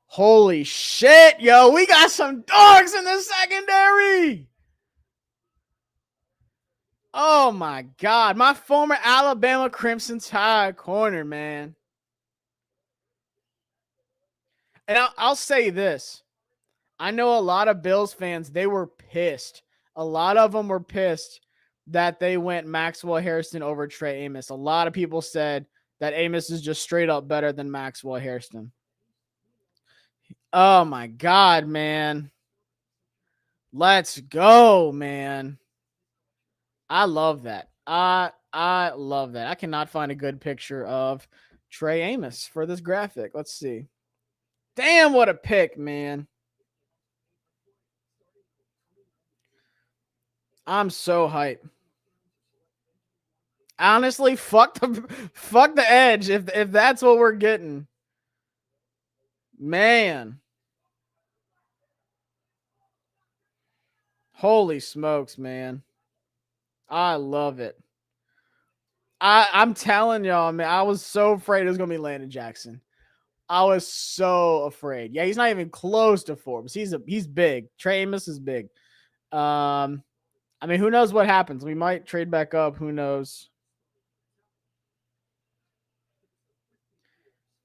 Holy shit, yo. We got some dogs in the secondary. Oh, my God. My former Alabama Crimson Tide corner, man. And I'll say this. I know a lot of Bills fans, they were pissed. A lot of them were pissed that they went Maxwell Harrison over Trey Amos. A lot of people said that Amos is just straight up better than Maxwell Harrison. Oh, my God, man. Let's go, man. I love that. I love that. I cannot find a good picture of Trey Amos for this graphic. Let's see. Damn, what a pick, man. I'm so hyped. Honestly, fuck the edge if that's what we're getting. Man. Holy smokes, man. I love it. I'm telling y'all, man, I was so afraid it was going to be Landon Jackson. I was so afraid. Yeah, he's not even close to Forbes. He's big. Trey Amos is big. I mean, who knows what happens? We might trade back up. Who knows?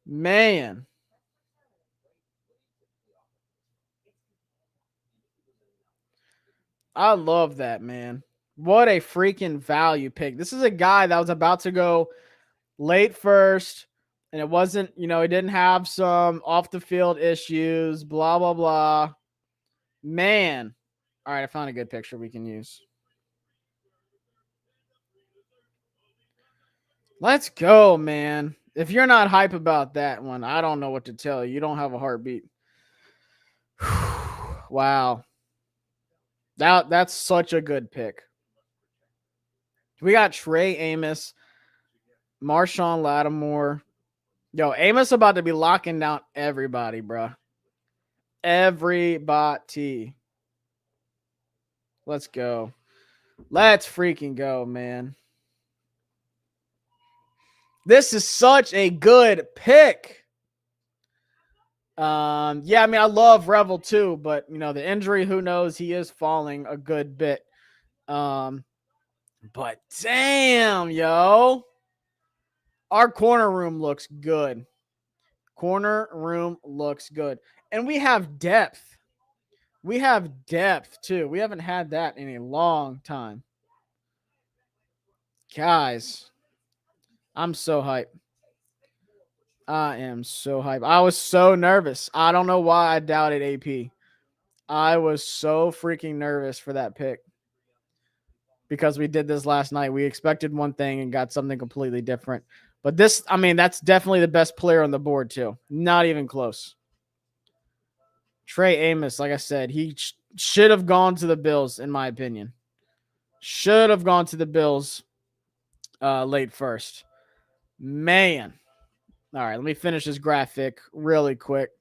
Man. I love that, man. What a freaking value pick. This is a guy that was about to go late first, and it wasn't, he didn't have some off the field issues, blah, blah, blah. Man. All right, I found a good picture we can use. Let's go, man. If you're not hype about that one, I don't know what to tell you. You don't have a heartbeat. Wow. That's such a good pick. We got Trey Amos, Marshawn Lattimore. Yo, Amos about to be locking down everybody, bro. Everybody. Let's go. Let's freaking go, man. This is such a good pick. Yeah, I mean, I love Revel too, but you know, the injury, who knows? He is falling a good bit. But damn, yo. Our corner room looks good. Corner room looks good. And we have depth. We have depth too. We haven't had that in a long time. Guys, I'm so hyped. I am so hyped. I was so nervous. I don't know why I doubted AP. I was so freaking nervous for that pick because we did this last night. We expected one thing and got something completely different. But this, I mean, that's definitely the best player on the board too. Not even close. Trey Amos, like I said, he should have gone to the Bills, in my opinion. Should have gone to the Bills late first. Man. All right, let me finish this graphic really quick.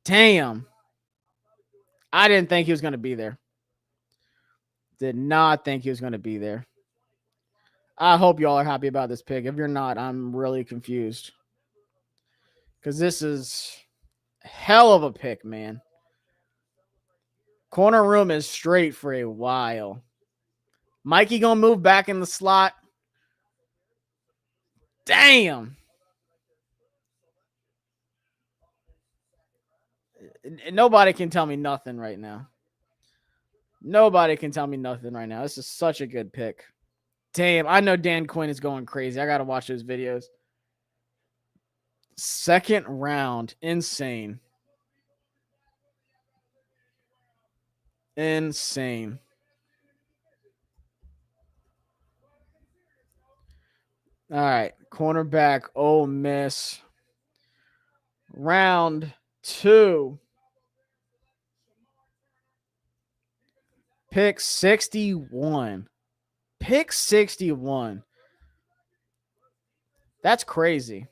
Damn. I didn't think he was going to be there. Did not think he was going to be there. I hope y'all are happy about this pick. If you're not, I'm really confused. Because this is hell of a pick, man. Corner room is straight for a while. Mikey going to move back in the slot. Damn. Nobody can tell me nothing right now. Nobody can tell me nothing right now. This is such a good pick. Damn, I know Dan Quinn is going crazy. I got to watch those videos. Second round. Insane. Insane. All right. Cornerback, Ole Miss. Round 2. Pick 61. Pick 61. That's crazy.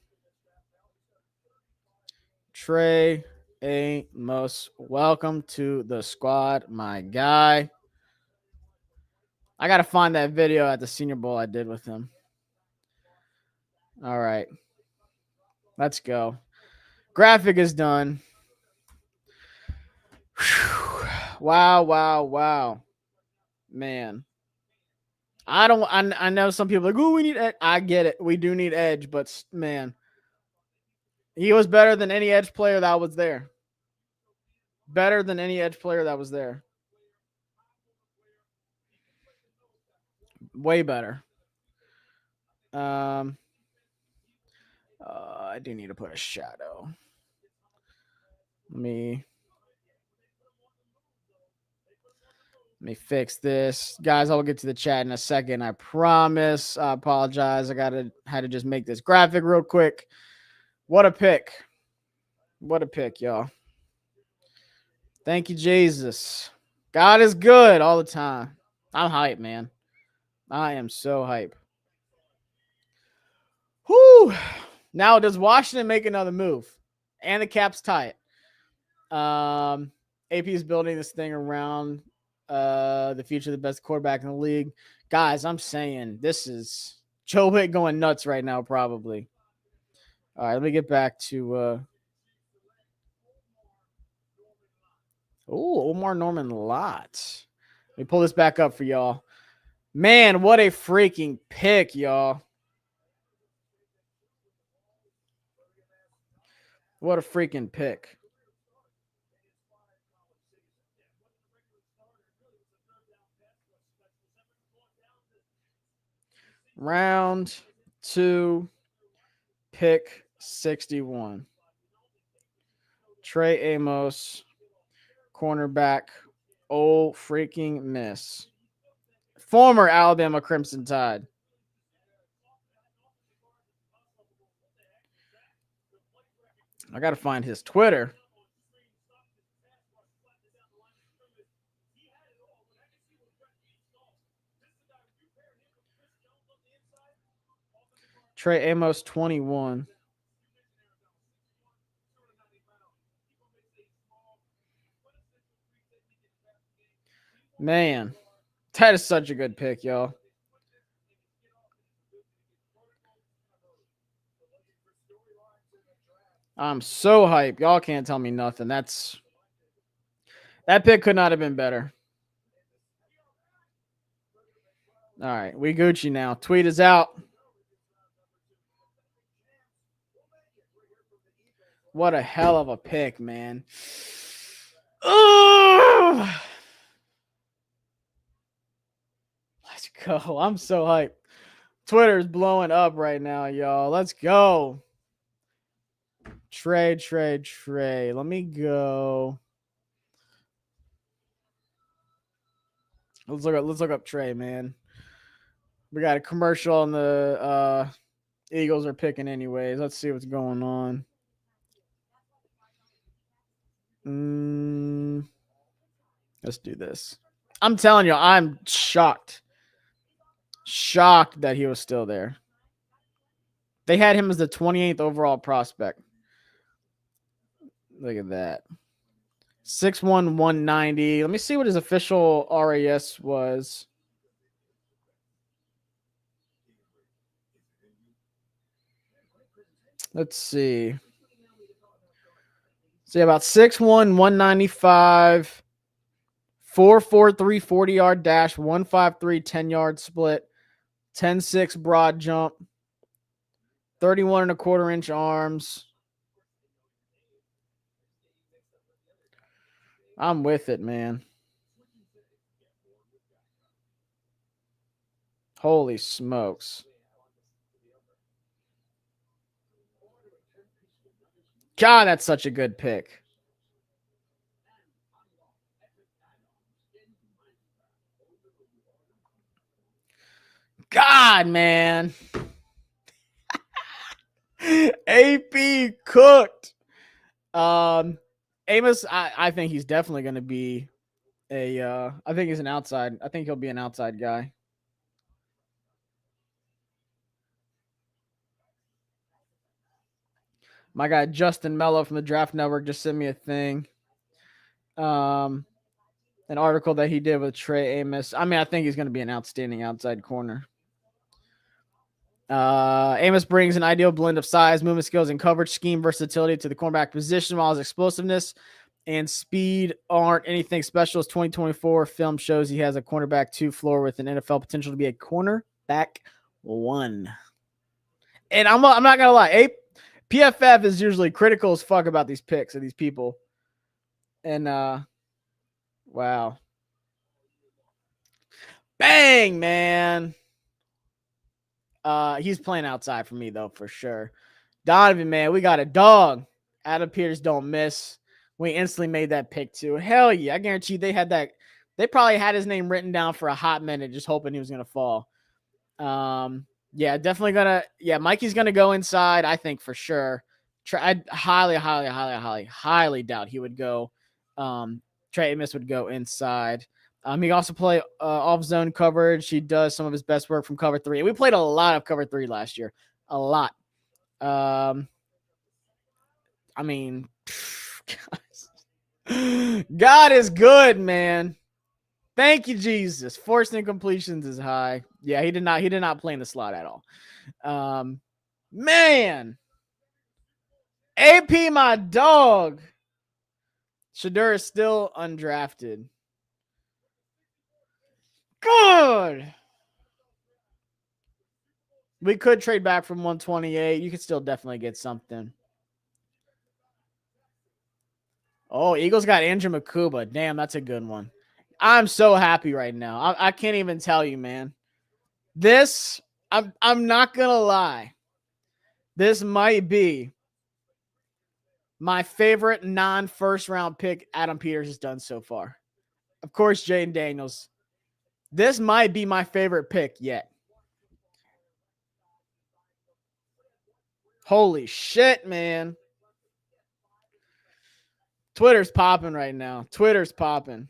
Trey Amos, welcome to the squad, my guy. I got to find that video at the Senior Bowl I did with him. All right. Let's go. Graphic is done. Whew. Wow. Man. I know some people are like, oh, we need edge. I get it. We do need edge, but man, he was better than any edge player that was there. Better than any edge player that was there. Way better. I do need to put a shadow. Let me fix this. Guys, I'll get to the chat in a second. I promise. I apologize. Had to just make this graphic real quick. What a pick. What a pick, y'all. Thank you, Jesus. God is good all the time. I'm hyped, man. I am so hyped. Whew. Now, does Washington make another move? And the Caps tie it. AP is building this thing around the future of the best quarterback in the league. Guys, I'm saying this is Joe Witt going nuts right now, probably. All right, let me get back to Omar Norman Lott. Let me pull this back up for y'all. Man, what a freaking pick, y'all. What a freaking pick. Round 2, pick 61. Trey Amos, cornerback, Ole freaking Miss. Former Alabama Crimson Tide. I got to find his Twitter. Trey Amos, 21. Man, that is such a good pick, y'all. I'm so hyped. Y'all can't tell me nothing. That pick could not have been better. All right, we Gucci now. Tweet is out. What a hell of a pick, man. Ugh! Let's go. I'm so hyped. Twitter's blowing up right now, y'all. Let's go. Trey. Let me go. Let's look up Trey, man. We got a commercial and the Eagles are picking anyways. Let's see what's going on. Let's do this. I'm telling you, I'm shocked. Shocked that he was still there. They had him as the 28th overall prospect. Look at that. 6'1", 190. Let me see what his official RAS was. Let's see. See, about 6'1", 195, 4.43 40-yard dash, 1.53 10-yard split, 10.6 broad jump, 31.25-inch arms. I'm with it, man. Holy smokes. God, that's such a good pick. God, man. AP cooked. Amos, I think he's definitely going to be I think he's an outside. I think he'll be an outside guy. My guy Justin Mello from the Draft Network just sent me a thing. An article that he did with Trey Amos. I mean, I think he's going to be an outstanding outside corner. Amos brings an ideal blend of size, movement skills, and coverage scheme versatility to the cornerback position, while his explosiveness and speed aren't anything special. His 2024 film shows he has a cornerback 2 floor with an NFL potential to be a cornerback 1. And I'm not going to lie. PFF is usually critical as fuck about these picks of these people. And, wow. Bang, man. He's playing outside for me, though, for sure. Donovan, man, we got a dog. Adam Peters don't miss. We instantly made that pick, too. Hell yeah. I guarantee they had that. They probably had his name written down for a hot minute, just hoping he was going to fall. Yeah, definitely going to. Yeah, Mikey's going to go inside, I think, for sure. I highly doubt he would go. Trey Amos would go inside. He also play off zone coverage. He does some of his best work from cover 3. And we played a lot of cover 3 last year. A lot. I mean, God is good, man. Thank you, Jesus. Forced incompletions is high. Yeah, he did not play in the slot at all. Man. AP, my dog. Shedeur is still undrafted. Good. We could trade back from 128. You could still definitely get something. Oh, Eagles got Andrew Makuba. Damn, that's a good one. I'm so happy right now. I can't even tell you, man. This, I'm not going to lie. This might be my favorite non-first round pick Adam Peters has done so far. Of course, Jaden Daniels. This might be my favorite pick yet. Holy shit, man. Twitter's popping right now. Twitter's popping.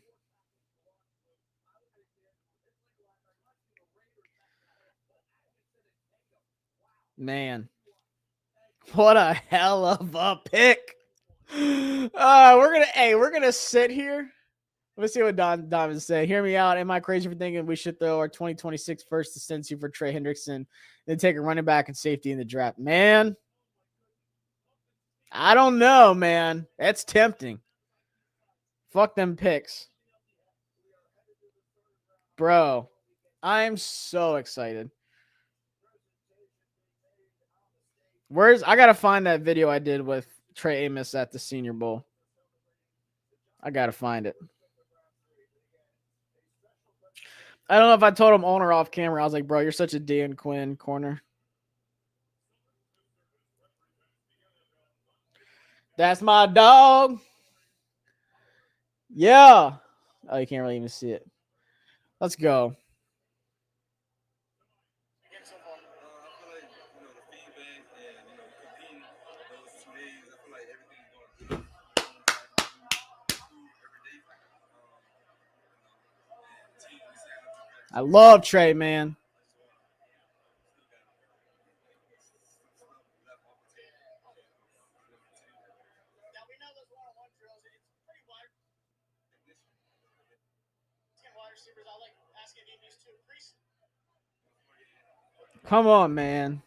Man, what a hell of a pick. We're gonna sit here. Let's see what Don say. Hear me out. Am I crazy for thinking we should throw our 2026 first to Cincy for Trey Henderson, then take a running back and safety in the draft? Man, I don't know, man. That's tempting. Fuck them picks. Bro, I'm so excited. I gotta find that video I did with Trey Amos at the Senior Bowl. I gotta find it. I don't know if I told him on or off camera. I was like, bro, you're such a Dan Quinn corner. That's my dog. Yeah. Oh, you can't really even see it. Let's go. I love Trey, man. Come on, man.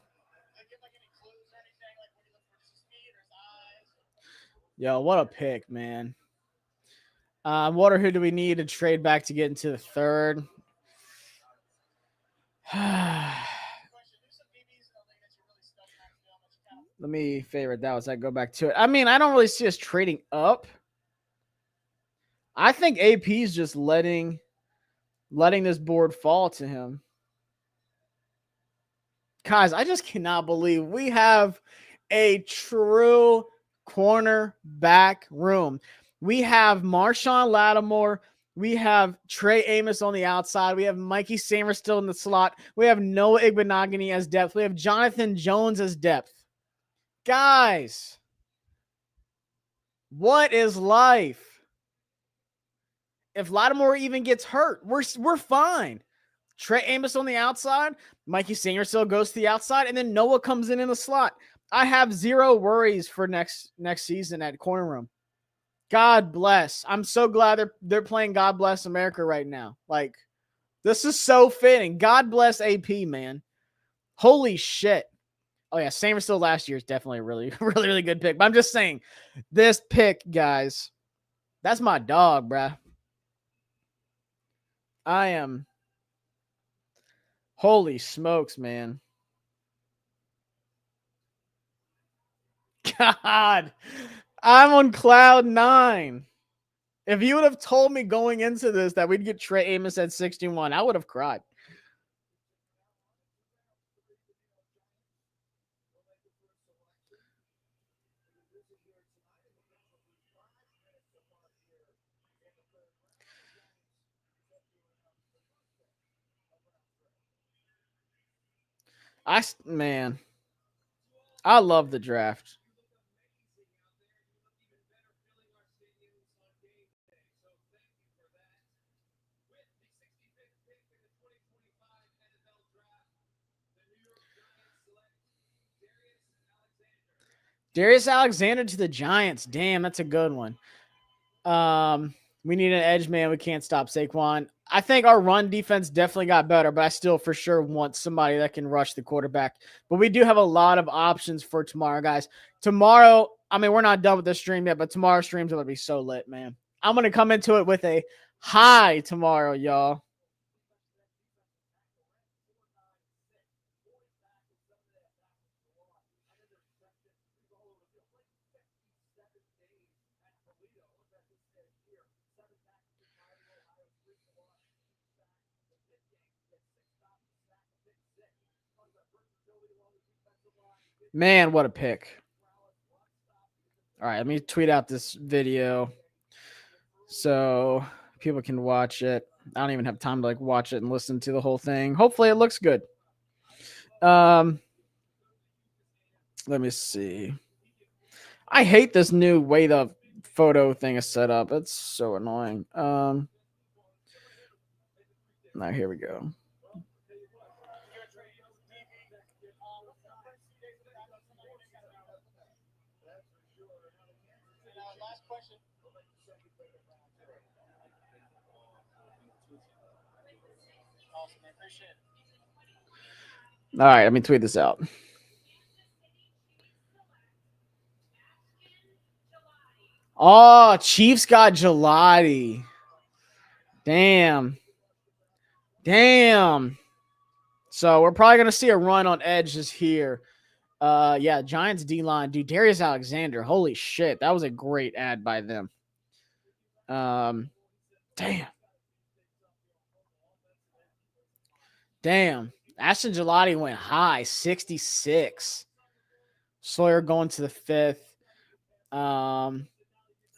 Yo, what a pick, man. What or who do we need to trade back to get into the third? Let me favorite that as I go back to it. I mean, I don't really see us trading up. I think AP is just letting this board fall to him. Guys, I just cannot believe we have a true cornerback room. We have Marshawn Lattimore. We have Trey Amos on the outside. We have Mikey Sanders still in the slot. We have Noah Igbenogany as depth. We have Jonathan Jones as depth. Guys, what is life? If Lattimore even gets hurt, we're fine. Trey Amos on the outside. Mikey Sanders still goes to the outside, and then Noah comes in the slot. I have zero worries for next season at corner room. God bless. I'm so glad they're playing God Bless America right now. Like, this is so fitting. God bless AP, man. Holy shit. Oh, yeah, Sanders still last year is definitely a really, really, really good pick. But I'm just saying, this pick, guys, that's my dog, bruh. I am. Holy smokes, man. God, I'm on cloud 9. If you would have told me going into this that we'd get Trey Amos at 61, I would have cried. Man, I love the draft. Darius Alexander to the Giants. Damn, that's a good one. We need an edge man. We can't stop Saquon. I think our run defense definitely got better, but I still for sure want somebody that can rush the quarterback. But we do have a lot of options for tomorrow, guys. Tomorrow, I mean, we're not done with the stream yet, but tomorrow's stream's going to be so lit, man. I'm going to come into it with a high tomorrow, y'all. Man, what a pick. All right, let me tweet out this video so people can watch it. I don't even have time to like watch it and listen to the whole thing. Hopefully it looks good. Let me see. I hate this new way the photo thing is set up. It's so annoying. Now here we go. All right, let me tweet this out. Oh, Chiefs got Gelati. Damn. So we're probably gonna see a run on edge just here. Yeah, Giants D-line. Dude, Darius Alexander. Holy shit. That was a great ad by them. Damn. Ashton Gelati went high, 66. Sawyer going to the 5th.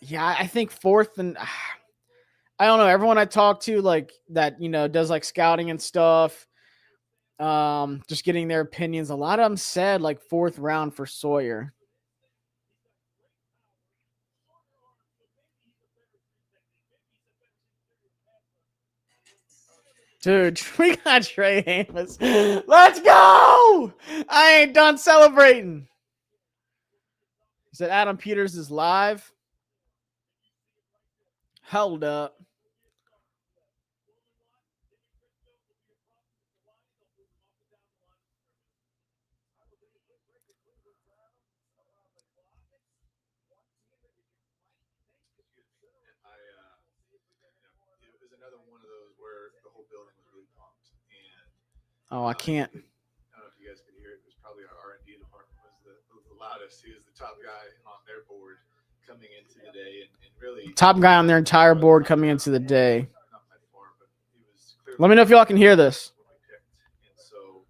Yeah, I think 4th and I don't know. Everyone I talk to, like that, does like scouting and stuff. Just getting their opinions. A lot of them said like 4th round for Sawyer. Dude, we got Trey Amos. Let's go! I ain't done celebrating. He said Adam Peters is live. Hold up. Oh, I can't. I don't know if you guys could hear it. It was probably our R&D department was the loudest. He was the top guy on their board coming into the day, and really top guy on their entire board coming into the day. Let me know if y'all can hear this. And so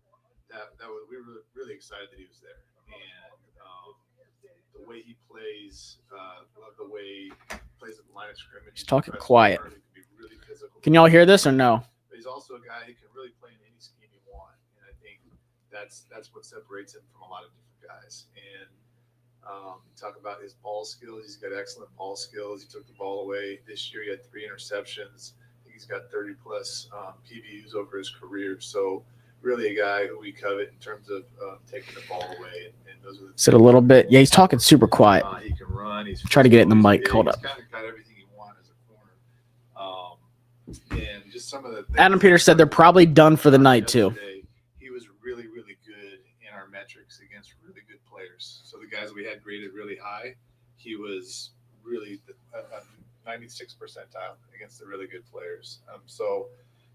that was, we were really excited that he was there, and the way he plays, love the way he plays at the line of scrimmage. He's talking quiet. Can y'all hear this or no? He's also a guy who can really play in any scheme you want, and I think that's what separates him from a lot of different guys. And talk about his ball skills. He's got excellent ball skills. He took the ball away this year. He had 3 interceptions. I think he's got 30 plus PBUs over his career. So really a guy who we covet in terms of taking the ball away. And those are the Sit a little bit. Yeah, he's talking super quiet. He can run. He's try to get it in the mic. Hold up. He's kind of got everything you want as a corner. And just some of the things Adam Peters said they're probably done for the night too. He was really, really good in our metrics against really good players. So the guys we had graded really high, he was really 96th percentile against the really good players. So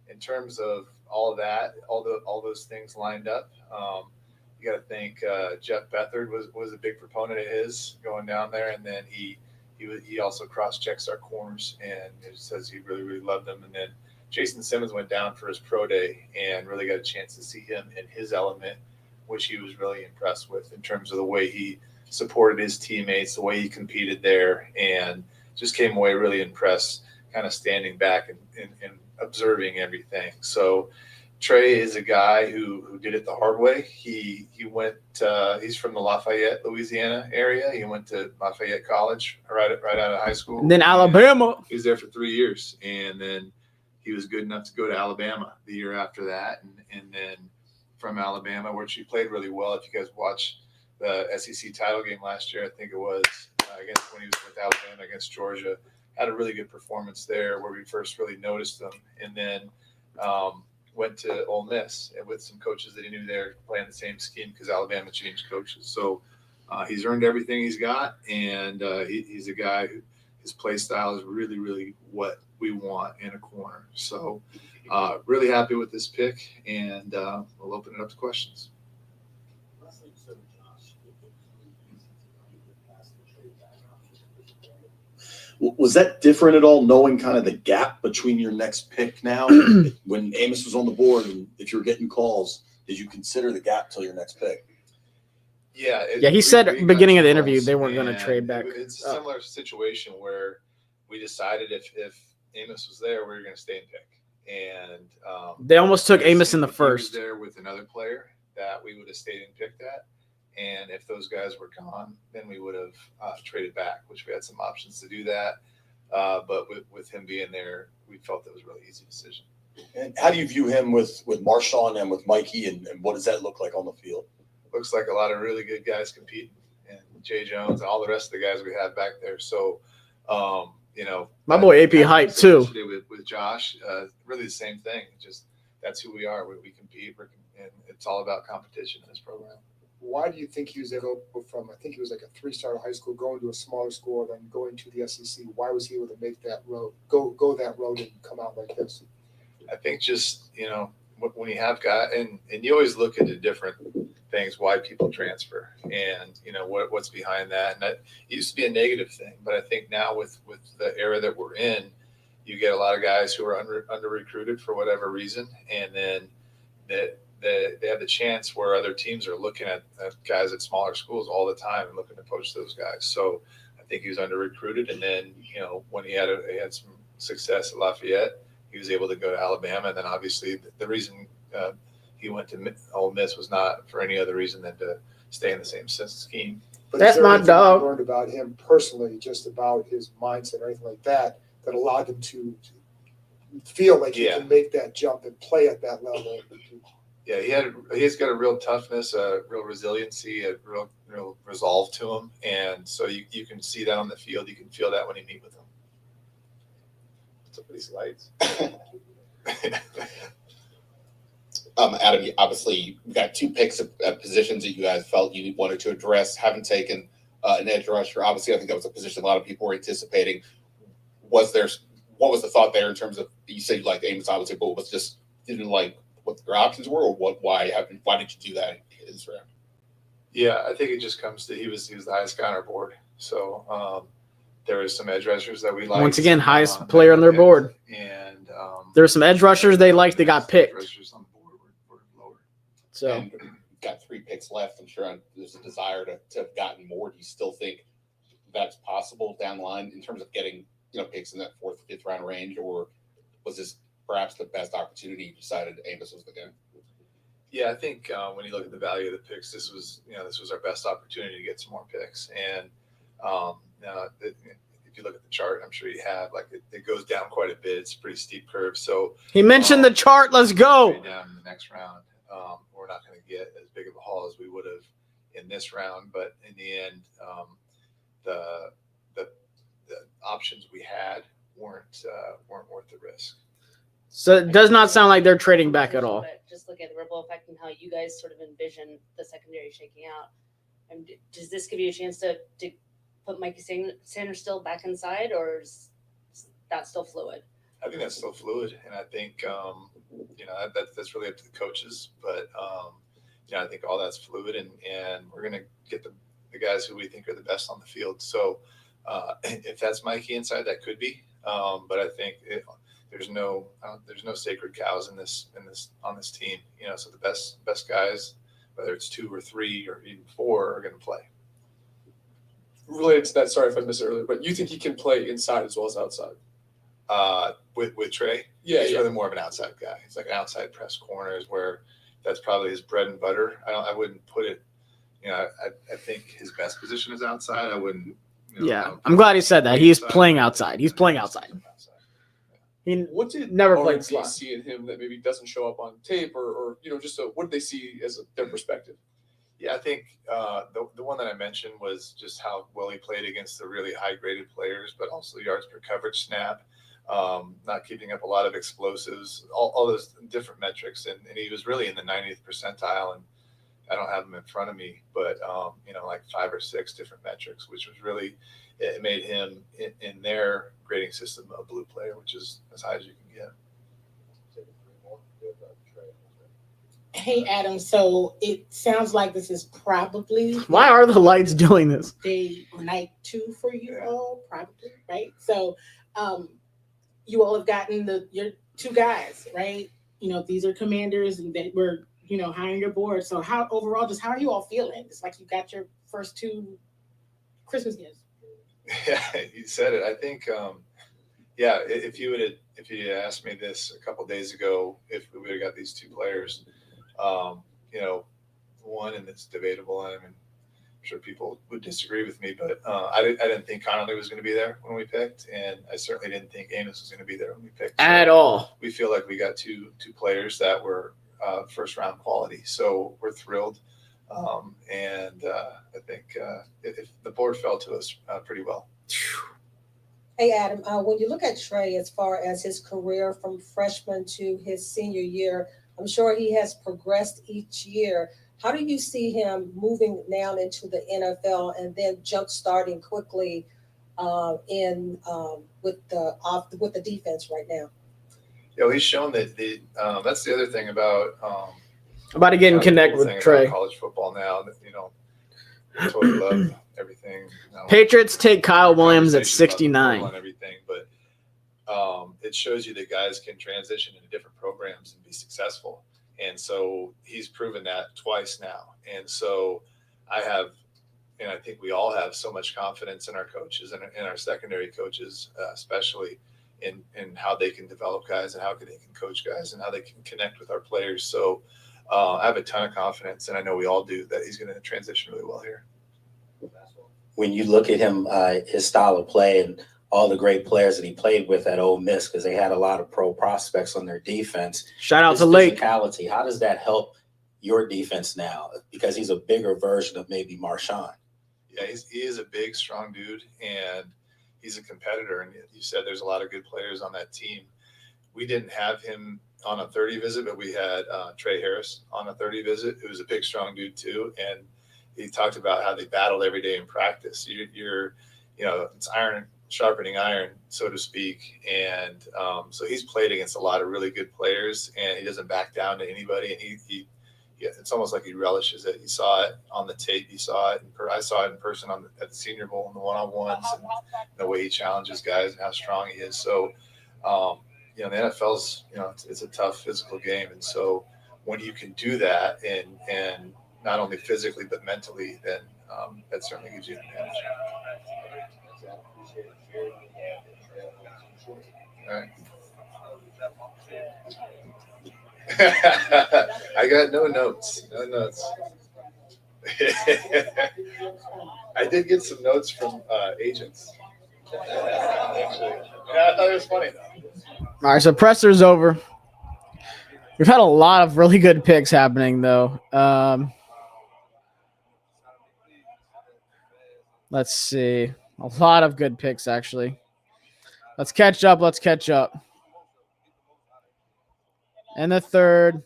in terms of all of that, all those things lined up, you got to think Jeff Beathard was a big proponent of his going down there, and then he also cross-checks our corners and it says he really, really loved them. And then Jason Simmons went down for his pro day and really got a chance to see him in his element, which he was really impressed with in terms of the way he supported his teammates, the way he competed there, and just came away really impressed, kind of standing back and observing everything. So Trey is a guy who did it the hard way. He went. He's from the Lafayette, Louisiana area. He went to Lafayette College right out of high school. And then Alabama. He was there for 3 years, and then he was good enough to go to Alabama the year after that, and then from Alabama, which he played really well. If you guys watch the SEC title game last year, I think it was against when he was with Alabama against Georgia, had a really good performance there where we first really noticed him, and then went to Ole Miss with some coaches that he knew there playing the same scheme because Alabama changed coaches. So he's earned everything he's got, and he's a guy who his play style is really, really what we want in a corner. So really happy with this pick, and we'll open it up to questions. Was that different at all, knowing kind of the gap between your next pick now? When Amos was on the board and if you were getting calls, did you consider the gap till your next pick? Yeah. He said at the beginning of the interview they weren't going to trade back. It's a similar situation where we decided if Amos was there, we were going to stay and pick. And they almost took Amos in the first. He was there with another player that we would have stayed and picked at. And if those guys were gone, then we would have traded back, which we had some options to do that. But with him being there, we felt that was a really easy decision. And how do you view him with Marshawn and with Mikey, and what does that look like on the field? Looks like a lot of really good guys competing, and Jay Jones and all the rest of the guys we have back there. So My boy AP Hype too. With Josh, really the same thing. Just that's who we are. We compete, and it's all about competition in this program. Why do you think he was able to go from, I think he was like a 3-star high school, going to a smaller school, then going to the SEC? Why was he able to make that road, go that road and come out like this? I think just, when you have got, and you always look into different things, why people transfer and, what's behind that. And that used to be a negative thing, but I think now with the era that we're in, you get a lot of guys who are under recruited for whatever reason. And then they have the chance where other teams are looking at guys at smaller schools all the time and looking to poach those guys. So I think he was under recruited. And then, when he had some success at Lafayette, he was able to go to Alabama. And then obviously the reason he went to Ole Miss was not for any other reason than to stay in the same scheme. But that's my dog. You learned about him personally, just about his mindset or anything like that allowed him to feel like he can make that jump and play at that level. Yeah, he's got a real toughness, a real resiliency, a real resolve to him. And so you can see that on the field. You can feel that when you meet with him. Somebody's lights. Adam, obviously, you've got 2 picks at positions that you guys felt you wanted to address. Haven't taken an edge rusher. Obviously, I think that was a position a lot of people were anticipating. What was the thought there in terms of, you said you liked Amos, obviously, but was just didn't like what your options were, or why did you do that in this round? Yeah, I think it just comes to he was the highest guy on our board. So there was some edge rushers that we liked. Once again, highest player on their board. And there were some edge rushers they liked. They got picked. Rushers on the board were lower. So and got 3 picks left. I'm sure there's a desire to have gotten more. Do you still think that's possible down the line in terms of getting picks in that 4th, 5th round range, or was this perhaps the best opportunity you decided Amos was the guy? Yeah, I think when you look at the value of the picks, this was our best opportunity to get some more picks. And if you look at the chart, I'm sure you have, it goes down quite a bit. It's a pretty steep curve. So he mentioned the chart. Let's go. Down in the next round, we're not going to get as big of a haul as we would have in this round. But in the end, the options we had weren't worth the risk. So it does not sound like they're trading back at all. But just look at the ripple effect and how you guys sort of envision the secondary shaking out. And does this give you a chance to put Mikey Sanders still back inside, or is that still fluid? I think that's still fluid, and I think that's really up to the coaches. But I think all that's fluid, and we're gonna get the guys who we think are the best on the field. So if that's Mikey inside, that could be. But I think there's no sacred cows on this team. So the best guys, whether it's 2 or 3 or even 4, are going to play. Related to that, sorry if I missed it earlier, but you think he can play inside as well as outside? With Trey, he's really more of an outside guy. He's like an outside press corner, is where that's probably his bread and butter. I wouldn't put it. I think his best position is outside. I wouldn't. I'm glad he said that. He's playing outside. He's playing outside. What did never played slot. see in him that maybe doesn't show up on tape, or what did they see as their perspective? Yeah, I think the one that I mentioned was just how well he played against the really high-graded players, but also yards per coverage snap, not keeping up a lot of explosives, all those different metrics, and he was really in the 90th percentile, and I don't have them in front of me, but like 5 or 6 different metrics, which was really, it made him in their grading system a blue player, which is as high as you can get. Hey, Adam. So it sounds like this is probably Why are the lights doing this? day or night 2 for you all, probably, right? So you all have gotten your 2 guys, right? These are commanders and that were high on your board. So how are you all feeling? It's like you got your first 2 Christmas gifts. Yeah, you said it. I think, if you had asked me this a couple of days ago, if we would have got these 2 players, one, and it's debatable, and I'm sure people would disagree with me, but I didn't think Connolly was going to be there when we picked, and I certainly didn't think Amos was going to be there when we picked. At all. We feel like we got two players that were first round quality, so we're thrilled. And I think if the board fell to us pretty well. Hey, Adam, when you look at Trey as far as his career from freshman to his senior year, I'm sure he has progressed each year. How do you see him moving now into the NFL and then jump starting quickly in with the defense right now? He's shown that that's the other thing about About to get in connect cool with thing Trey. about college football now. That they totally love everything. Patriots take Kyle Williams at conversation about the 69. portal and everything, but it shows you that guys can transition into different programs and be successful. And so he's proven that twice now. And so I have, and I think we all have so much confidence in our coaches and in our secondary coaches, especially in how they can develop guys and how they can coach guys and how they can connect with our players. So I have a ton of confidence, and I know we all do, that he's going to transition really well here. When you look at him, his style of play and all the great players that he played with at Ole Miss, because they had a lot of pro prospects on their defense. Shout out his to Lake. physicality, how does that help your defense now? Because he's a bigger version of maybe Marshawn. Yeah, he is a big, strong dude, and he's a competitor. And you said there's a lot of good players on that team. We didn't have him on a 30 visit, but we had Trey Harris on a 30 visit, who was a big, strong dude too. And he talked about how they battled every day in practice. It's iron sharpening iron, so to speak. And so he's played against a lot of really good players, and he doesn't back down to anybody. And it's almost like he relishes it. He saw it on the tape. He saw it. I saw it in person at the Senior Bowl in the one-on-ones, and the way he challenges guys and how strong he is. So, the NFL's, it's a tough physical game. And so when you can do that and not only physically but mentally, then that certainly gives you an advantage. All right. I got no notes. I did get some notes from agents. Actually. Yeah, I thought it was funny though. All right, so presser's over. We've had a lot of really good picks happening, though. Let's see. A lot of good picks, actually. Let's catch up. And the third,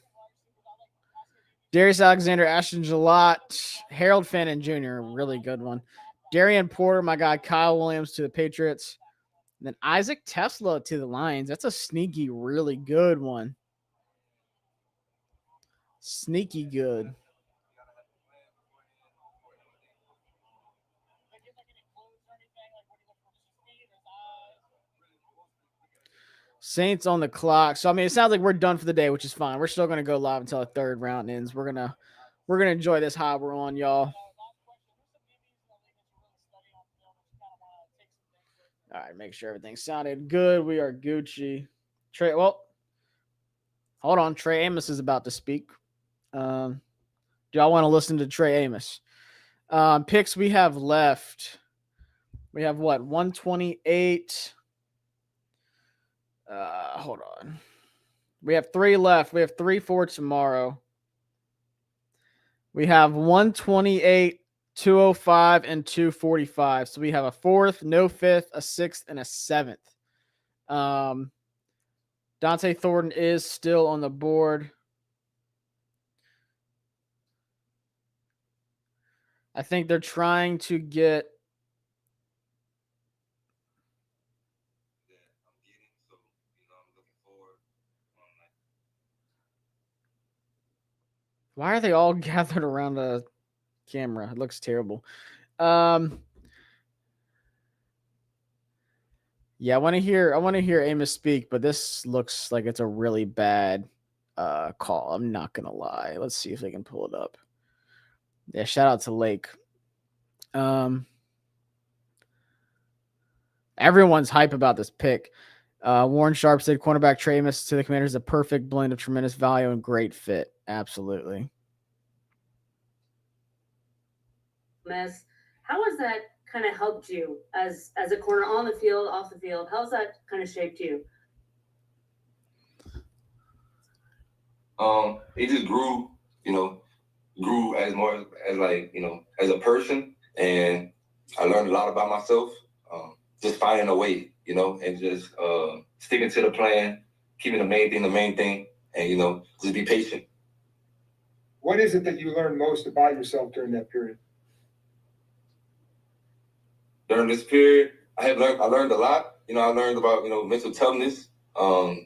Darius Alexander, Ashton Gillott, Harold Fannin Jr., really good one. Darian Porter, my guy, Kyle Williams to the Patriots. And then Isaac Tesla to the Lions. That's a sneaky, really good one. Sneaky good. Saints on the clock. So, it sounds like we're done for the day, which is fine. We're still going to go live until the third round ends. We're going to enjoy this high we're on, y'all. All right, make sure everything sounded good. We are Gucci. Hold on. Trey Amos is about to speak. Do y'all want to listen to Trey Amos? Picks we have left. We have what? 128. Hold on. We have 3 left. We have 3 for tomorrow. We have 128, 205, and 245. So we have a 4th, no 5th, a 6th, and a 7th. Dante Thornton is still on the board. I think they're trying to get Why are they all gathered around a camera? It looks terrible. Yeah, I want to hear Amos speak, but this looks like it's a really bad call. I'm not gonna lie. Let's see if they can pull it up. Yeah, shout out to Lake. Everyone's hype about this pick. Warren Sharp said cornerback Trey Amos to the Commanders is a perfect blend of tremendous value and great fit. Absolutely. How has that kind of helped you as a corner on the field, off the field? How's that kind of shaped you? It just grew as as a person, and I learned a lot about myself. just finding a way, and just sticking to the plan, keeping the main thing, and just be patient. What is it that you learned most about yourself during that period? During this period, I learned a lot. I learned about mental toughness,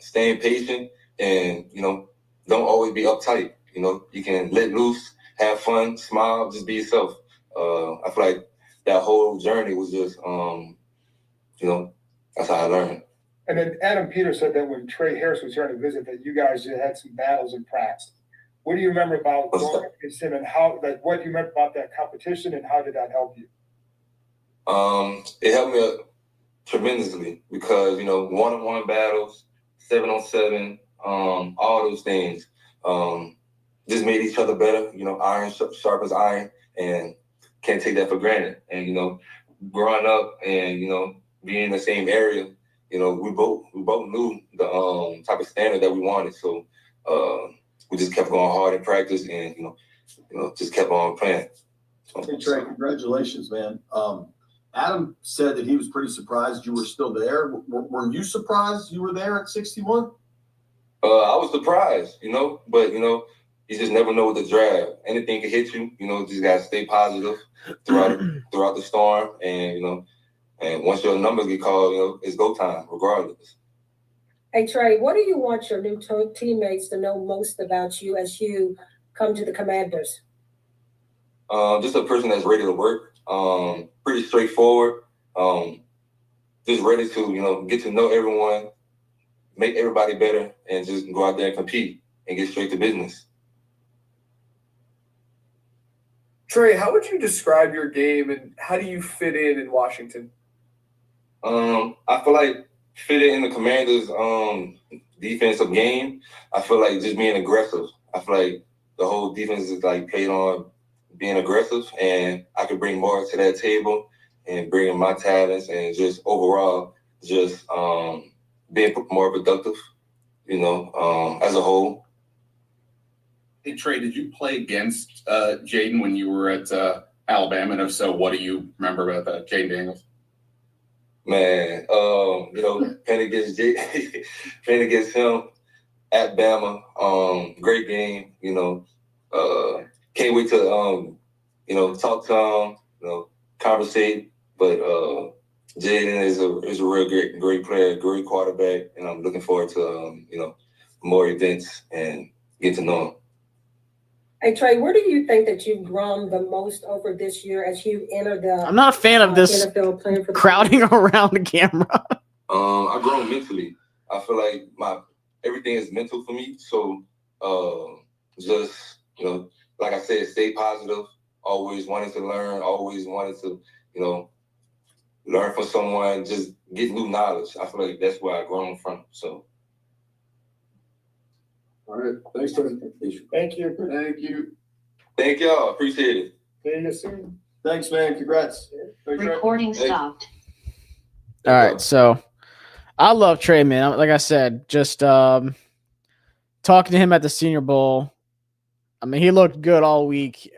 staying patient, and don't always be uptight. You can let loose, have fun, smile, just be yourself. I feel like that whole journey was just that's how I learned. And then Adam Peters said that when Trey Harris was here to visit, that you guys had some battles in practice. What do you remember about going against him, and what do you remember about that competition, and how did that help you? It helped me tremendously because, one-on-one battles, 7-on-7, all those things just made each other better. Iron sharp as iron, and can't take that for granted. And, growing up and, being in the same area, we both knew the type of standard that we wanted. So we just kept going hard in practice and, just kept on playing. Hey, Trey, congratulations, man. Adam said that he was pretty surprised you were still there. Were you surprised you were there at 61? I was surprised, but, you just never know with the draft. Anything can hit you, just got to stay positive throughout the storm. And, and once your numbers get called, it's go time regardless. Hey, Trey, what do you want your new teammates to know most about you as you come to the Commanders? Just a person that's ready to work, pretty straightforward, just ready to, get to know everyone, make everybody better, and just go out there and compete and get straight to business. Trey, how would you describe your game, and how do you fit in Washington? I feel like fitting in the Commanders' defensive game, I feel like just being aggressive. I feel like the whole defense is like played on being aggressive, and I could bring more to that table and bring in my talents and just overall just being more productive, as a whole. Hey, Trey, did you play against Jaden when you were at Alabama? And if so, what do you remember about that, Jaden Daniels? Man, playing against him at Bama, great game. Can't wait to talk to him, conversate. But Jaden is a real great player, great quarterback, and I'm looking forward to more events and get to know him. Hey, Trey, where do you think that you've grown the most over this year as you enter the I'm not a fan of this NFL playing for crowding around the camera. I've grown mentally. I feel like everything is mental for me. So just, like I said, stay positive. Always wanted to learn. Always wanted to, learn from someone. Just get new knowledge. I feel like that's where I've grown from. So. All right. Thanks, Trey. Thank you. Thank you. Thank y'all. Appreciate it. See you soon. Thanks, man. Congrats. Recording stopped. All right, so I love Trey, man. Like I said, just talking to him at the Senior Bowl. I mean, he looked good all week,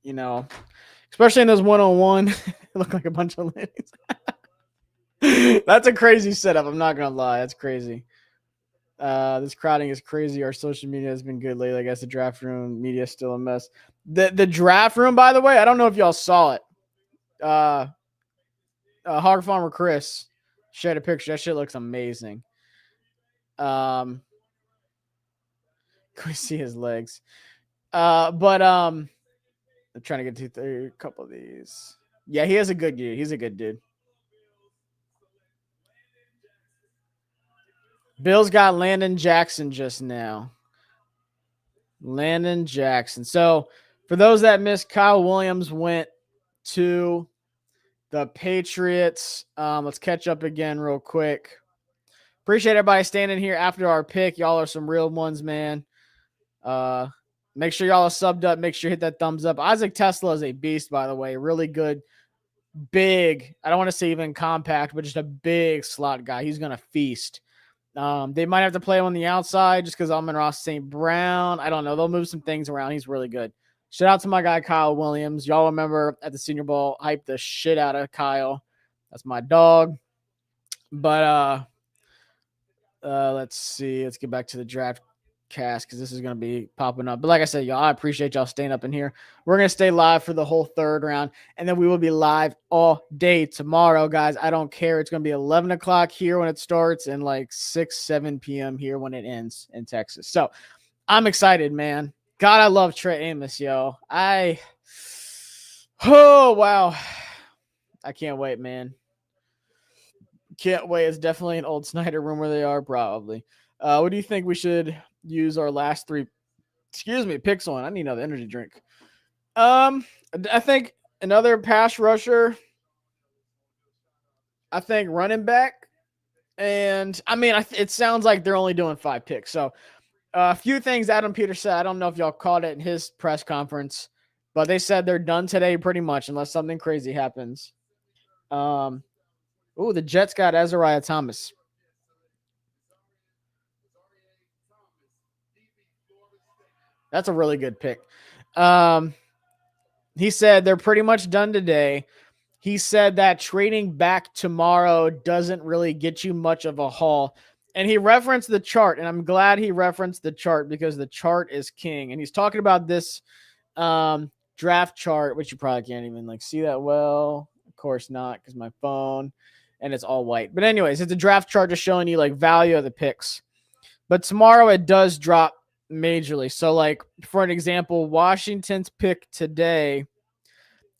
especially in those one-on-one. It looked like a bunch of ladies. That's a crazy setup. I'm not going to lie. That's crazy. This crowding is crazy. Our social media has been good lately. I guess the draft room media is still a mess. The draft room, by the way, I don't know if y'all saw it. Hog Farmer Chris shared a picture. That shit looks amazing. Can we see his legs? But I'm trying to get to a couple of these. Yeah, he is a good dude. He's a good dude. Bills got Landon Jackson just now. Landon Jackson. So for those that missed, Kyle Williams went to the Patriots. Let's catch up again real quick. Appreciate everybody standing here after our pick. Y'all are some real ones, man. Make sure y'all are subbed up. Make sure you hit that thumbs up. Isaac Tesla is a beast, by the way. Really good, big. I don't want to say even compact, but just a big slot guy. He's going to feast. They might have to play him on the outside just because Amon-Ra St. Brown. I don't know. They'll move some things around. He's really good. Shout out to my guy, Kyle Williams. Y'all remember at the Senior Bowl, hyped the shit out of Kyle. That's my dog. But let's see. Let's get back to the draft cast because this is going to be popping up. But like I said, y'all, I appreciate y'all staying up in here. We're going to stay live for the whole third round, and then we will be live all day tomorrow, guys. I don't care. It's going to be 11 o'clock here when it starts and like 7 p.m. here when it ends in Texas. So I'm excited, man. God, I love Trey Amos, yo. Oh, wow. I can't wait, man. Can't wait. It's definitely an old Snyder room where they are, probably. What do you think we should use our last 3 picks on? I need another energy drink. I think another pass rusher. I think running back. And, I mean, it sounds like they're only doing 5 picks. So, a few things Adam Peters said. I don't know if y'all caught it in his press conference, but they said they're done today pretty much unless something crazy happens. The Jets got Ezeiruaku Thomas. That's a really good pick. He said they're pretty much done today. He said that trading back tomorrow doesn't really get you much of a haul. And he referenced the chart, and I'm glad he referenced the chart because the chart is king. And he's talking about this draft chart, which you probably can't even see that well. Of course not, because my phone, and it's all white. But anyways, it's a draft chart just showing you value of the picks. But tomorrow it does drop majorly. So for an example, Washington's pick today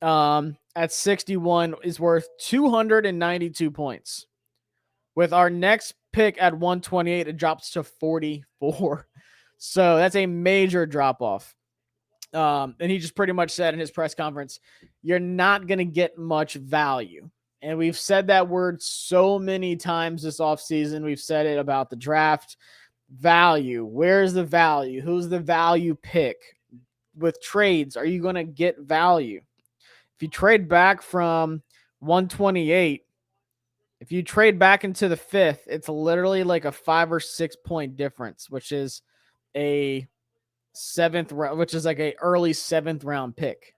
at 61 is worth 292 points. With our next pick at 128, it drops to 44. So that's a major drop off. And he just pretty much said in his press conference, you're not going to get much value. And we've said that word so many times this offseason. We've said it about the draft. Value. Where's the value? Who's the value pick? With trades, are you going to get value? If you trade back from 128, if you trade back into the 5th, it's literally a 5 or 6 point difference, which is a 7th round, which is a early 7th round pick.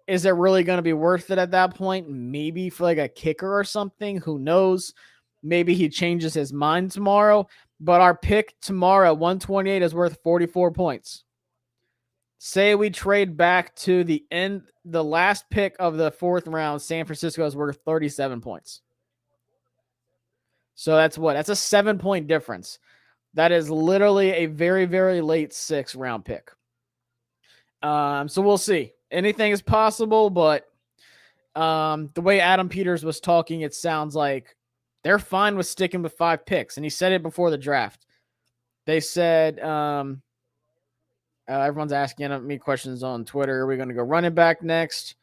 Is it really going to be worth it at that point? Maybe for a kicker or something. Who knows? Maybe he changes his mind tomorrow. But our pick tomorrow, 128, is worth 44 points. Say we trade back to the last pick of the 4th round, San Francisco is worth 37 points. So that's what? That's a 7-point difference. That is literally a very, very late 6th round pick. So we'll see. Anything is possible, but the way Adam Peters was talking, it sounds like they're fine with sticking with 5 picks. And he said it before the draft. They said, everyone's asking me questions on Twitter. Are we going to go running back next?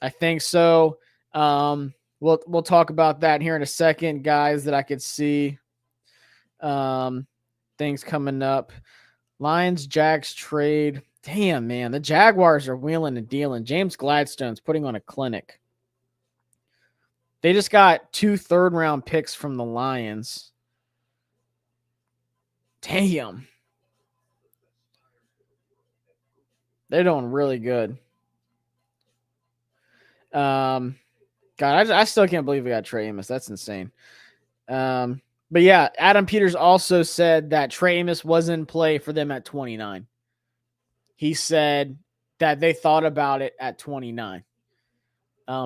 I think so. We'll talk about that here in a second, guys, that I could see things coming up. Lions, Jags trade. Damn, man. The Jaguars are wheeling and dealing. James Gladstone's putting on a clinic. They just got 2 third-round picks from the Lions. Damn. They're doing really good. God, I still can't believe we got Trey Amos. That's insane. But yeah, Adam Peters also said that Trey Amos was in play for them at 29. He said that they thought about it at 29.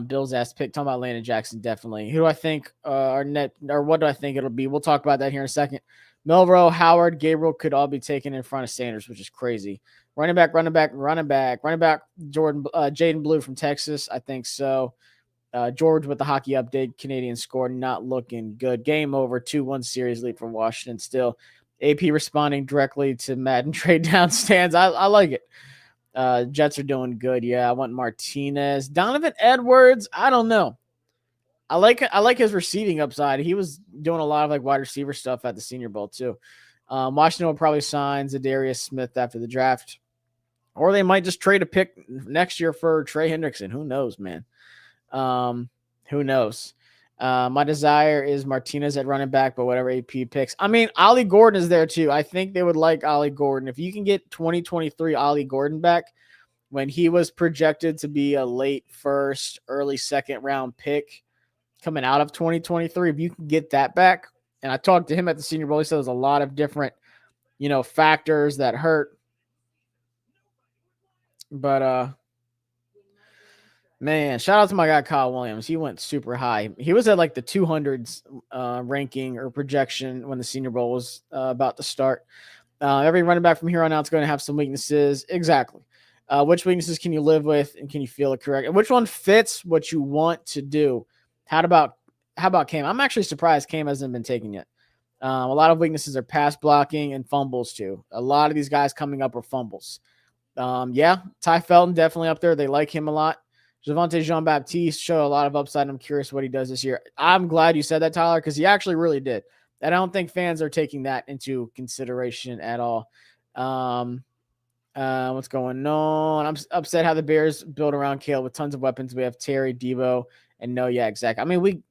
Bill's asked pick, talking about Landon Jackson, definitely. Who do I think what do I think it'll be? We'll talk about that here in a second. Melville, Howard, Gabriel could all be taken in front of Sanders, which is crazy. Running back, Jordan, Jaden Blue from Texas. I think so. George with the hockey update. Canadian scored, not looking good. Game over, 2-1 series lead for Washington still. AP responding directly to Madden trade down stands. I like it. Jets are doing good. Yeah, I want Martinez. Donovan Edwards, I don't know. I like his receiving upside. He was doing a lot of wide receiver stuff at the Senior Bowl too. Washington will probably sign Zadarius Smith after the draft. Or they might just trade a pick next year for Trey Hendrickson. Who knows, man? Who knows? My desire is Martinez at running back, but whatever AP picks. I mean, Ollie Gordon is there too. I think they would like Ollie Gordon. If you can get 2023 Ollie Gordon back when he was projected to be a late 1st, early 2nd round pick, coming out of 2023. If you can get that back, and I talked to him at the Senior Bowl, he said there's a lot of different, factors that hurt. But man, shout out to my guy Kyle Williams. He went super high. He was at like the 200s ranking or projection when the Senior Bowl was about to start. Every running back from here on out is going to have some weaknesses. Exactly. Which weaknesses can you live with, and can you feel it correct? And which one fits what you want to do? How about Cam? I'm actually surprised Cam hasn't been taken yet. A lot of weaknesses are pass blocking and fumbles too. A lot of these guys coming up are fumbles. Ty Felton definitely up there. They like him a lot. Javonte Jean-Baptiste showed a lot of upside. I'm curious what he does this year. I'm glad you said that, Tyler, because he actually really did. And I don't think fans are taking that into consideration at all. What's going on? I'm upset how the Bears build around Caleb with tons of weapons. We have Terry, Debo, and no, yeah, exactly. I mean,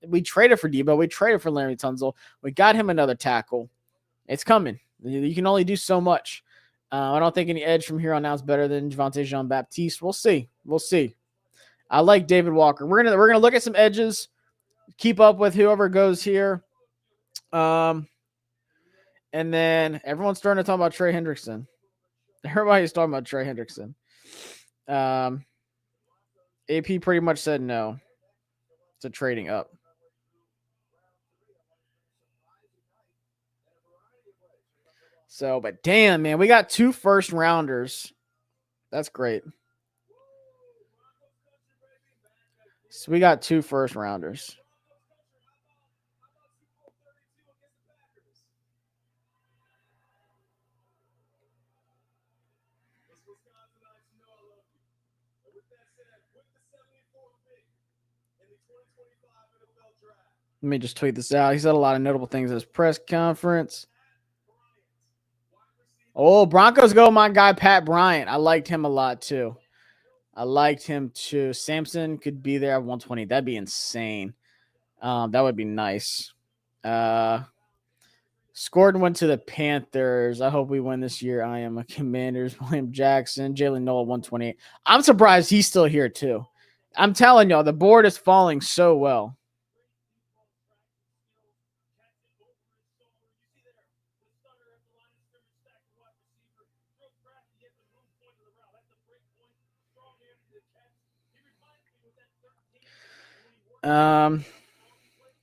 we traded for Debo. We traded for Larry Tunsil. We got him another tackle. It's coming. You can only do so much. I don't think any edge from here on out is better than Javonte Jean-Baptiste. We'll see. I like David Walker. We're gonna look at some edges, keep up with whoever goes here. And then everyone's starting to talk about Trey Hendrickson. Everybody's talking about Trey Hendrickson. AP pretty much said no to trading up. So, but damn, man, we got 2 first rounders. That's great. So we got 2 first rounders. Let me just tweet this out. He said a lot of notable things at his press conference. Oh, Broncos go my guy Pat Bryant. I liked him a lot too. Samson could be there at 120. That'd be insane. That would be nice. Scored went to the Panthers. I hope we win this year. I am a Commanders. William Jackson, Jalen Noel, 128. I'm surprised he's still here too. I'm telling y'all, the board is falling so well.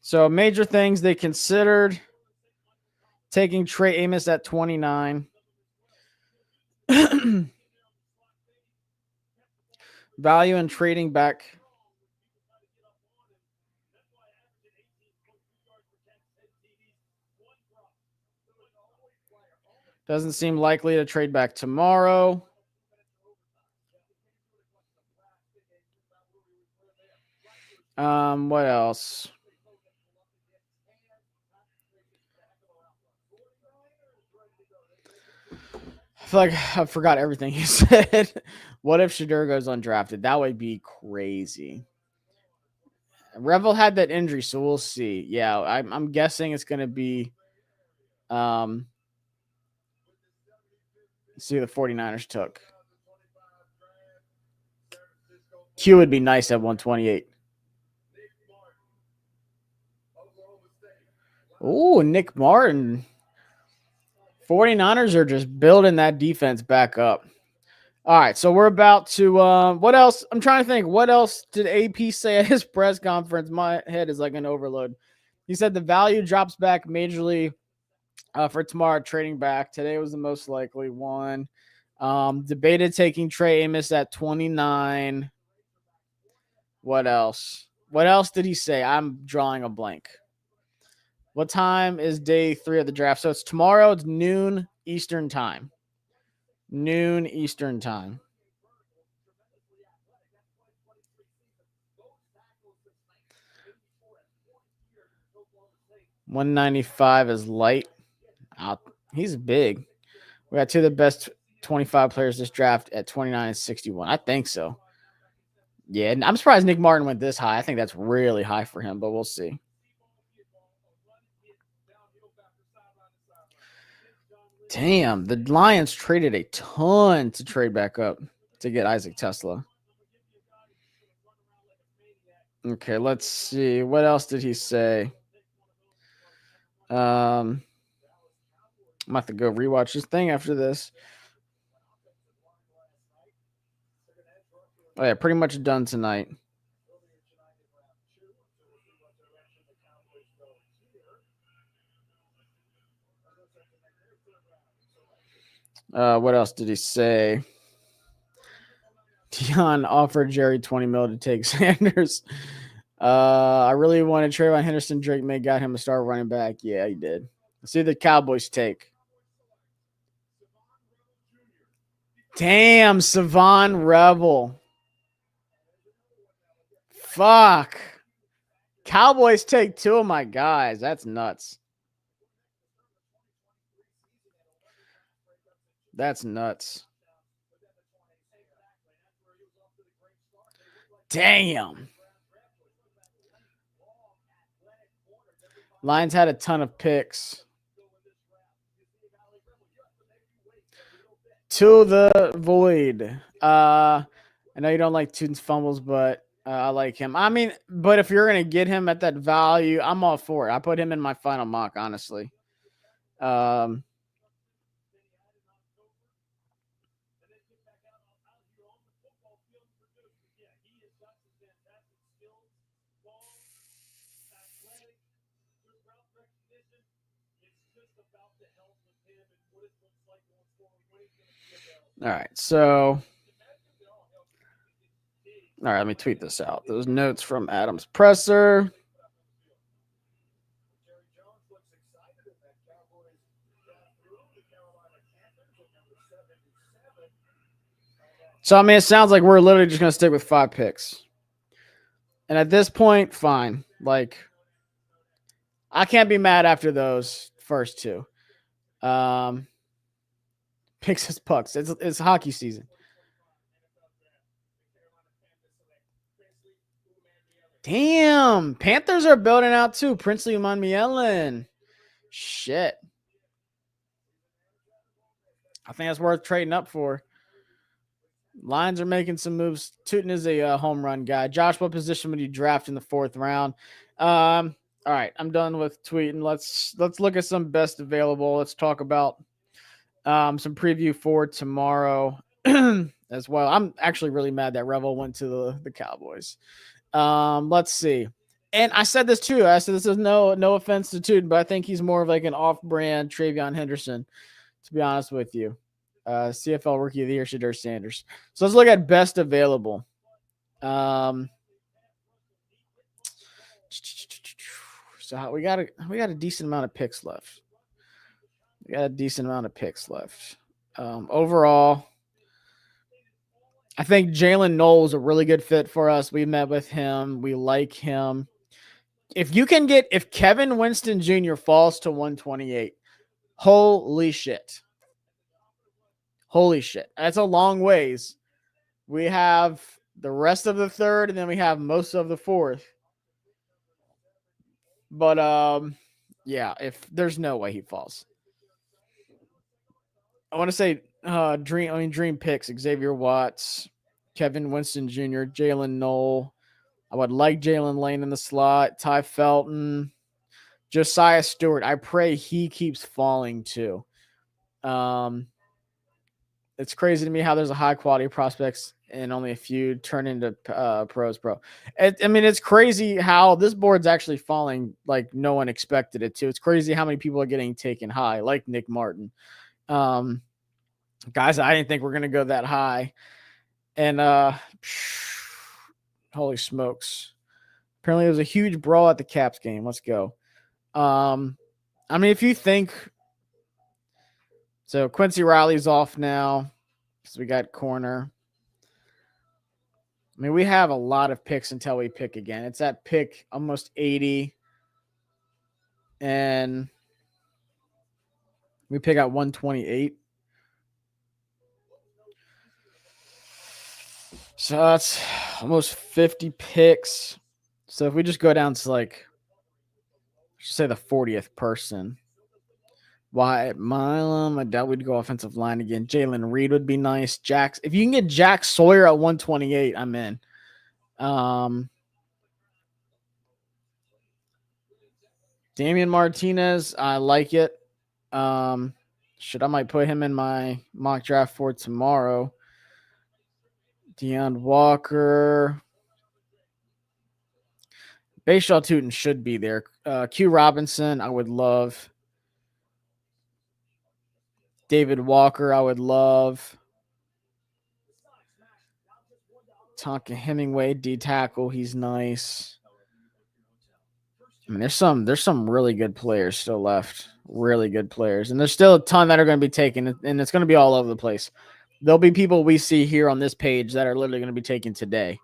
So major things they considered: taking Trey Amos at 29. Value in trading back. Doesn't seem likely to trade back tomorrow. What else? I feel like I forgot everything he said. What if Shedeur goes undrafted? That would be crazy. Revel had that injury, so we'll see. Yeah, I'm guessing it's going to be let's see who the 49ers took. Q would be nice at 128. Oh, Nick Martin. 49ers are just building that defense back up. All right, so we're about to what else? I'm trying to think. What else did AP say at his press conference? My head is like an overload. He said the value drops back majorly for tomorrow, trading back. Today was the most likely one. Debated taking Trey Amos at 29. What else? What else did he say? I'm drawing a blank. What time is day 3 of the draft? So it's tomorrow. It's noon Eastern time. Noon Eastern time. $195 is light. He's big. We got 2 of the best 25 players this draft at 29 and 61. I think so. Yeah, and I'm surprised Nick Martin went this high. I think that's really high for him, but we'll see. Damn, the Lions traded a ton to trade back up to get Isaac Tesla. Okay, let's see. What else did he say? I'm gonna have to go rewatch this thing after this. Oh yeah, pretty much done tonight. What else did he say? Dion offered Jerry $20 million to take Sanders. I really wanted Trayvon Henderson. Drake May got him a star running back. Yeah, he did. Let's see the Cowboys take. Damn, Savon Rebel. Fuck. Cowboys take 2 of my guys. That's nuts. That's nuts. Damn. Lions had a ton of picks. To the void. I know you don't like Tutin's fumbles, but I like him. I mean, but if you're going to get him at that value, I'm all for it. I put him in my final mock, honestly. All right, so all right, let me tweet this out. Those notes from Adam's presser. So, I mean, it sounds like we're literally just going to stick with 5 picks. And at this point, fine. Like, I can't be mad after those first 2. Picks as pucks. It's hockey season. Damn. Panthers are building out too. Princely Umanmielen. Shit. I think that's worth trading up for. Lions are making some moves. Tutin is a home run guy. Josh, what position would you draft in the 4th round? All right, I'm done with tweeting. Let's look at some best available. Let's talk about some preview for tomorrow as well. I'm actually really mad that Revel went to the Cowboys. Let's see. And I said this too. I said this is no offense to Tutin, but I think he's more of like an off-brand Travion Henderson, to be honest with you. CFL Rookie of the Year, Shadur Sanders. So let's look at best available. So we got a decent amount of picks left. Overall, I think Jalen Knowles is a really good fit for us. We met with him. We like him. If Kevin Winston Jr. falls to 128, holy shit. Holy shit. That's a long ways. We have the rest of the 3rd, and then we have most of the 4th. But yeah, if there's no way he falls. I want to say dream picks: Xavier Watts, Kevin Winston Jr., Jalen Knoll. I would like Jalen Lane in the slot, Ty Felton, Josiah Stewart. I pray he keeps falling too. It's crazy to me how there's a high quality prospects and only a few turn into pros. It's crazy how this board's actually falling like no one expected it to. It's crazy how many people are getting taken high, like Nick Martin. Guys, I didn't think we're going to go that high. And holy smokes. Apparently, there was a huge brawl at the Caps game. Let's go. If you think so, Quincy Riley's off now because we got corner. We have a lot of picks until we pick again. It's at pick almost 80. And we pick out 128. So that's almost 50 picks. So if we just go down to say the 40th person. Wyatt Milam, I doubt we'd go offensive line again. Jalen Reed would be nice. If you can get Jack Sawyer at 128, I'm in. Damian Martinez, I like it. I might put him in my mock draft for tomorrow. Deion Walker. Bashaw Tootin should be there. Q Robinson, I would love. David Walker, I would love. Tonka Hemingway, D tackle, he's nice. I mean, there's some really good players still left. Really good players. And there's still a ton that are going to be taken, and it's going to be all over the place. There'll be people we see here on this page that are literally going to be taken today.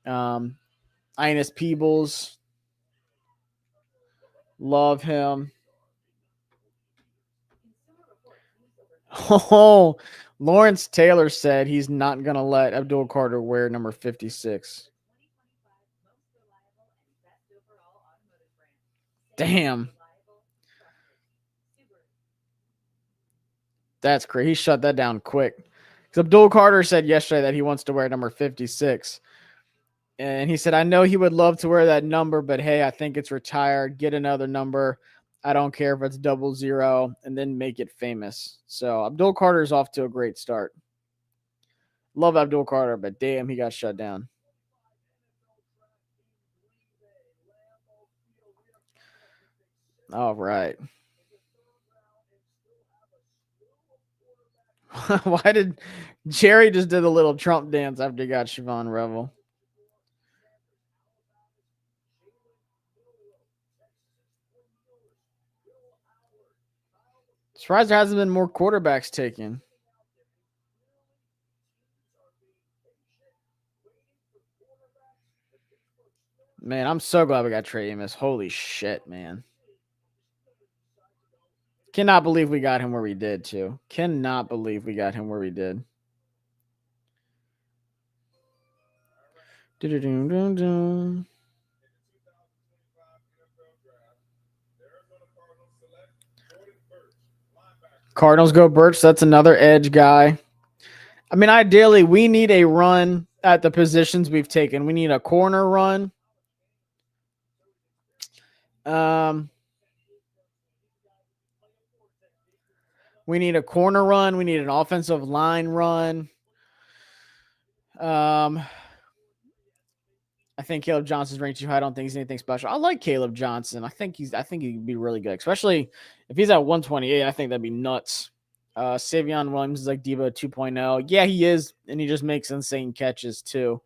Ines Peebles. Love him. Oh, Lawrence Taylor said he's not going to let Abdul Carter wear number 56. Damn. That's crazy. He shut that down quick. Because Abdul Carter said yesterday that he wants to wear number 56. And he said, I know he would love to wear that number, but hey, I think it's retired. Get another number. I don't care if it's 00 and then make it famous. So Abdul Carter's off to a great start. Love Abdul Carter, but damn, he got shut down. All right. Why did Jerry just did a little Trump dance after he got Siobhan Revel? Surprised there hasn't been more quarterbacks taken. Man, I'm so glad we got Trey Amos. Holy shit, man. Cannot believe we got him where we did, too. Cannot believe we got him where we did. Do-do-do-do-do. Cardinals go Birch. That's another edge guy. I mean, ideally, we need a run at the positions we've taken. We need a corner run. We need a corner run. We need an offensive line run. I think Caleb Johnson's ranked too high. I don't think he's anything special. I like Caleb Johnson. I think he'd be really good, especially if he's at 128. I think that'd be nuts. Savion Williams is like Debo 2.0. Yeah, he is, and he just makes insane catches too.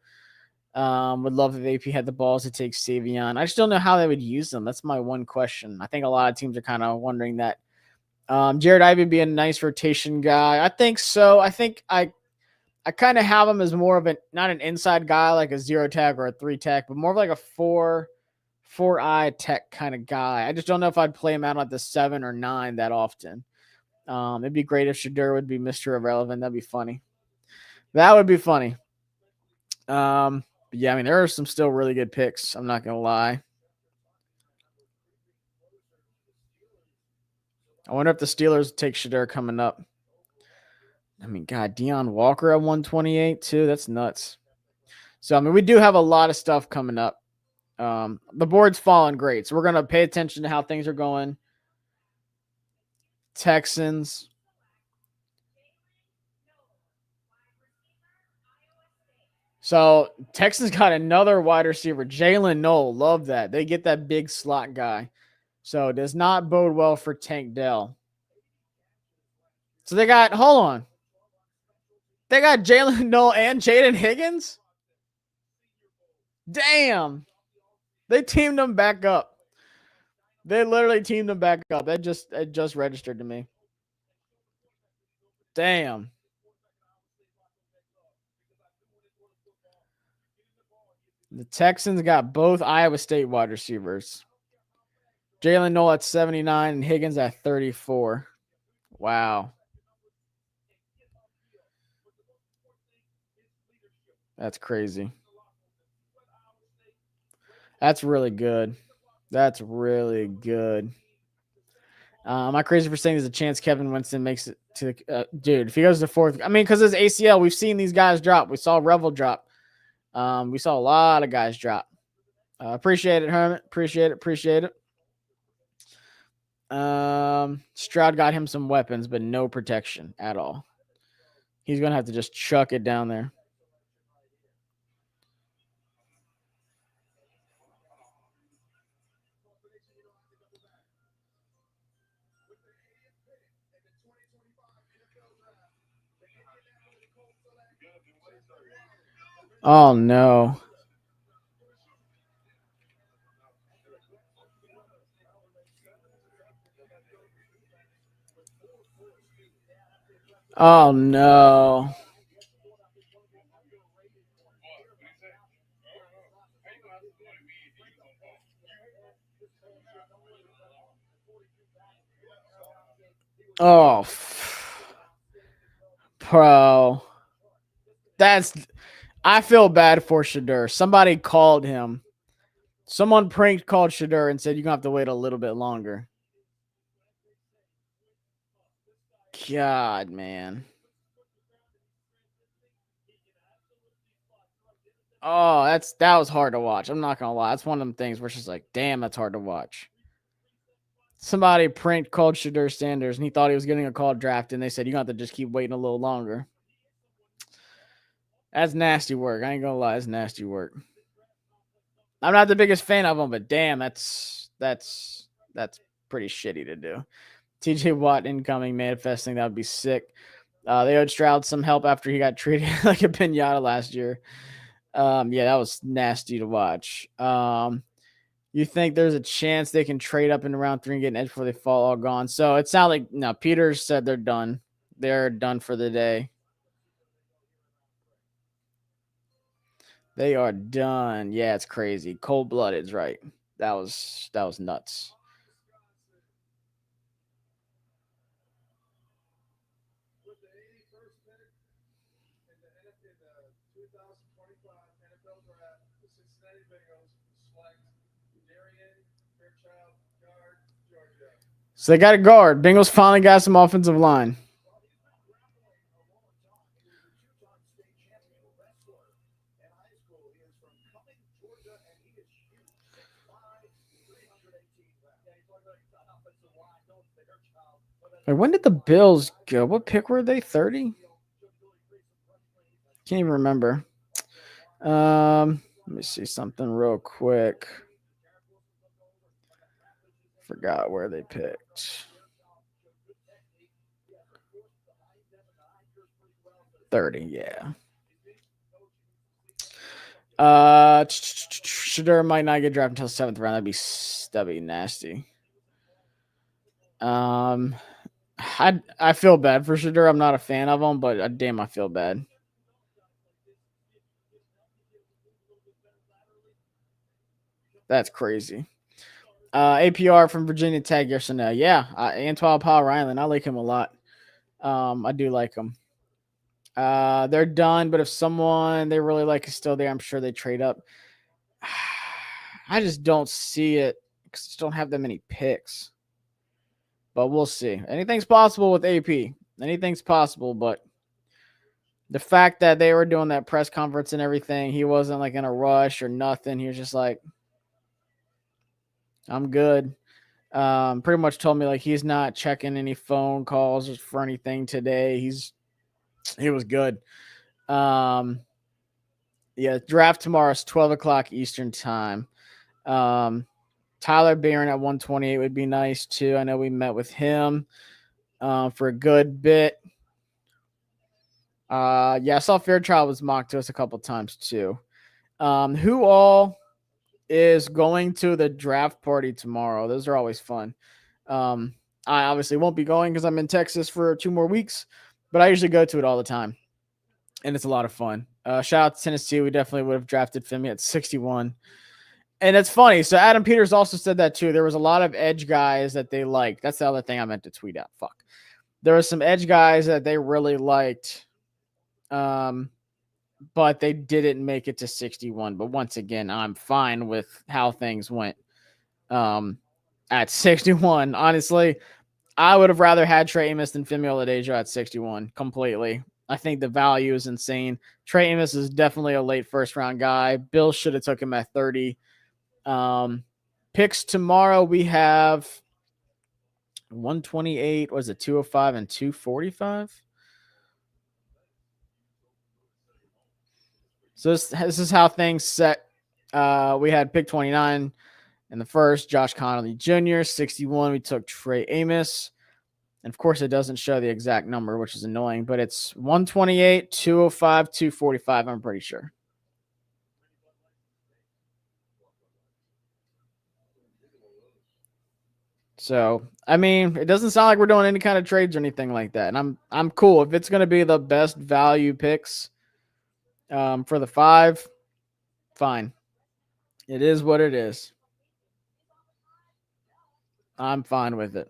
Would love if AP had the balls to take Savion. I just don't know how they would use them. That's my one question. I think a lot of teams are kind of wondering that. Jared Ivey would be a nice rotation guy. I think so. I think I kind of have him as more of not an inside guy like a 0 tech or a 3 tech, but more of like a 4-eye tech kind of guy. I just don't know if I'd play him out at the 7 or 9 that often. It'd be great if Shadur would be Mr. Irrelevant. That'd be funny. That would be funny. But yeah, I mean, there are some still really good picks. I'm not going to lie. I wonder if the Steelers take Shadur coming up. I mean, God, Deion Walker at 128 too. That's nuts. So, I mean, we do have a lot of stuff coming up. The board's falling great. So we're going to pay attention to how things are going. Texans. So Texans got another wide receiver, Jalen Noel. Love that. They get that big slot guy. So it does not bode well for Tank Dell. So they got, hold on. They got Jalen Noel and Jaden Higgins? Damn. They teamed them back up. They literally teamed them back up. It just registered to me. Damn. The Texans got both Iowa State wide receivers. Jalen Noel at 79 and Higgins at 34. Wow. That's crazy. That's really good. That's really good. Am I crazy for saying there's a chance Kevin Winston makes it to the dude? If he goes to 4th, I mean, because his ACL, we've seen these guys drop. We saw Revel drop. We saw a lot of guys drop. Appreciate it, Hermit. Appreciate it. Stroud got him some weapons, but no protection at all. He's going to have to just chuck it down there. Oh, no. Oh, no. Oh, bro. I feel bad for Shadur. Somebody called him. Someone called Shadur and said, you're going to have to wait a little bit longer. God, man. Oh, that was hard to watch. I'm not going to lie. That's one of them things where it's just like, damn, that's hard to watch. Somebody called Shadur Sanders, and he thought he was getting a call draft, and they said, you're going to have to just keep waiting a little longer. That's nasty work. I ain't going to lie. That's nasty work. I'm not the biggest fan of him, but damn, that's pretty shitty to do. TJ Watt incoming, manifesting. That would be sick. They owed Stroud some help after he got treated like a pinata last year. Yeah, that was nasty to watch. You think there's a chance they can trade up in round 3 and get an edge before they fall all gone? So it sounds like no. Peters said they're done. They're done for the day. They are done. Yeah, it's crazy. Cold-blooded, right? That was nuts. So they got a guard. Bengals finally got some offensive line. Wait, when did the Bills go? What pick were they? 30? Can't even remember. Let me see something real quick. Forgot where they picked. 30, yeah. Shadur might not get drafted until 7th round. That'd be nasty. I feel bad for Shadur. I'm not a fan of him, but damn, I feel bad. That's crazy. APR from Virginia Tech, yes or no? Yeah, Antoine Paul Ryland. I like him a lot. I do like him. They're done, but if someone they really like is still there, I'm sure they trade up. I just don't see it because I just don't have that many picks. But we'll see. Anything's possible with AP. Anything's possible, but the fact that they were doing that press conference and everything, he wasn't like in a rush or nothing. He was just like, I'm good. Pretty much told me like he's not checking any phone calls for anything today. He was good. Yeah, draft tomorrow is 12 o'clock Eastern time. Tyler Barron at 128 would be nice too. I know we met with him for a good bit. Yeah, I saw Fairchild was mocked to us a couple times too. Who all is going to the draft party tomorrow? Those are always fun. I obviously won't be going because I'm in Texas for 2 more weeks, but I usually go to it all the time, and it's a lot of fun. Shout out to Tennessee. We definitely would have drafted Femi at 61. And it's funny. So Adam Peters also said that too. There was a lot of edge guys that they liked. That's the other thing I meant to tweet out. Fuck. There were some edge guys that they really liked, but they didn't make it to 61. But once again, I'm fine with how things went at 61. Honestly, I would have rather had Trey Amos than Femi Oladejo at 61 completely. I think the value is insane. Trey Amos is definitely a late first-round guy. Bill should have took him at 30. Picks tomorrow, we have 128 was it 205 and 245? So this is how things set. We had pick 29 in the first, Josh Connolly Jr. 61, we took Trey Amos. And, of course, it doesn't show the exact number, which is annoying. But it's 128, 205, 245, I'm pretty sure. So, I mean, it doesn't sound like we're doing any kind of trades or anything like that. And I'm cool. If it's going to be the best value picks for the 5, fine. It is what it is. I'm fine with it.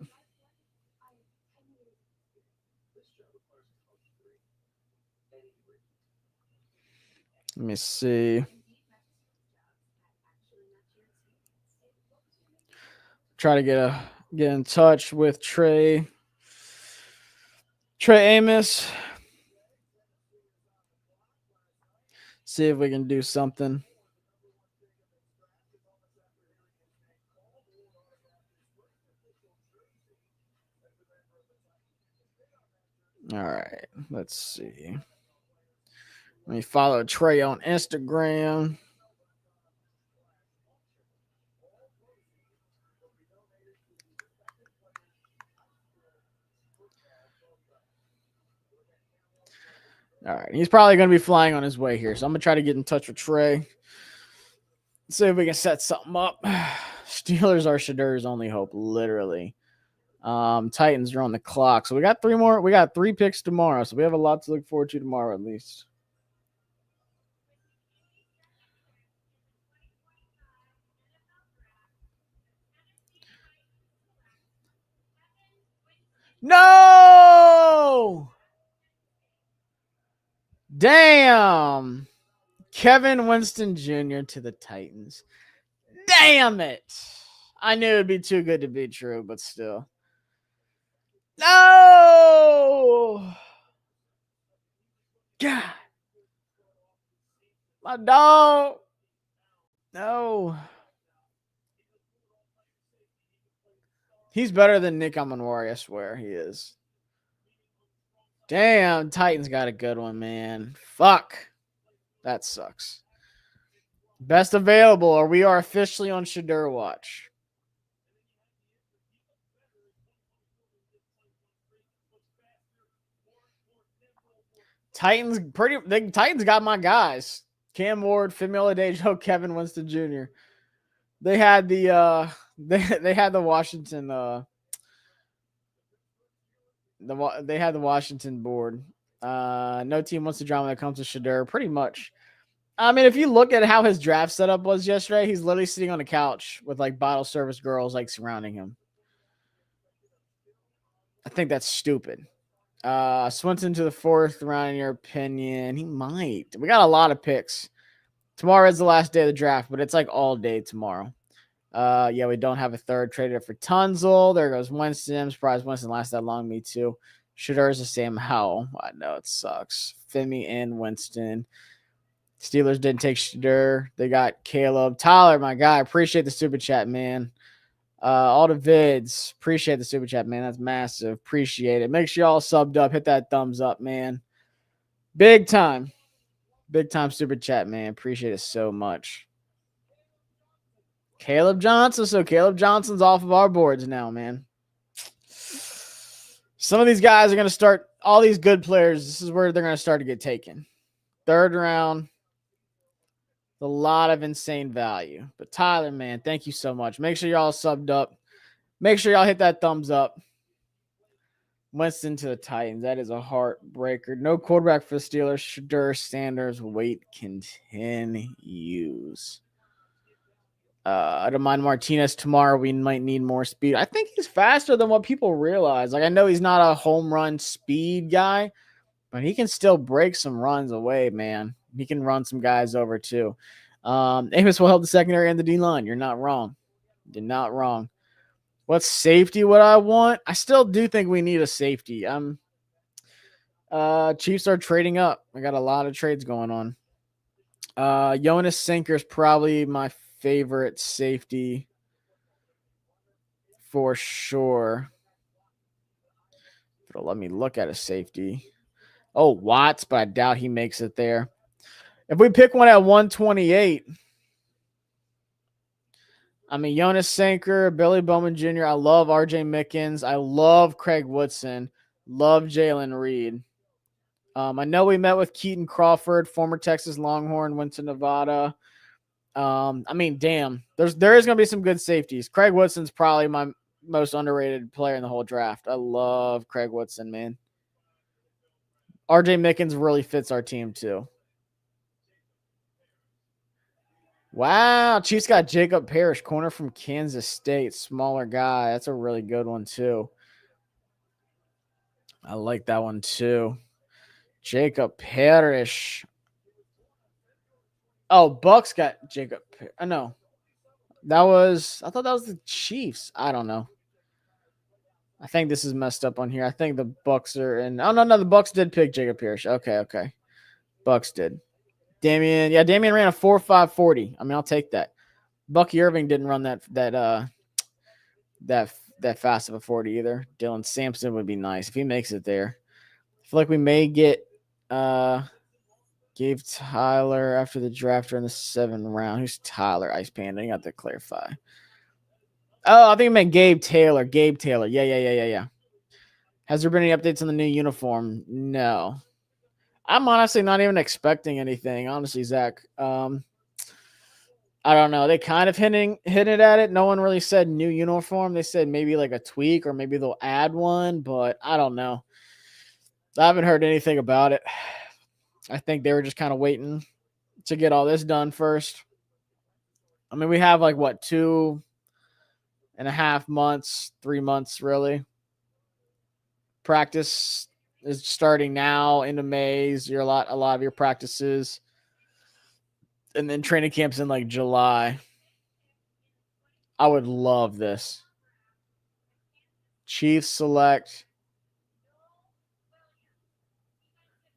Let me see. Try to get in touch with Trey Amos. See if we can do something. All right, let's see. Let me follow Trey on Instagram. All right, he's probably going to be flying on his way here, so I'm going to try to get in touch with Trey. See if we can set something up. Steelers are Shadur's only hope, literally. Titans are on the clock. So we got 3 more. We got 3 picks tomorrow, so we have a lot to look forward to tomorrow at least. No! Damn. Kevin Winston Jr. to the Titans. Damn it. I knew it'd be too good to be true, but still. No! God. My dog. No. He's better than Nick Amanwari, I swear he is. Damn, Titans got a good one, man. Fuck. That sucks. Best available, or we are officially on Shadur watch. Titans got my guys. Cam Ward, Femi Oladejo, Kevin Winston Jr. They had the they had the Washington they had the Washington board. No team wants to drama when it comes to Shadur, pretty much. I mean, if you look at how his draft setup was yesterday, he's literally sitting on a couch with like bottle service girls like surrounding him. I think that's stupid. Swinton to the 4th round, in your opinion? He might. We got a lot of picks. Tomorrow is the last day of the draft, but it's like all day tomorrow. Yeah, we don't have a 3rd. Traded for Tunzel. There goes Winston. I'm surprised Winston lasts that long. Me too. Shadur's the same. How? I know it sucks. Femi and Winston. Steelers didn't take Shadur. They got Caleb. Tyler, my guy. Appreciate the super chat, man. All the vids. Appreciate the super chat, man. That's massive. Appreciate it. Make sure y'all subbed up. Hit that thumbs up, man. Big time. Big time super chat, man. Appreciate it so much. Caleb Johnson. So Caleb Johnson's off of our boards now, man. Some of these guys are going to start, all these good players, this is where they're going to start to get taken. 3rd round. A lot of insane value. But Tyler, man, thank you so much. Make sure y'all subbed up. Make sure y'all hit that thumbs up. Winston to the Titans. That is a heartbreaker. No quarterback for the Steelers. Shadur Sanders. Wait continues. I don't mind Martinez tomorrow. We might need more speed. I think he's faster than what people realize. Like, I know he's not a home run speed guy, but he can still break some runs away, man. He can run some guys over too. Amos will help the secondary and the D-line. You're not wrong. You're not wrong. What safety would I want? I still do think we need a safety. Chiefs are trading up. I got a lot of trades going on. Jonas Sinker's probably my favorite safety for sure. It'll let me look at a safety. Oh, Watts, but I doubt he makes it there. If we pick one at 128, I mean, Jonas Sanker, Billy Bowman Jr., I love R.J. Mickens. I love Craig Woodson. Love Jalen Reed. I know we met with Keaton Crawford, former Texas Longhorn, went to Nevada. I mean, damn, there is going to be some good safeties. Craig Woodson's probably my most underrated player in the whole draft. I love Craig Woodson, man. R.J. Mickens really fits our team, too. Wow, Chiefs got Jacob Parrish, corner from Kansas State, smaller guy. That's a really good one, too. I like that one, too. Jacob Parrish. Oh, Bucks got Jacob. I know. I thought that was the Chiefs. I don't know. I think this is messed up on here. I think the Bucks are in. Oh, no, the Bucks did pick Jacob Parrish. Okay. Bucks did. Damian ran a 4.5 40. I mean, I'll take that. Bucky Irving didn't run that fast of a 40 either. Dylan Sampson would be nice if he makes it there. I feel like we may get gave Tyler after the draft or in the 7th round. Who's Tyler? Ice Panda. You got to clarify. Oh, I think I meant Gabe Taylor. Yeah. Has there been any updates on the new uniform? No. I'm honestly not even expecting anything, honestly, Zach. I don't know. They kind of hinted at it. No one really said new uniform. They said maybe like a tweak or maybe they'll add one, but I don't know. I haven't heard anything about it. I think they were just kind of waiting to get all this done first. I mean, we have like, 2.5 months, 3 months, really. Practice is starting now into May. A lot of your practices. And then training camp's in like July. I would love this. Chiefs select.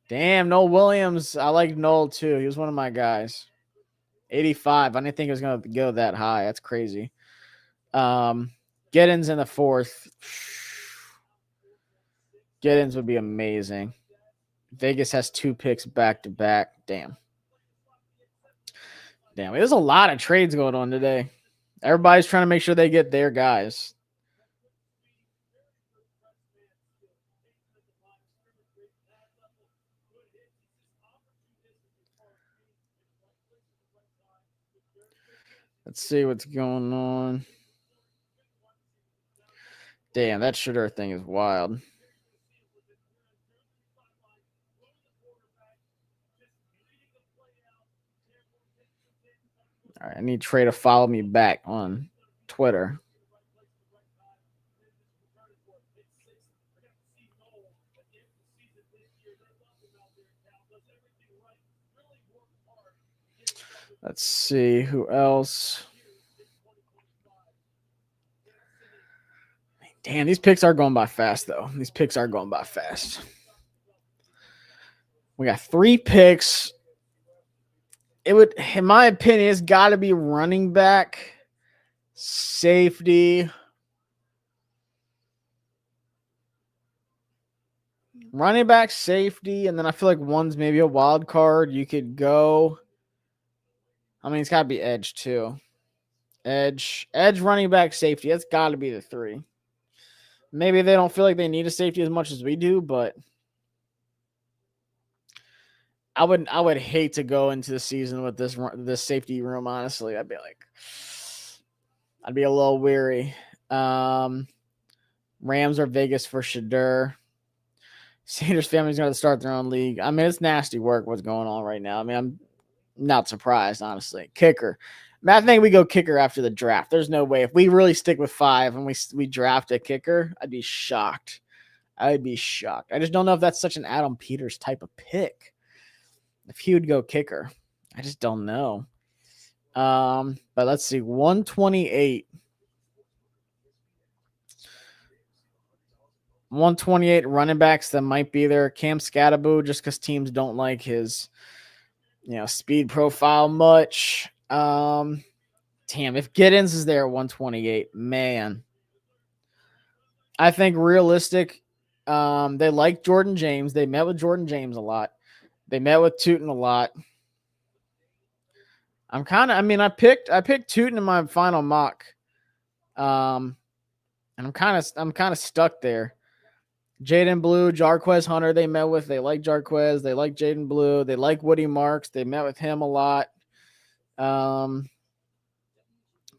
Damn, Noel Williams. I like Noel too. He was one of my guys. 85. I didn't think it was going to go that high. That's crazy. Giddens in the 4th. Giddens would be amazing. Vegas has 2 picks back to back. Damn. There's a lot of trades going on today. Everybody's trying to make sure they get their guys. Let's see what's going on. Damn, that Shooter thing is wild. All right, I need Trey to follow me back on Twitter. Let's see who else. Damn, these picks are going by fast, though. We got 3 picks. It would, in my opinion, it's got to be running back, safety. Running back, safety, and then I feel like one's maybe a wild card. You could go. I mean, it's got to be edge, too. Edge, running back, safety. That's got to be the 3. Maybe they don't feel like they need a safety as much as we do, but I would hate to go into the season with this safety room, honestly. I'd be a little weary. Rams or Vegas for Shadur. Sanders family's going to start their own league. I mean, it's nasty work what's going on right now. I mean, I'm not surprised, honestly. Kicker. I think we go kicker after the draft. There's no way. If we really stick with 5 and we draft a kicker, I'd be shocked. I just don't know if that's such an Adam Peters type of pick. If he would go kicker. I just don't know. But let's see. 128. 128 running backs that might be there. Cam Scattaboo, just because teams don't like his speed profile much. Damn, if Giddens is there at 128, man. I think realistic. They like Jordan James. They met with Jordan James a lot. They met with Tootin a lot. I picked Tootin in my final mock. And I'm kind of stuck there. Jaden Blue, Jarquez Hunter, they met with. They like Jarquez. They like Jaden Blue. They like Woody Marks. They met with him a lot.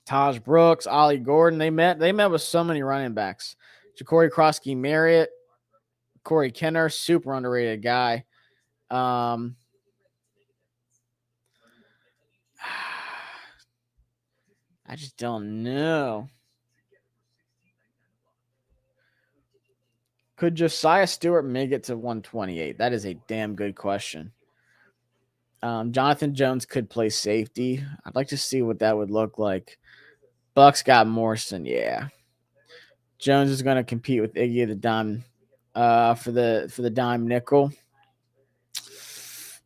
Taj Brooks, Ollie Gordon. They met with so many running backs. Ja'Cory Krosky Marriott, Corey Kenner, super underrated guy. I just don't know. Could Josiah Stewart make it to 128? That is a damn good question. Jonathan Jones could play safety. I'd like to see what that would look like. Bucks got Morrison, yeah. Jones is going to compete with Iggy the dime for the dime nickel.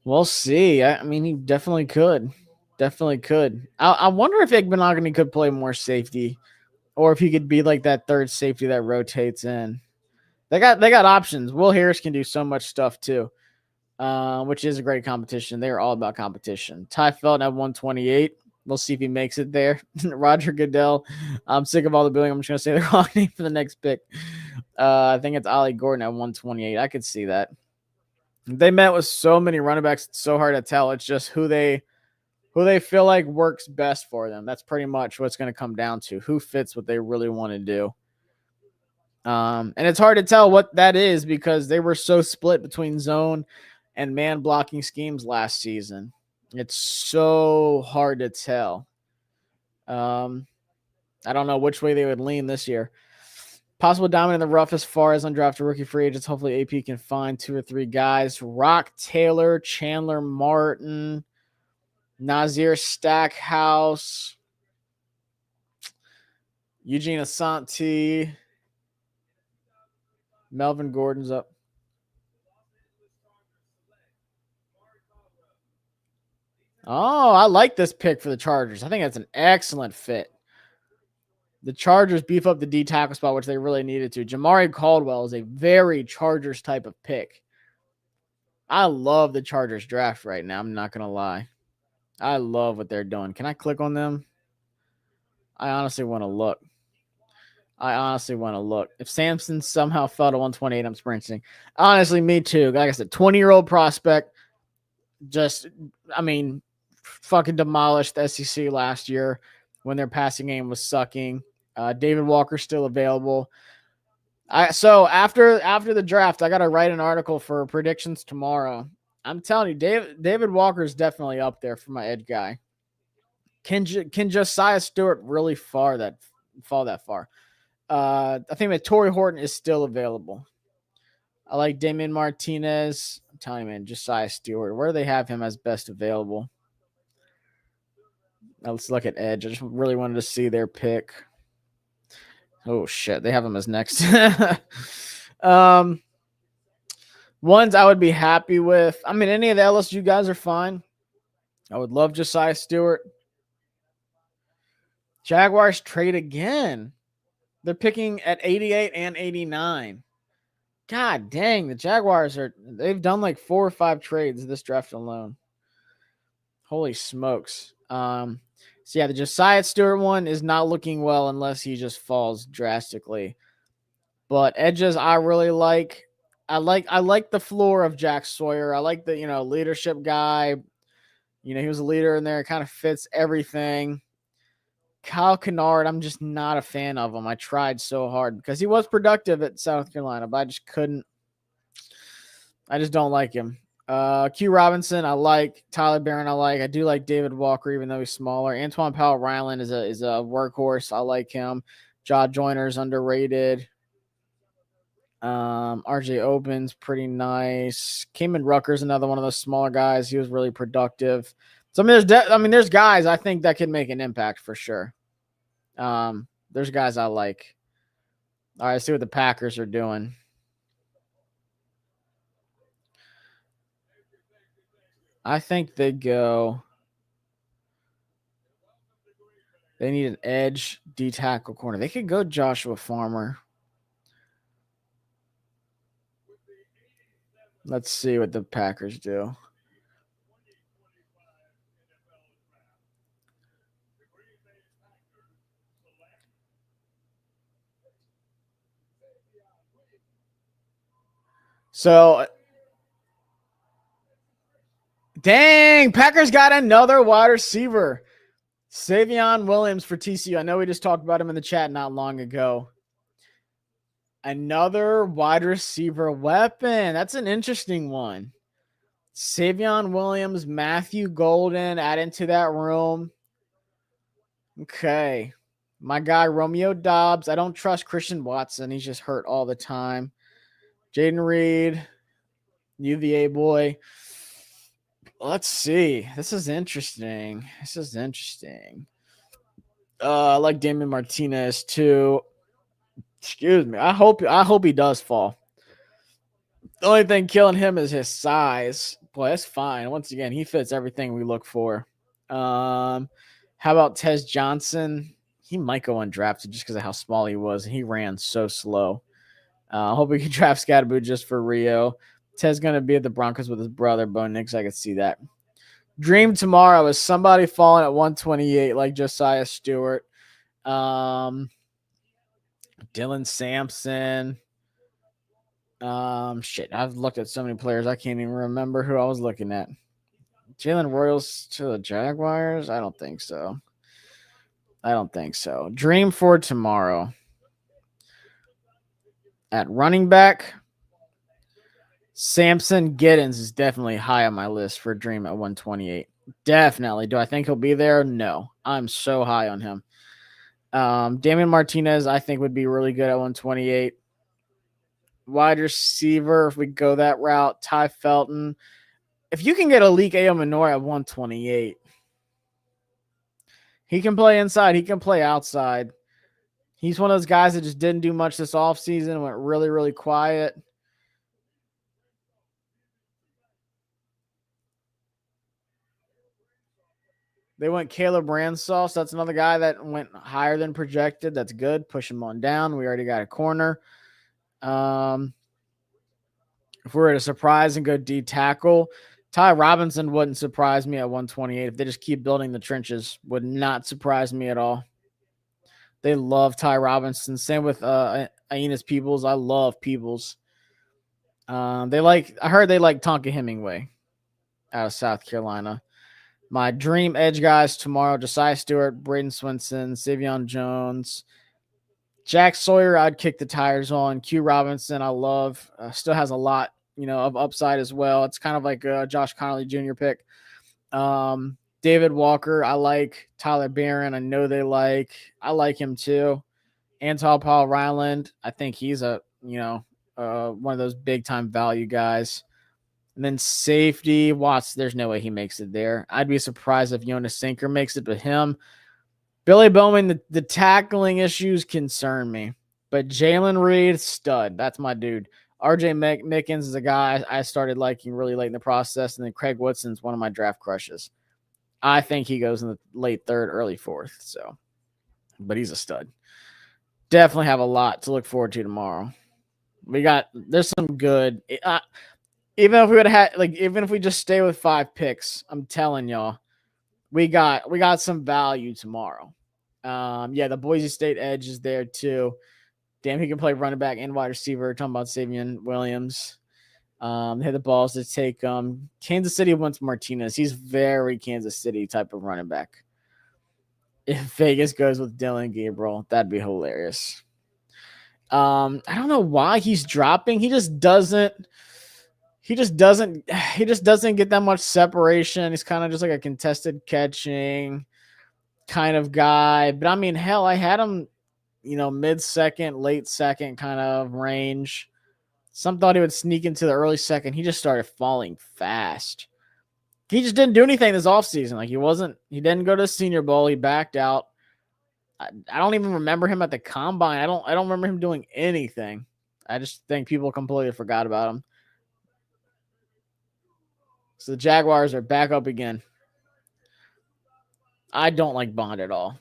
We'll see. I mean, he definitely could. Definitely could. I wonder if Igbenogany could play more safety, or if he could be like that third safety that rotates in. They got options. Will Harris can do so much stuff too, which is a great competition. They are all about competition. Ty Felton at 128. We'll see if he makes it there. Roger Goodell. I'm sick of all the billing. I'm just going to say the wrong name for the next pick. I think it's Ollie Gordon at 128. I could see that. They met with so many running backs. It's so hard to tell. It's just who they feel like works best for them. That's pretty much what's going to come down to. Who fits what they really want to do. And it's hard to tell what that is because they were so split between zone and man blocking schemes last season. It's so hard to tell. I don't know which way they would lean this year. Possible diamond in the rough as far as undrafted rookie free agents. Hopefully AP can find 2 or 3 guys. Rock Taylor, Chandler Martin, Nazir Stackhouse, Eugene Asante, Melvin Gordon's up. Oh, I like this pick for the Chargers. I think that's an excellent fit. The Chargers beef up the D tackle spot, which they really needed to. Jamari Caldwell is a very Chargers type of pick. I love the Chargers draft right now. I'm not going to lie. I love what they're doing. Can I click on them? I honestly want to look. If Samson somehow fell to 128, I'm sprinting. Honestly, me too. Like I said, 20-year-old prospect. Fucking demolished the SEC last year when their passing game was sucking. David Walker's still available. So after the draft, I got to write an article for predictions tomorrow. I'm telling you, David Walker is definitely up there for my edge guy. Can Josiah Stewart really fall that far? I think that Torrey Horton is still available. I like Damian Martinez. I'm telling you, man, Josiah Stewart. Where do they have him as best available? Now let's look at edge. I just really wanted to see their pick. Oh, shit. They have him as next. Ones I would be happy with. I mean, any of the LSU guys are fine. I would love Josiah Stewart. Jaguars trade again. They're picking at 88 and 89. God dang, the Jaguars they've done like 4 or 5 trades this draft alone. Holy smokes. So yeah, the Josiah Stewart one is not looking well unless he just falls drastically. But edges I really like. I like the floor of Jack Sawyer. I like the, leadership guy. He was a leader in there. It kind of fits everything. Kyle Kennard, I'm just not a fan of him. I tried so hard because he was productive at South Carolina, but I just couldn't. I just don't like him. Q Robinson, I like. Tyler Barron, I like. I do like David Walker, even though he's smaller. Antoine Powell-Ryland is a workhorse. I like him. Jaw Joyner's underrated. RJ Opens, pretty nice. Cayman Rucker's another one of those smaller guys. He was really productive. So there's guys I think that could make an impact for sure. There's guys I like. All right, let's see what the Packers are doing. I think they need an edge, D tackle corner. They could go Joshua Farmer. Let's see what the Packers do. So, dang, Packers got another wide receiver. Savion Williams for TCU. I know we just talked about him in the chat not long ago. Another wide receiver weapon. That's an interesting one. Savion Williams, Matthew Golden, add into that room. Okay. My guy, Romeo Dobbs. I don't trust Christian Watson. He's just hurt all the time. Jaden Reed, UVA boy. Let's see. This is interesting. I like Damon Martinez too. Excuse me. I hope he does fall. The only thing killing him is his size. Boy, that's fine. Once again, he fits everything we look for. How about Tez Johnson? He might go undrafted just because of how small he was. He ran so slow. I hope we can draft Scatterboo just for Rio. Tez going to be at the Broncos with his brother, Bo Nix. I could see that. Dream tomorrow is somebody falling at 128 like Josiah Stewart. Dylan Sampson. I've looked at so many players. I can't even remember who I was looking at. Jalen Royals to the Jaguars? I don't think so. Dream for tomorrow. At running back, Samson Giddens is definitely high on my list for Dream at 128. Definitely. Do I think he'll be there? No. I'm so high on him. Damian Martinez, I think, would be really good at 128. Wide receiver, if we go that route, Ty Felton. If you can get Alik Ayomanor at 128, he can play inside. He can play outside. He's one of those guys that just didn't do much this offseason, went really, really quiet. They went Caleb Ransall, so that's another guy that went higher than projected. That's good. Push him on down. We already got a corner. If we were to surprise and go D tackle, Ty Robinson wouldn't surprise me at 128. If they just keep building the trenches, would not surprise me at all. They love Ty Robinson. Same with Aeneas Peoples. I love Peoples. I heard they like Tonka Hemingway out of South Carolina. My dream edge guys tomorrow: Josiah Stewart, Braden Swinson, Savion Jones, Jack Sawyer. I'd kick the tires on. Q Robinson, I love. Still has a lot, of upside as well. It's kind of like a Josh Connolly Jr. pick. David Walker, I like. Tyler Barron, I know they like. I like him too. Antal Paul Ryland, I think he's one of those big time value guys. And then safety, Watts, there's no way he makes it there. I'd be surprised if Jonas Sinker makes it, but him. Billy Bowman, the tackling issues concern me. But Jalen Reed, stud. That's my dude. RJ Mickens is a guy I started liking really late in the process. And then Craig Woodson's one of my draft crushes. I think he goes in the late third, early fourth. But he's a stud. Definitely have a lot to look forward to tomorrow. There's some good. Even if we just stay with 5 picks, I'm telling y'all, we got some value tomorrow. The Boise State edge is there too. Damn, he can play running back and wide receiver. Talking about Savion Williams. They had the balls to take Kansas City wants Martinez. He's very Kansas City type of running back. If Vegas goes with Dylan Gabriel, that'd be hilarious. I don't know why he's dropping. He just doesn't get that much separation. He's kind of just like a contested catching kind of guy. But I mean, hell, I had him, mid-second, late second kind of range. Some thought he would sneak into the early second. He just started falling fast. He just didn't do anything this offseason. He didn't go to the Senior Bowl. He backed out. I don't even remember him at the combine. I don't remember him doing anything. I just think people completely forgot about him. So the Jaguars are back up again. I don't like Bond at all.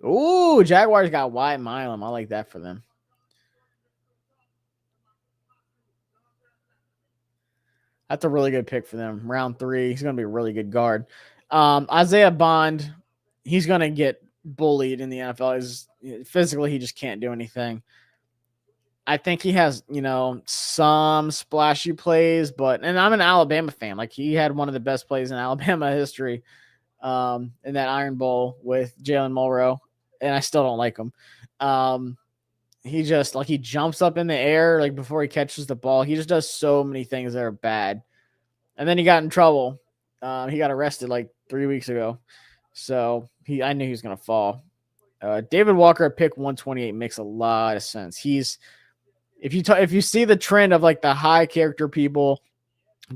Ooh, Jaguars got Wyatt Milam. I like that for them. That's a really good pick for them. Round 3. He's going to be a really good guard. Isaiah Bond, he's going to get bullied in the NFL. Physically, he just can't do anything. I think he has, some splashy plays, and I'm an Alabama fan. Like, he had one of the best plays in Alabama history in that Iron Bowl with Jalen Mulrow, and I still don't like him. He just, he jumps up in the air, before he catches the ball. He just does so many things that are bad. And then he got in trouble. He got arrested 3 weeks ago. So I knew he was going to fall. David Walker at pick 128 makes a lot of sense. If you see the trend of the high character people,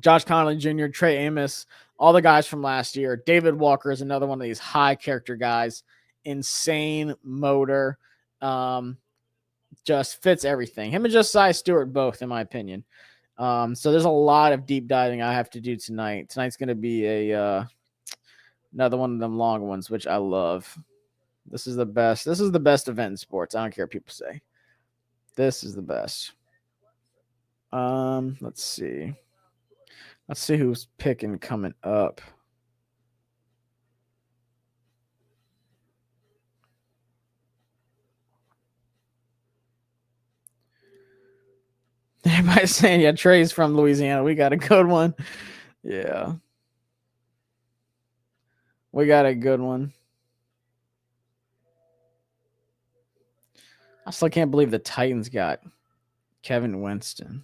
Josh Connolly Jr., Trey Amos, all the guys from last year, David Walker is another one of these high character guys. Insane motor. Just fits everything. Him and Josiah Stewart both, in my opinion. So there's a lot of deep diving I have to do tonight. Tonight's going to be another one of them long ones, which I love. This is the best. This is the best event in sports. I don't care what people say. This is the best. Let's see. Let's see who's picking coming up. Everybody's saying, yeah, Trey's from Louisiana. We got a good one. Yeah. We got a good one. I still can't believe the Titans got Kevin Winston.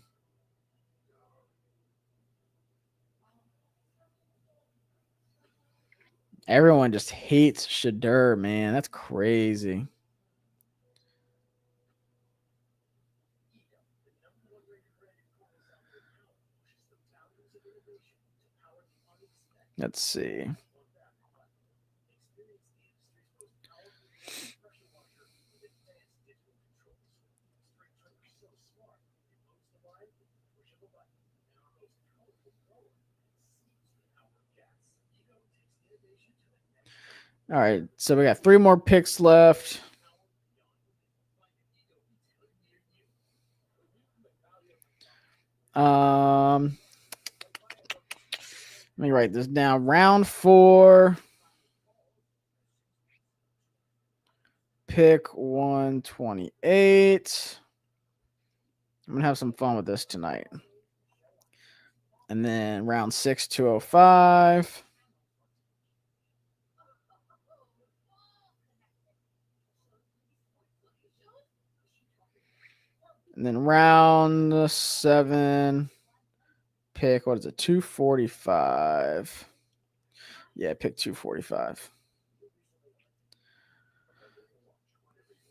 Everyone just hates Shadur, man. That's crazy. Let's see. All right, so we got 3 more picks left. Let me write this down. Round 4, pick 128. I'm going to have some fun with this tonight. And then round 6, 205. And then round 7, pick, 245. Yeah, pick 245.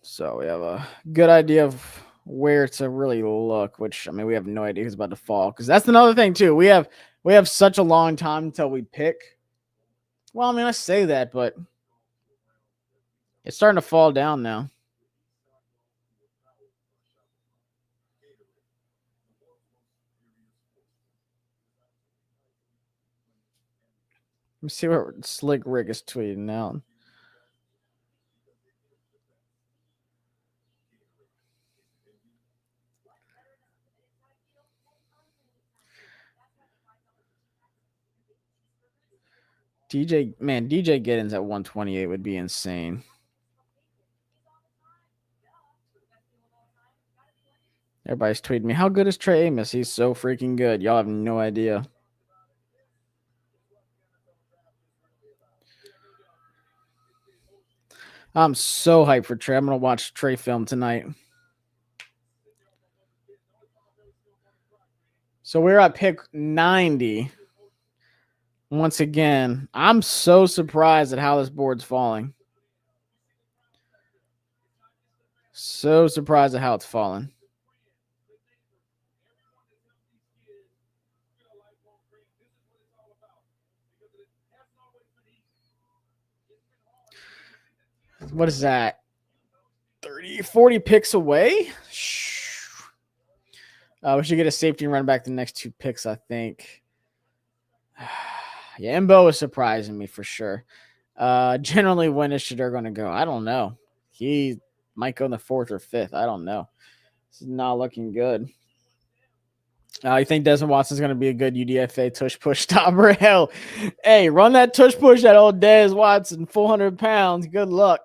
So we have a good idea of where to really look, which, we have no idea who's about to fall. Because that's another thing, too. We have such a long time until we pick. Well, I say that, but it's starting to fall down now. Let me see what Slick Rick is tweeting out. DJ Giddens at 128 would be insane. Everybody's tweeting me, how good is Trey Amos? He's so freaking good. Y'all have no idea. I'm so hyped for Trey. I'm going to watch Trey film tonight. So we're at pick 90. Once again, I'm so surprised at how this board's falling. So surprised at how it's falling. What is that? 40 picks away? We should get a safety and run back the next 2 picks, I think. Yeah, Mbo is surprising me for sure. Generally, when is Shadur going to go? I don't know. He might go in the 4th or 5th. I don't know. This is not looking good. You think Desmond Watson's going to be a good UDFA tush push stopper? Hell, hey, run that tush push that old Des Watson, 400 pounds. Good luck.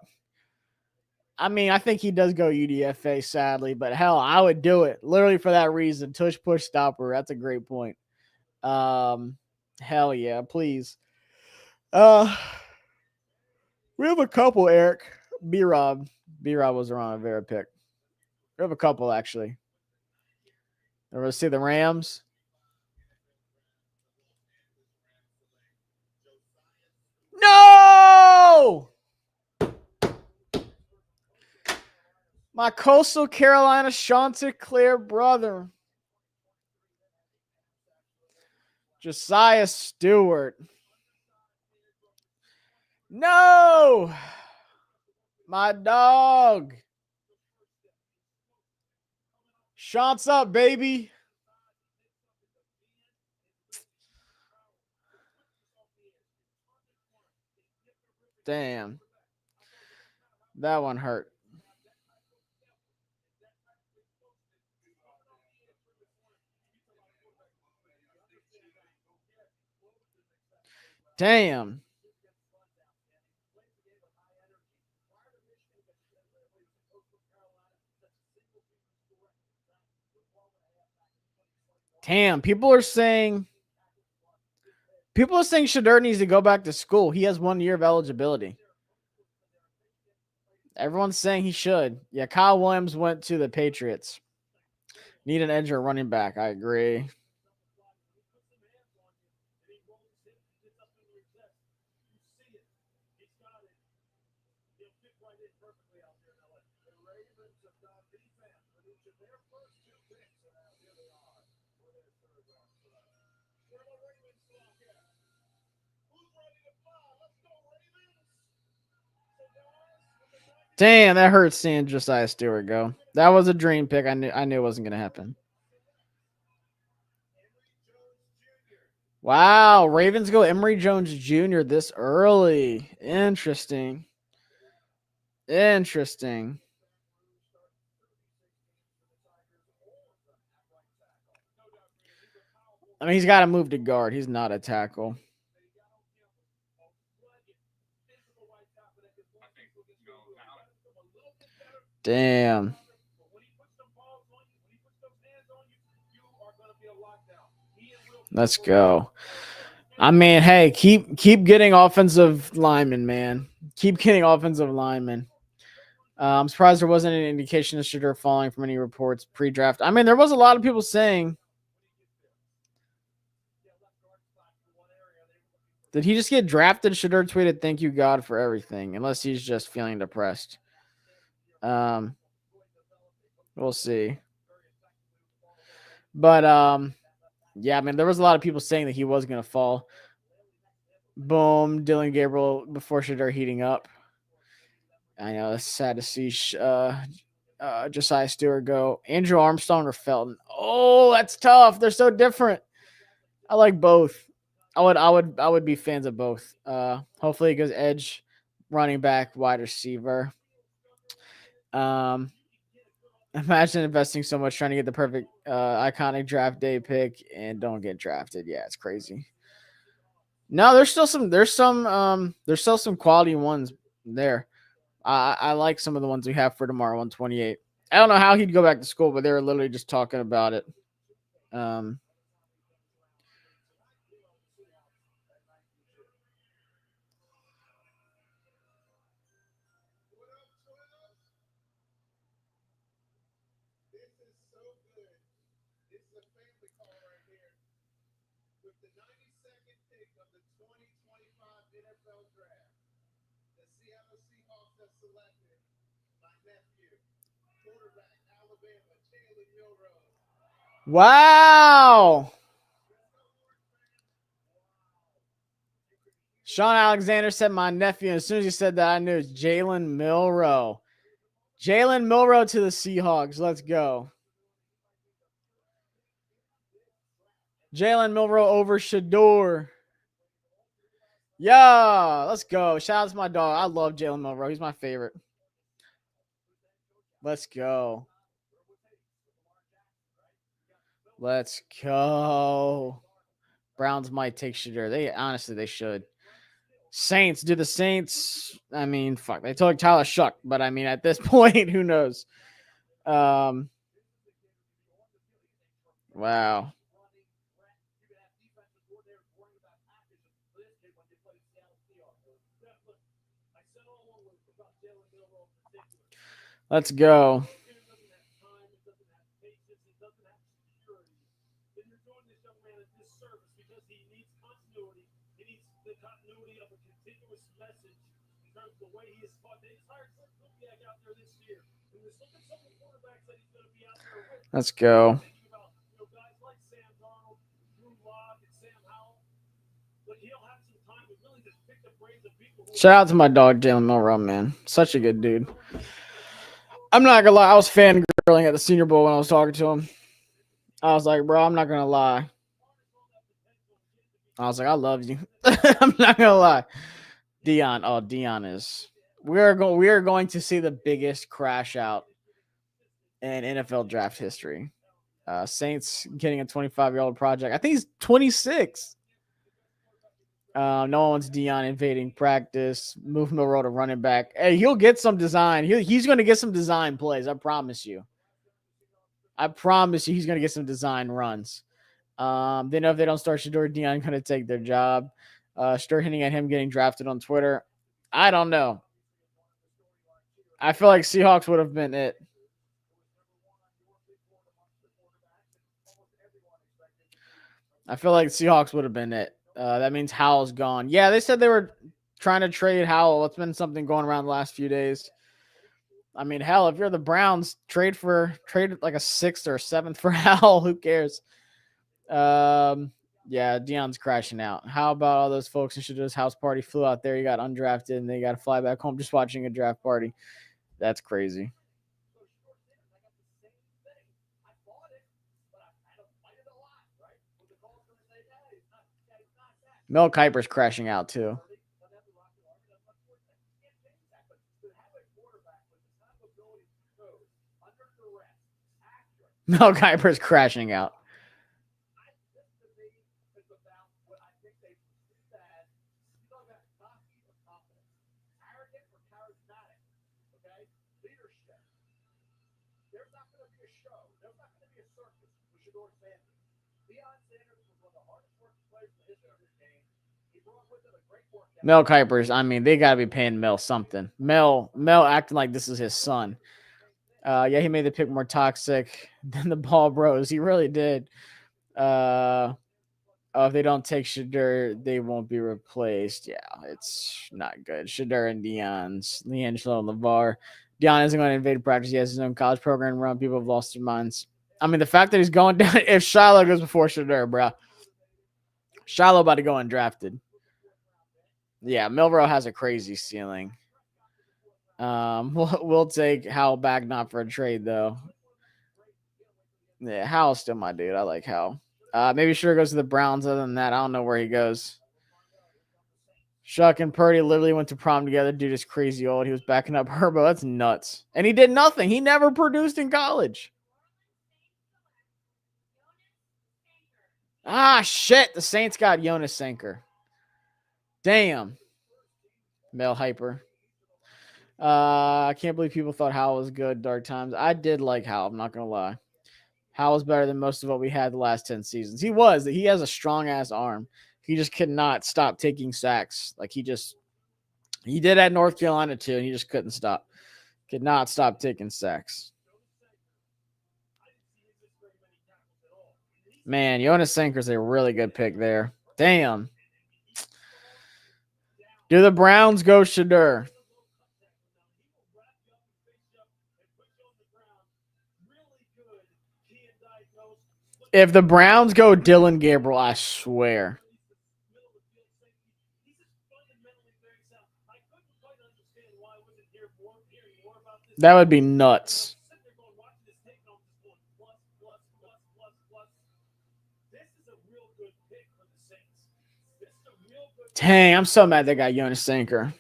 I mean, I think he does go UDFA, sadly, but hell, I would do it literally for that reason. Tush push stopper. That's a great point. Hell yeah, please. We have a couple, Eric. B-Rob. B-Rob was around a Vera pick. We have a couple, actually. Let's see the Rams. No! My Coastal Carolina Chanticleer brother. Josiah Stewart. No! My dog. Shots up, baby. Damn. That one hurt. Damn. Damn. People are saying Shedeur needs to go back to school. He has 1 year of eligibility. Everyone's saying he should. Yeah, Kyle Williams went to the Patriots. Need an edge or running back. I agree. Damn, that hurts seeing Josiah Stewart go. That was a dream pick. I knew it wasn't going to happen. Wow, Ravens go Emory Jones Jr. this early. Interesting. Interesting. I mean, he's got to move to guard. He's not a tackle. Damn. Let's go. I mean, hey, keep getting offensive linemen, man. Keep getting offensive linemen. I'm surprised there wasn't any indication of Shedeur falling from any reports pre-draft. I mean, there was a lot of people saying. Did he just get drafted? Shedeur tweeted, "Thank you, God, for everything," unless he's just feeling depressed. We'll see. But yeah, I mean, there was a lot of people saying that he was going to fall. Boom, Dylan Gabriel before Shedeur heating up. I know it's sad to see Josiah Stewart go. Andrew Armstrong or Felton. Oh, that's tough. They're so different. I like both. I would be fans of both. Hopefully it goes edge, running back, wide receiver. Imagine investing so much trying to get the perfect iconic draft day pick and don't get drafted. Yeah, it's crazy. No, there's still some quality ones there. I like some of the ones we have for tomorrow, 128. I don't know how he'd go back to school, but they were literally just talking about it. Wow. Sean Alexander said my nephew. And as soon as he said that, I knew it's Jalen Milroe. Jalen Milroe to the Seahawks. Let's go. Jalen Milroe over Shedeur. Yeah, let's go. Shout out to my dog. I love Jalen Milroe. He's my favorite. Let's go. Let's go. Browns might take Shadur. They should. Saints, do the Saints. I mean, fuck. They took Tyler Shough, but I mean, at this point, who knows? Wow. Let's go. Let's go. Shout out to my dog, Jalen Milrow, man. Such a good dude. I'm not gonna lie, I was fangirling at the Senior Bowl when I was talking to him. I was like, bro, I'm not gonna lie. I was like, I love you. I'm not gonna lie. Dion is. We are going to see the biggest crash out in NFL draft history. Saints getting a 25-year-old project. I think he's 26. No one wants Dion invading practice. Move Milrow to running back. Hey, he'll get some design. He's going to get some design plays. I promise you. He's going to get some design runs. They know if they don't start Shadur, Dion going to take their job. Start hinting at him getting drafted on Twitter. I don't know. I feel like Seahawks would have been it. That means Howell's gone. Yeah, they said they were trying to trade Howell. It's been something going around the last few days. I mean, hell, if you're the Browns, trade like a 6th or 7th for Howell. Who cares? Yeah, Dion's crashing out. How about all those folks who should do his house party flew out there? You got undrafted and they got to fly back home just watching a draft party. That's crazy. Mel Kiper's crashing out too. Mel Kiper's crashing out. Mel Kiper's, I mean, they got to be paying Mel something. Mel acting like this is his son. Yeah, he made the pick more toxic than the Ball Bros. He really did. If they don't take Shadur, they won't be replaced. Yeah, it's not good. Shadur and D'Angelo and LeVar. Dion isn't going to invade practice. He has his own college program run. People have lost their minds. I mean, the fact that he's going down, if Shiloh goes before Shadur, bro. Shiloh about to go undrafted. Yeah, Milrow has a crazy ceiling. We'll take Howell back, not for a trade, though. Yeah, Howell's still my dude. I like Howell. Maybe Shadur goes to the Browns. Other than that, I don't know where he goes. Shough and Purdy literally went to prom together. Dude is crazy old. He was backing up Herbo. That's nuts. And he did nothing. He never produced in college. Ah, shit. The Saints got Jonas Sanker. Damn. Mel Hyper. I can't believe people thought Howell was good. Dark times. I did like Howell. I'm not going to lie. Howell's better than most of what we had the last 10 seasons. He has a strong-ass arm. He just could not stop taking sacks. Like, he did at North Carolina, too, and he just couldn't stop. Could not stop taking sacks. Man, Jonas Sanker's a really good pick there. Damn. Do the Browns go Shadur? If the Browns go Dylan Gabriel, I swear. That would be nuts. Dang, I'm so mad they got Jonas Sanker.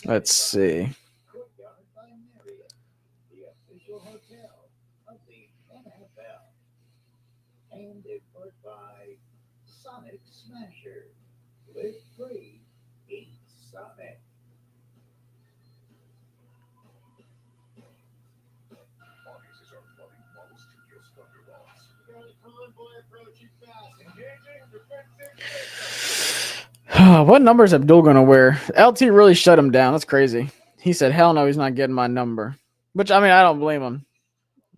Let's see. What number is Abdul going to wear? LT really shut him down. That's crazy. He said, hell no, he's not getting my number. Which, I mean, I don't blame him.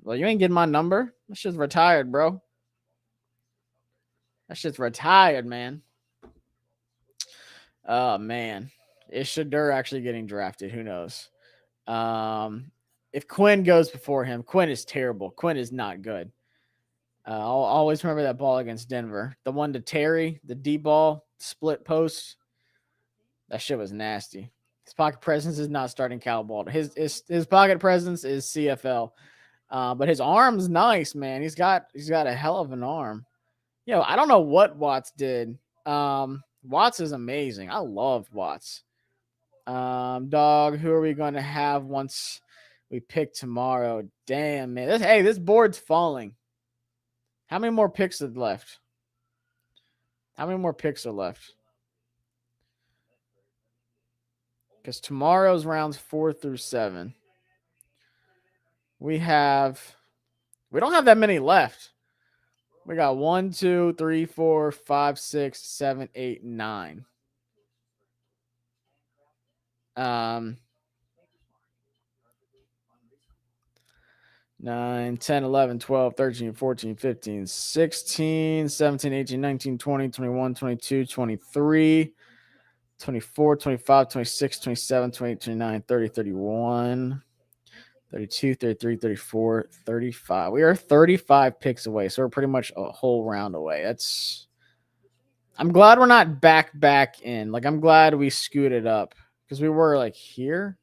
Well, you ain't getting my number? That shit's retired, bro. That shit's retired, man. Oh, man. Is Shedeur actually getting drafted? Who knows? If Quinn goes before him, Quinn is terrible. Quinn is not good. I'll always remember that ball against Denver. The one to Terry, the deep ball, split post. That shit was nasty. His pocket presence is not starting Cal ball. His pocket presence is CFL. But his arm's nice, man. He's got a hell of an arm. Yo, I don't know what Watts did. Watts is amazing. I love Watts. Dog, who are we going to have once we pick tomorrow? Damn, man. This board's falling. How many more picks are left? How many more picks are left? Because tomorrow's rounds 4 through 7. We don't have that many left. We got 1, 2, 3, 4, 5, 6, 7, 8, 9. 9, 10, 11, 12, 13, 14, 15, 16, 17, 18, 19, 20, 21, 22, 23, 24, 25, 26, 27, 28, 29, 30, 31, 32, 33, 34, 35. We are 35 picks away, so we're pretty much a whole round away. I'm glad we're not back in. Like, I'm glad we scooted up because we were like here.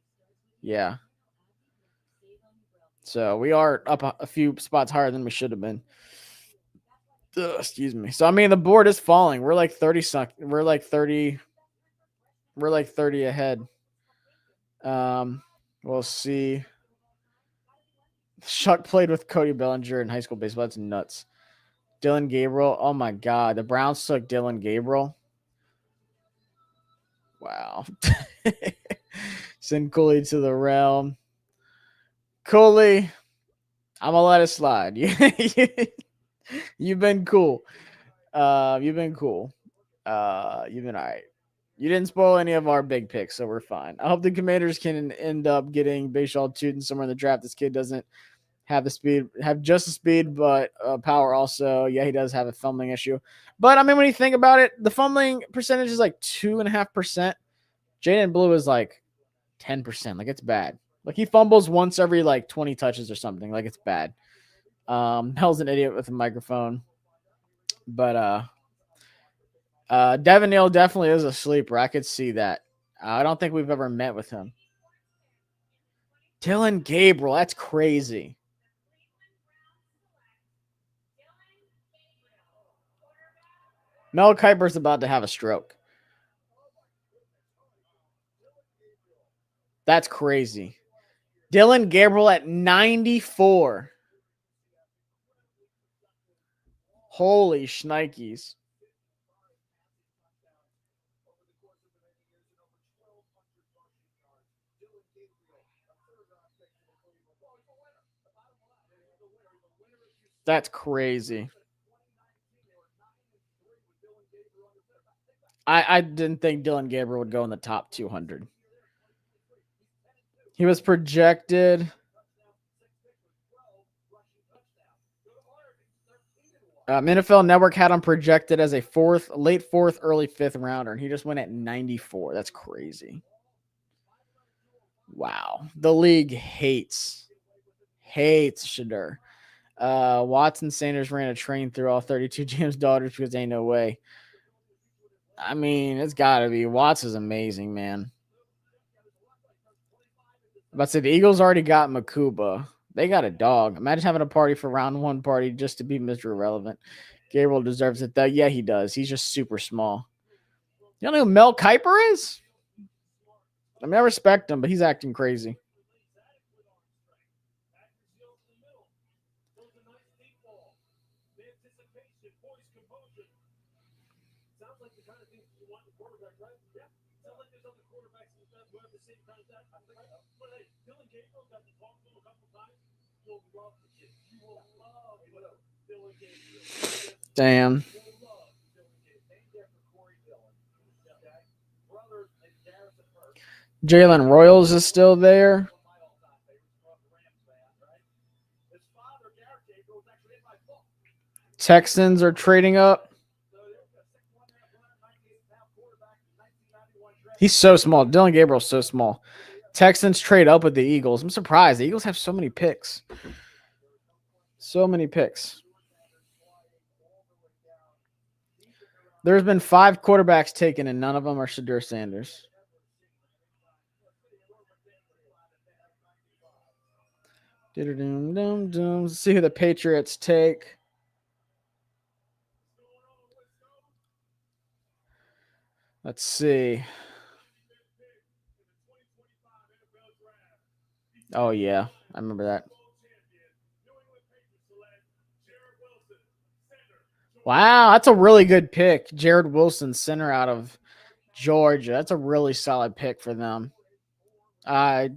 Yeah. So we are up a few spots higher than we should have been. Excuse me. So I mean, the board is falling. We're like 30. We're like 30 ahead. We'll see. Shough played with Cody Bellinger in high school baseball. That's nuts. Dylan Gabriel. Oh my God. The Browns took Dylan Gabriel. Wow. Send Cooley to the realm. Cooley, I'm gonna let it slide. You've been cool. You've been cool. You've been all right. You didn't spoil any of our big picks, so we're fine. I hope the Commanders can end up getting Bashaw Tootin somewhere in the draft. This kid doesn't have just the speed, but power also. Yeah, he does have a fumbling issue. But I mean, when you think about it, the fumbling percentage is like 2.5%. Jaden Blue is like 10%. Like, it's bad. Like, he fumbles once every like 20 touches or something. Like, it's bad. Hell's an idiot with a microphone. But Devin Neal definitely is a sleeper. I could see that. I don't think we've ever met with him. Dylan Gabriel, that's crazy. Mel Kiper's about to have a stroke. That's crazy. Dylan Gabriel at 94. Holy shnikes. That's crazy. I didn't think Dylan Gabriel would go in the top 200. He was projected. NFL Network had him projected as a late fourth, early fifth rounder, and he just went at 94. That's crazy. Wow. The league hates Shedeur. Watson Sanders ran a train through all 32 James daughters because ain't no way. I mean, it's got to be. Watts is amazing, man. About to say the Eagles already got Makuba. They got a dog. Imagine having a party for round one party just to be Mr. Irrelevant. Gabriel deserves it though. Yeah, he does. He's just super small. You know who Mel Kiper is? I mean, I respect him, but he's acting crazy. Damn. Jalen Royals is still there. Texans are trading up. He's so small. Dylan Gabriel's so small. Texans trade up with the Eagles. I'm surprised. The Eagles have so many picks. So many picks. There's been 5 quarterbacks taken, and none of them are Shadur Sanders. Let's see who the Patriots take. Let's see. Oh, yeah. I remember that. Wow, that's a really good pick. Jared Wilson, center out of Georgia. That's a really solid pick for them. I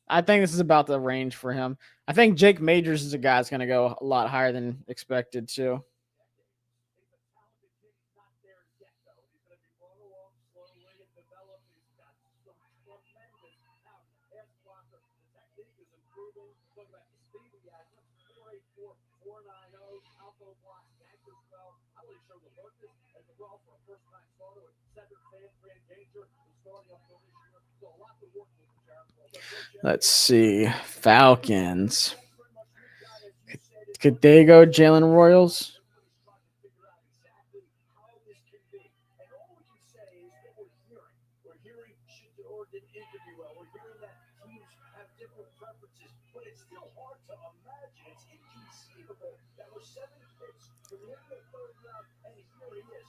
think this is about the range for him. I think Jake Majors is a guy that's going to go a lot higher than expected, too. Let's see. Falcons. Could they go Jalen Royals?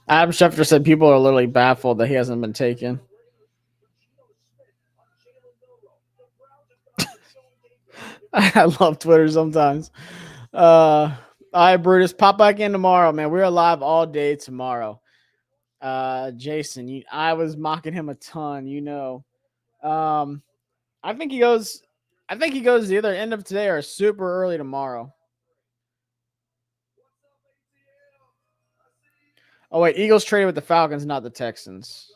Adam Schefter said people are literally baffled that he hasn't been taken. I love Twitter sometimes. All right, Brutus, pop back in tomorrow, man. We're live all day tomorrow. Jason, I was mocking him a ton, you know. I think he goes either end of today or super early tomorrow. Oh wait, Eagles traded with the Falcons, not the Texans.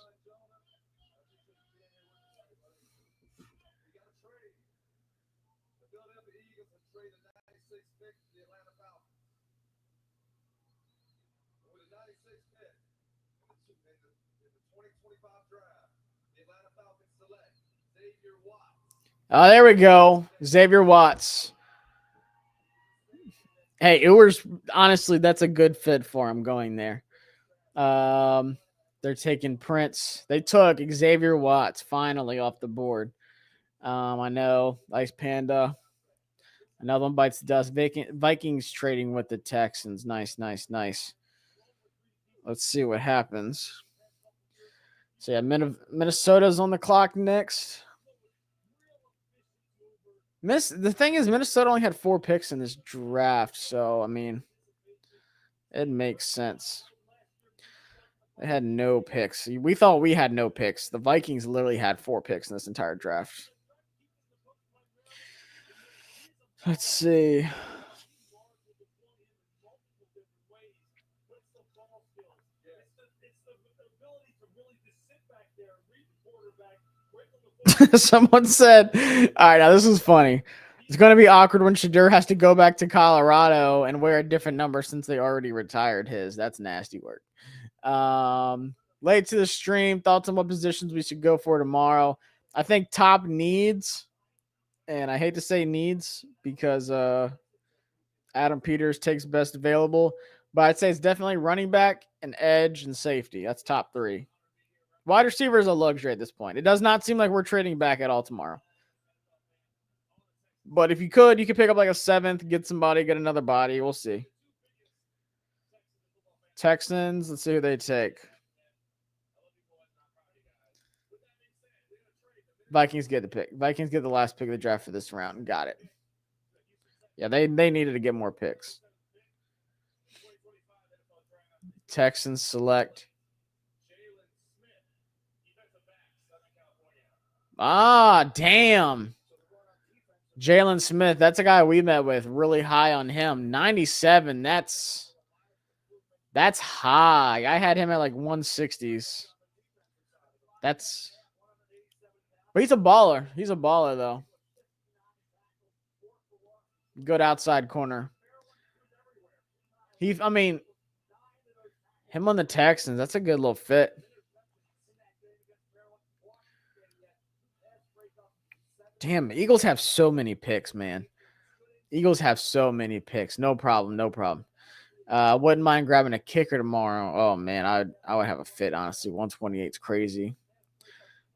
Oh, there we go. Xavier Watts. Hey, Ewers, honestly, that's a good fit for him going there. They're taking Prince. They took Xavier Watts finally off the board. I know. Ice Panda. Another one bites the dust. Vikings trading with the Texans. Nice. Let's see what happens. So, yeah, Minnesota's on the clock next. The thing is, Minnesota only had 4 picks in this draft, so, I mean, it makes sense. They had no picks. We thought we had no picks. The Vikings literally had 4 picks in this entire draft. Let's see. Someone said, all right, now this is funny. It's going to be awkward when Shadur has to go back to Colorado and wear a different number since they already retired his. That's nasty work. Late to the stream, thoughts on what positions we should go for tomorrow. I think top needs, and I hate to say needs because Adam Peters takes best available, but I'd say it's definitely running back and edge and safety. That's top 3. Wide receiver is a luxury at this point. It does not seem like we're trading back at all tomorrow. But if you could pick up like a 7th, get somebody, get another body. We'll see. Texans, let's see who they take. Vikings get the pick. Vikings get the last pick of the draft for this round. Got it. Yeah, they needed to get more picks. Texans select. Ah, damn. Jalen Smith. That's a guy we met with. Really high on him. 97. That's high. I had him at like 160s. But he's a baller. He's a baller, though. Good outside corner. Him on the Texans, that's a good little fit. Damn, the Eagles have so many picks, man. Eagles have so many picks. No problem. Wouldn't mind grabbing a kicker tomorrow. Oh, man, I would have a fit, honestly. 128 is crazy.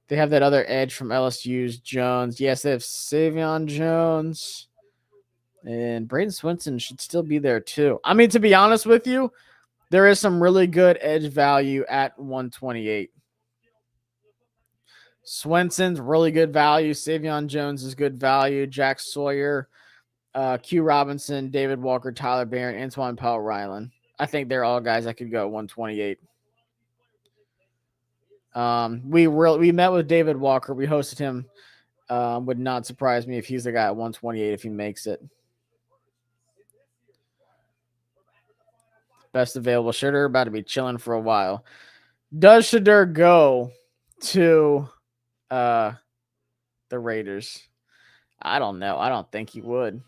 They have that other edge from LSU's Jones. Yes, they have Savion Jones. And Braden Swinson should still be there, too. I mean, to be honest with you, there is some really good edge value at 128. Swinson's really good value. Savion Jones is good value. Jack Sawyer, Q Robinson, David Walker, Tyler Barron, Antoine Powell, Ryland. I think they're all guys that could go at 128. We met with David Walker. We hosted him. Would not surprise me if he's the guy at 128 if he makes it. Best available. Shadur about to be chilling for a while. Does Shadur go to the Raiders? I don't know. I don't think he would.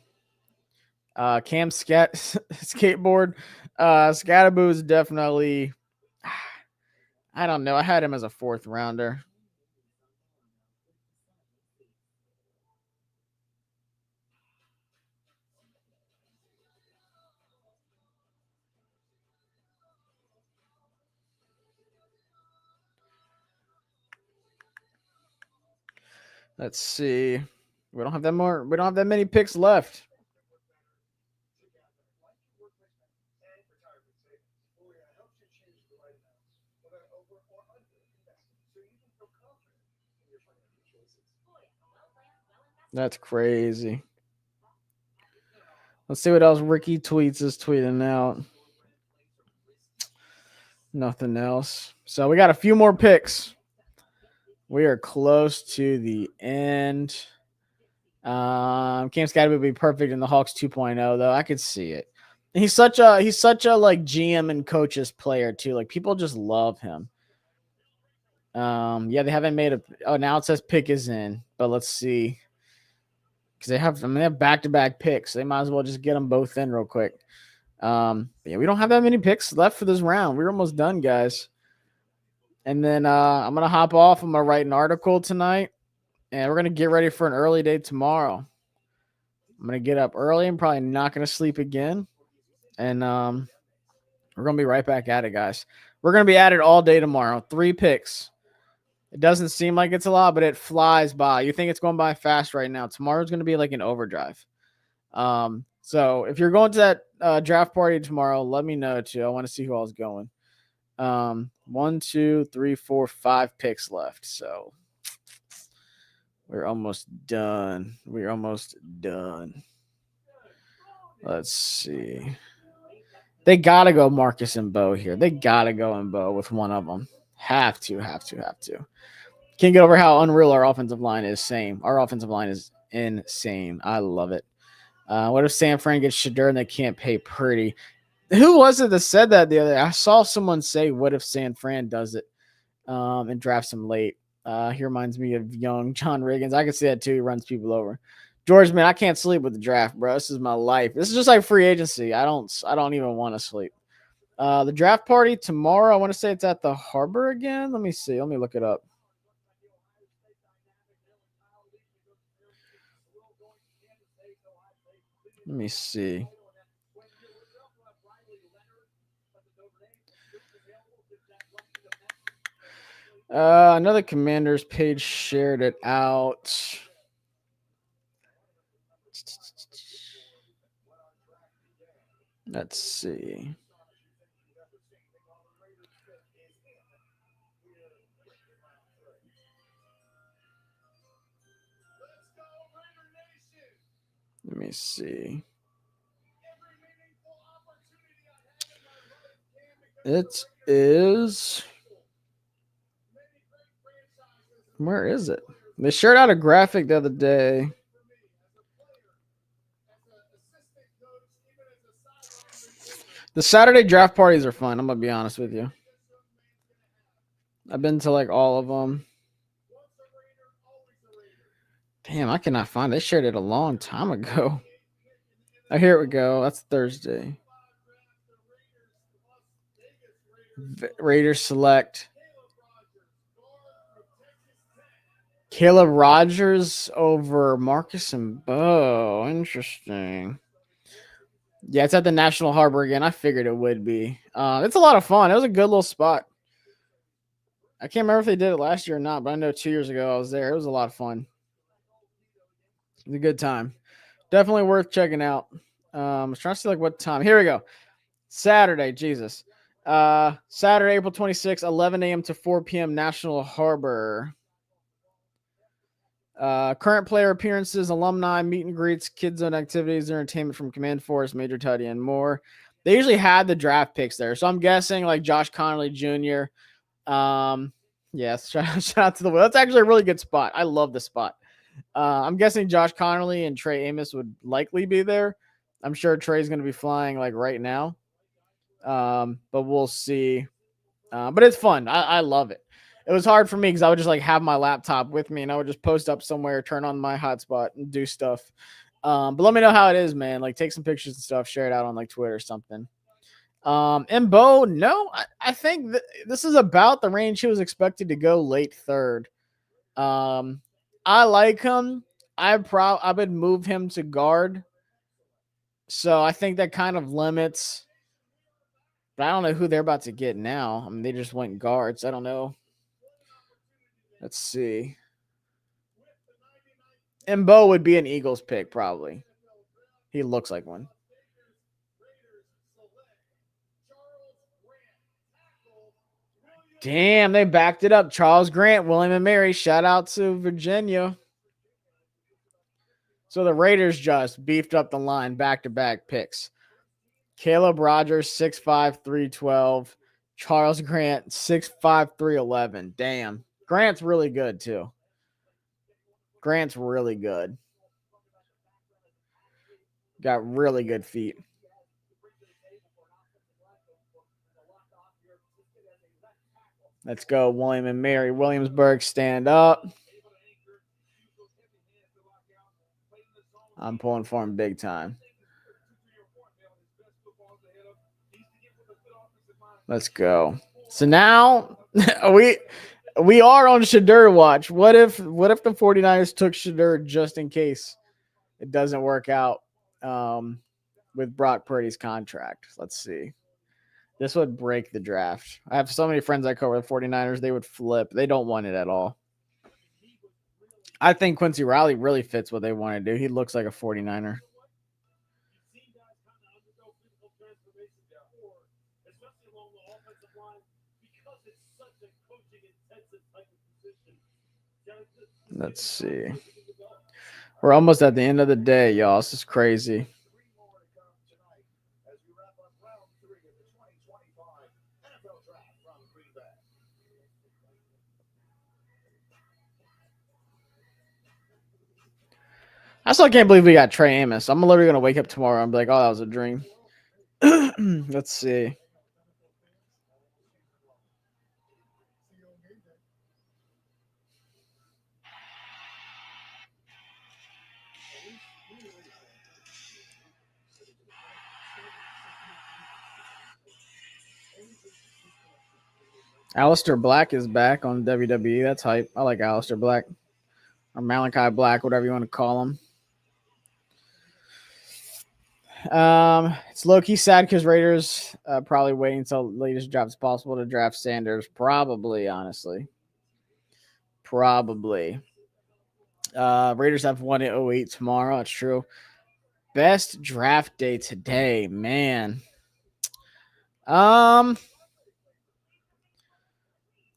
Cam skateboard. Scatterboo is definitely. I don't know. I had him as a 4th rounder. Let's see. We don't have that many picks left. That's crazy. Let's see what else Ricky Tweets is tweeting out. Nothing else. So we got a few more picks. We are close to the end. Cam Scatterby would be perfect in the Hawks 2.0, though. I could see it. He's such a like GM and coaches player too. Like people just love him. Yeah, they haven't made now it says pick is in, but let's see. Because they have back-to-back picks. They might as well just get them both in real quick. Yeah, we don't have that many picks left for this round. We're almost done, guys. And then I'm going to hop off. I'm going to write an article tonight. And we're going to get ready for an early day tomorrow. I'm going to get up early. I'm probably not going to sleep again. And we're going to be right back at it, guys. We're going to be at it all day tomorrow. 3 picks. It doesn't seem like it's a lot, but it flies by. You think it's going by fast right now. Tomorrow's going to be like an overdrive. So if you're going to that draft party tomorrow, let me know too. I want to see who all's going. 1, 2, 3, 4, 5 picks left. So we're almost done. Let's see. They got to go Marcus and Bo here. They got to go in Bo with one of them. Have to. Can't get over how unreal our offensive line is. Our offensive line is insane. I love it. What if San Fran gets Shadur and they can't pay Purdy? Who was it that said that the other day? I saw someone say, what if San Fran does it and drafts him late? He reminds me of young John Riggins. I can see that too. He runs people over. George, man, I can't sleep with the draft, bro. This is my life. This is just like free agency. I don't even want to sleep. The draft party tomorrow, I want to say it's at the Harbor again. Let me see. Let me look it up. Let me see. Another Commanders page shared it out. Let's see. Let me see. It is. Where is it? They shared out a graphic the other day. The Saturday draft parties are fun. I'm going to be honest with you. I've been to like all of them. Damn, I cannot find it. They shared it a long time ago. Oh, here we go. That's Thursday. Raiders select Caleb Rogers over Marcus and Bo. Interesting. Yeah, it's at the National Harbor again. I figured it would be. It's a lot of fun. It was a good little spot. I can't remember if they did it last year or not, but I know 2 years ago I was there. It was a lot of fun. It was a good time. Definitely worth checking out. I was trying to see like what time. Here we go. Saturday, Jesus. Saturday, April 26th, 11 a.m. to 4 p.m. National Harbor. Current player appearances, alumni, meet and greets, kids zone activities, entertainment from Command Force, Major Tutty, and more. They usually had the draft picks there. So I'm guessing like Josh Connolly Jr. Yes, shout out to the Will. That's actually a really good spot. I love the spot. I'm guessing Josh Connolly and Trey Amos would likely be there. I'm sure Trey's going to be flying like right now. But we'll see. But it's fun. I love it. It was hard for me because I would just like have my laptop with me and I would just post up somewhere, turn on my hotspot and do stuff. But let me know how it is, man. Like take some pictures and stuff, share it out on like Twitter or something. And Bo, no, I think this is about the range he was expected to go late third. I like him. I would move him to guard. So I think that kind of limits. But I don't know who they're about to get now. I mean, they just went guards. I don't know. Let's see. And Bo would be an Eagles pick, probably. He looks like one. Damn, they backed it up. Charles Grant, William and Mary. Shout out to Virginia. So the Raiders just beefed up the line, back-to-back picks. Caleb Rogers, 6'5", 312. Charles Grant, 6'5", 311. Damn. Grant's really good, too. Grant's really good. Got really good feet. Let's go, William and Mary. Williamsburg, stand up. I'm pulling for him big time. Let's go. So now we are on Shadur watch. What if the 49ers took Shadur just in case it doesn't work out with Brock Purdy's contract? Let's see. This would break the draft. I have so many friends I cover the 49ers. They would flip. They don't want it at all. I think Quincy Riley really fits what they want to do. He looks like a 49er. Let's see. We're almost at the end of the day, y'all. This is crazy. I still can't believe we got Trey Amos. I'm literally going to wake up tomorrow and be like, oh, that was a dream. Let's see. Aleister Black is back on WWE. That's hype. I like Aleister Black. Or Malachi Black, whatever you want to call him. It's low-key sad because Raiders probably waiting until the latest draft as possible to draft Sanders. Probably, honestly. Probably. Raiders have 1 at 08 tomorrow. It's true. best draft day today, man. There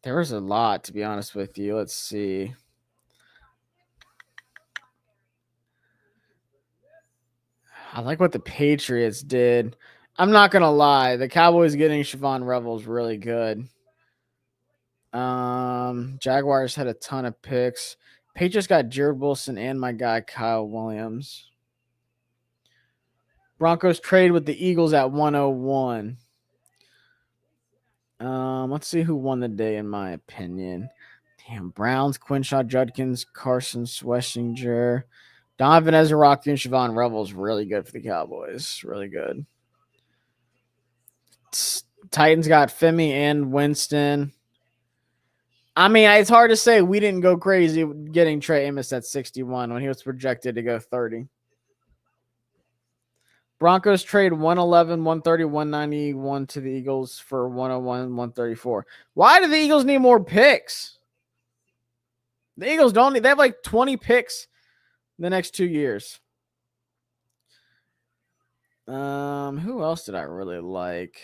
was a lot, to be honest with you. Let's see. I like what the Patriots did. I'm not gonna lie, the Cowboys getting Siobhan Revel is really good. Jaguars had a ton of picks. Patriots got Jared Wilson and my guy Kyle Williams. Broncos trade with the Eagles at 101. Let's see who won the day, in my opinion. Damn, Browns, Quinshaw Judkins, Carson Sweeter, Donovan Ezeiruaku, and Siobhan Revel is really good for the Cowboys. Really good. Titans got Femi and Winston. I mean, it's hard to say we didn't go crazy getting Trey Amos at 61 when he was projected to go 30. Broncos trade 111, 130, 191 to the Eagles for 101, 134. Why do the Eagles need more picks? The Eagles don't need, they have like 20 picks the next 2 years. Who else did I really like?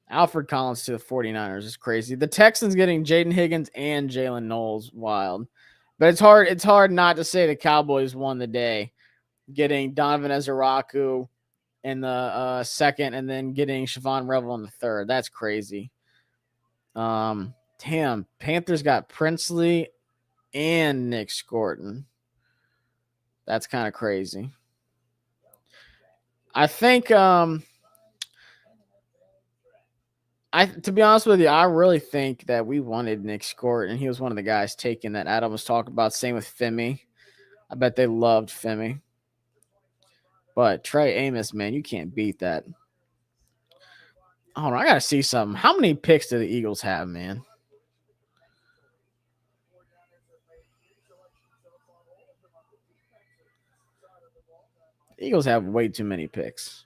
Alfred Collins to the 49ers is crazy. The Texans getting Jaden Higgins and Jalen Knowles, wild. But it's hard not to say the Cowboys won the day, getting Donovan Ezeiruaku in the second and then getting Siobhan Revel in the third. That's crazy. Damn, Panthers got Princely and Nick Scorton. That's kind of crazy. I think to be honest with you, I really think that we wanted Nick Scorton, and he was one of the guys taken that Adam was talking about. Same with Femi. I bet they loved Femi. But Trey Amos, man, you can't beat that. Hold on, I got to see something. How many picks do the Eagles have, man? The Eagles have way too many picks.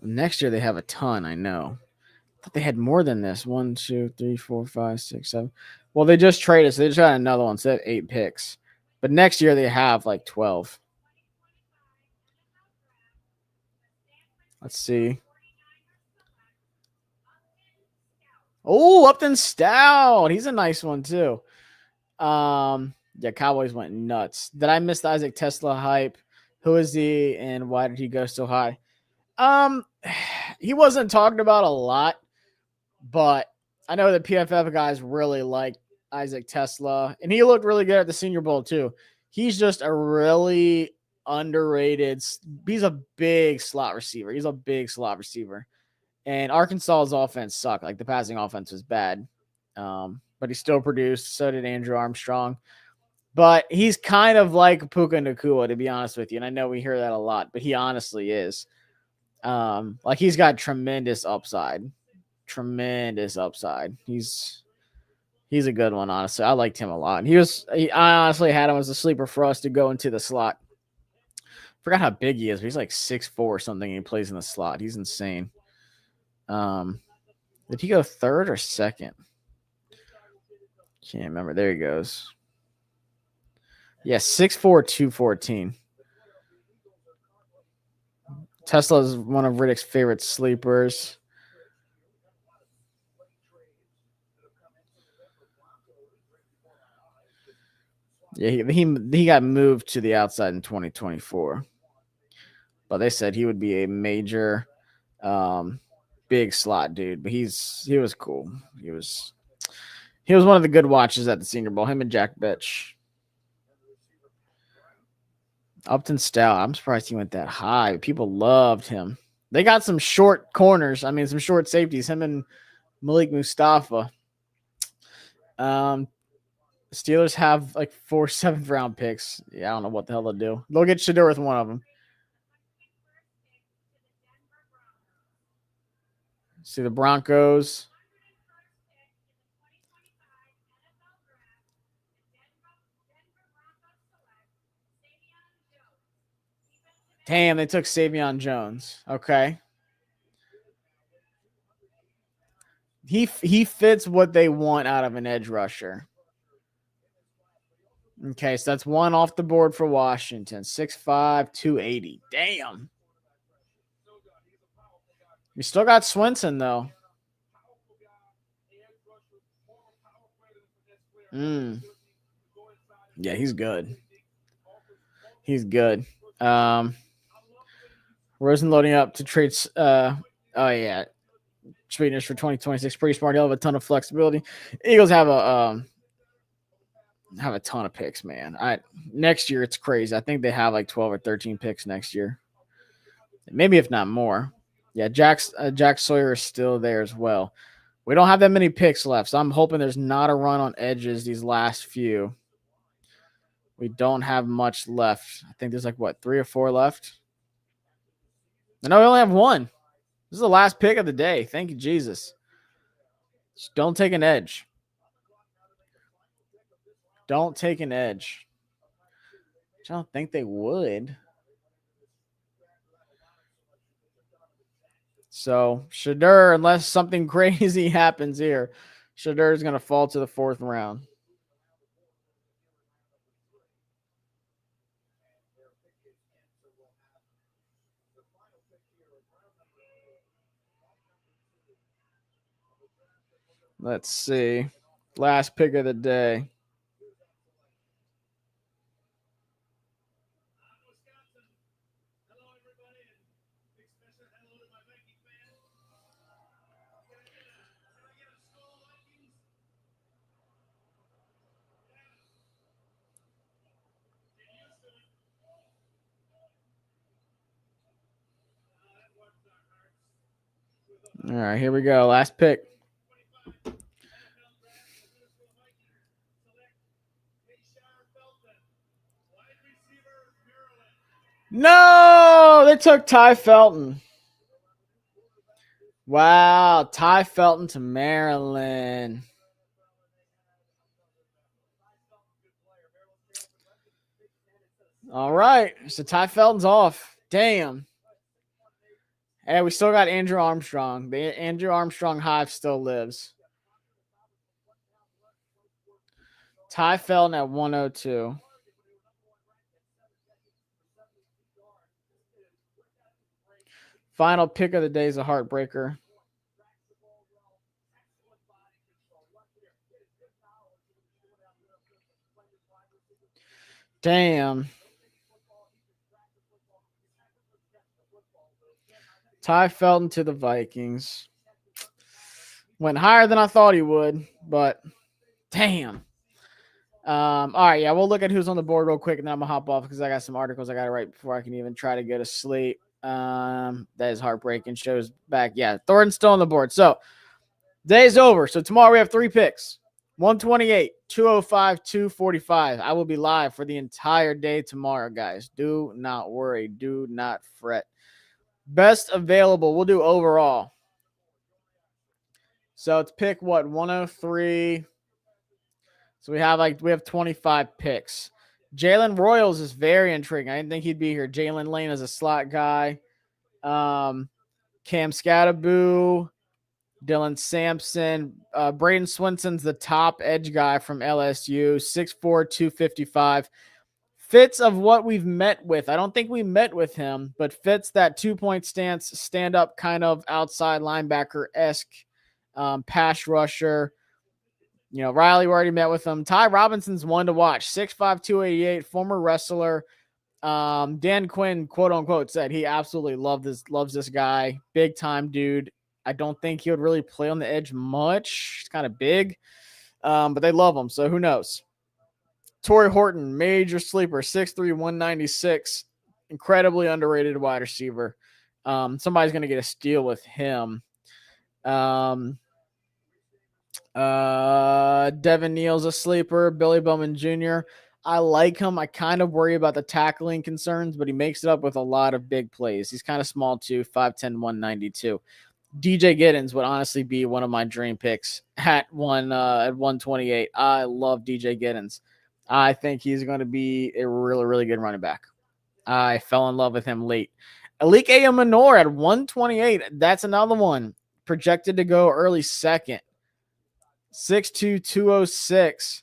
Next year, they have a ton, I know. I thought they had more than this. 1, 2, 3, 4, 5, 6, 7. Well, they just traded, so they just got another one. So they have 8 picks. But next year, they have like 12. Let's see. Oh, Upton Stout. He's a nice one, too. Yeah, Cowboys went nuts. Did I miss the Isaac Tesla hype? Who is he, and why did he go so high? He wasn't talked about a lot, but I know the PFF guys really like Isaac Tesla, and he looked really good at the Senior Bowl too. He's just a really underrated. He's a big slot receiver. And Arkansas's offense sucked. Like the passing offense was bad, but he still produced. So did Andrew Armstrong. But he's kind of like Puka Nacua, to be honest with you. And I know we hear that a lot, but he honestly is. Like he's got tremendous upside. He's a good one, honestly. I liked him a lot. I honestly had him as a sleeper for us to go into the slot. Forgot how big he is, but he's like 6'4" or something. And he plays in the slot. He's insane. Did he go third or second? Can't remember. There he goes. Yeah, 6'4", 214. Tesla is one of Riddick's favorite sleepers. Yeah, he got moved to the outside in 2024. But they said he would be a major big slot dude. But he was cool. He was one of the good watches at the Senior Bowl. Him and Jack Bitch. Upton Stout. I'm surprised he went that high. People loved him. They got some short corners. I mean, some short safeties. Him and Malik Mustafa. Steelers have like 4 7th round picks. Yeah, I don't know what the hell they'll do. They'll get Shedeur with one of them. See the Broncos. Damn, they took Savion Jones. Okay. He fits what they want out of an edge rusher. Okay, so that's one off the board for Washington. 6'5", 280. Damn. We still got Swinson, though. Yeah, he's good. He's good. Rosen loading up to trade. Oh, yeah. Sweetness for 2026. Pretty smart. He'll have a ton of flexibility. Eagles have a ton of picks, man. Next year it's crazy. I think they have like 12 or 13 picks next year. Maybe if not more. Yeah, Jack Sawyer is still there as well. We don't have that many picks left, so I'm hoping there's not a run on edges these last few. We don't have much left. I think there's like, 3 or 4 left? No, we only have 1. This is the last pick of the day. Thank you, Jesus. Just don't take an edge. Don't take an edge. I don't think they would. So, Shadur, unless something crazy happens here, Shadur is going to fall to the 4th round. Let's see. Last pick of the day. All right, here we go. Last pick. No, they took Ty Felton. Wow, Ty Felton to Maryland. All right, so Ty Felton's off. Damn. Hey, we still got Andrew Armstrong. The Andrew Armstrong hive still lives. Ty Felton at 102. Final pick of the day is a heartbreaker. Damn. Ty Felton to the Vikings. Went higher than I thought he would, but damn. All right, yeah, we'll look at who's on the board real quick, and then I'm going to hop off because I got some articles I got to write before I can even try to go to sleep. That is heartbreaking. Shows back. Yeah, Thornton's still on the board. So, day's over. So, tomorrow we have 3 picks. 128, 205, 245. I will be live for the entire day tomorrow, guys. Do not worry. Do not fret. Best available. We'll do overall. So, it's pick 103. So, we have 25 picks. Jalen Royals is very intriguing. I didn't think he'd be here. Jalen Lane is a slot guy. Cam Scattaboo, Dylan Sampson. Braden Swinson's the top edge guy from LSU. 6'4", 255. Fits of what we've met with. I don't think we met with him, but fits that 2-point stance, stand-up kind of outside linebacker-esque pass rusher. You know, Riley, we already met with him. Ty Robinson's one to watch. 6'5", 288, former wrestler. Dan Quinn, quote unquote, said he absolutely loves this guy. Big time dude. I don't think he would really play on the edge much. He's kind of big. But they love him, so who knows? Torrey Horton, major sleeper, 6'3", 196. Incredibly underrated wide receiver. Somebody's gonna get a steal with him. Devin Neal's a sleeper. Billy Bowman Jr. I like him. I kind of worry about the tackling concerns, but he makes it up with a lot of big plays. He's kind of small too, 5'10", 192. DJ Giddens would honestly be one of my dream picks at 128. I love DJ Giddens. I think he's going to be a really, really good running back. I fell in love with him late. Alike Manor at 128. That's another one projected to go early second. 6'2", 206.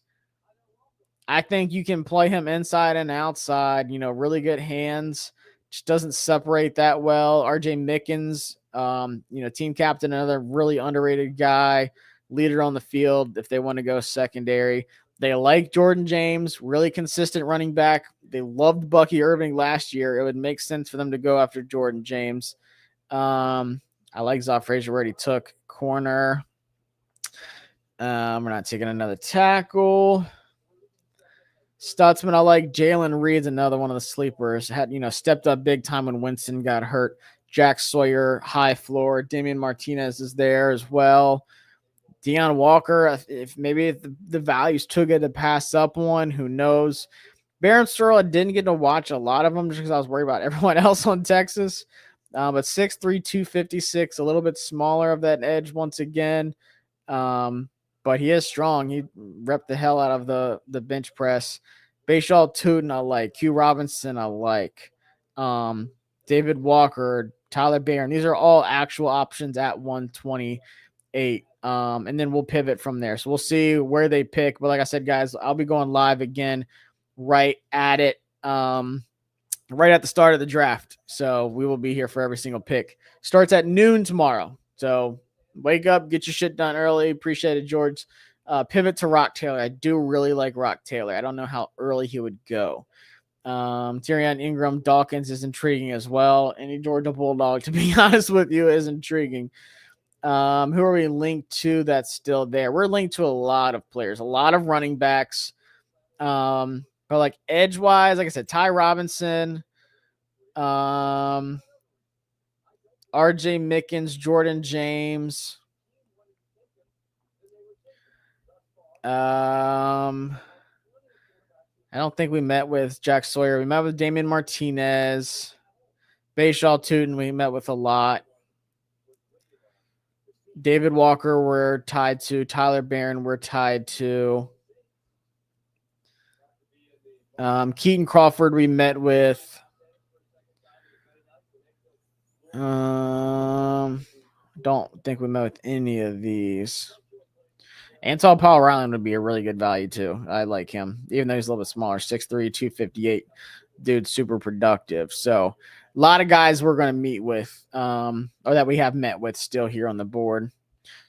I think you can play him inside and outside, really good hands, just doesn't separate that well. RJ Mickens, team captain, another really underrated guy, leader on the field if they want to go secondary. They like Jordan James, really consistent running back. They loved Bucky Irving last year. It would make sense for them to go after Jordan James. I like Zoff Frazier where he took corner. We're not taking another tackle. Stutzman, I like Jalen Reed's another one of the sleepers. Had, stepped up big time when Winston got hurt. Jack Sawyer, high floor. Damian Martinez is there as well. Deion Walker, if the value's too good to pass up one, who knows? Baron Searle, I didn't get to watch a lot of them just because I was worried about everyone else on Texas. But 6'3", 256, a little bit smaller of that edge once again. But he is strong. He repped the hell out of the bench press. Bashaw Tootin, I like. Q Robinson, I like. David Walker, Tyler Barron. These are all actual options at 128. And then we'll pivot from there. So we'll see where they pick. But like I said, guys, I'll be going live again right at it. Right at the start of the draft. So we will be here for every single pick. Starts at noon tomorrow. So wake up, get your shit done early. Appreciate it, George. Pivot to Rock Taylor. I do really like Rock Taylor. I don't know how early he would go. Tyrion Ingram, Dawkins is intriguing as well. Any Georgia Bulldog, to be honest with you, is intriguing. Who are we linked to that's still there? We're linked to a lot of players, a lot of running backs. But like edge-wise, like I said, Ty Robinson, RJ Mickens, Jordan James. I don't think we met with Jack Sawyer. We met with Damian Martinez. Bashaw Tootin we met with a lot. David Walker we're tied to. Tyler Barron we're tied to. Keaton Crawford we met with. Don't think we met with any of these. Anton Powell Ryland would be a really good value too. I like him, even though he's a little bit smaller, 6'3", 258. Dude, super productive. So a lot of guys we're going to meet with, or that we have met with still here on the board.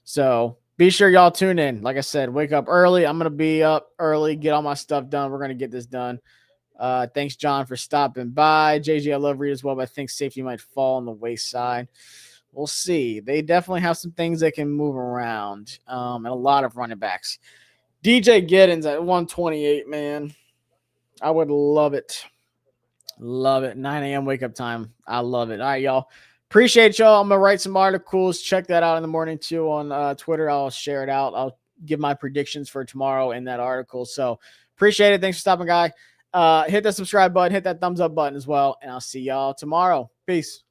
So be sure y'all tune in. Like I said, wake up early. I'm going to be up early, get all my stuff done. We're going to get this done. Thanks, John, for stopping by. JJ, I love Reed as well, but I think safety might fall on the wayside. We'll see. They definitely have some things that can move around, and a lot of running backs. DJ Giddens at 128, man. I would love it. Love it. 9 a.m. wake-up time. I love it. All right, y'all. Appreciate y'all. I'm going to write some articles. Check that out in the morning, too, on Twitter. I'll share it out. I'll give my predictions for tomorrow in that article. So appreciate it. Thanks for stopping, guy. Hit that subscribe button. Hit that thumbs up button as well, and I'll see y'all tomorrow. Peace.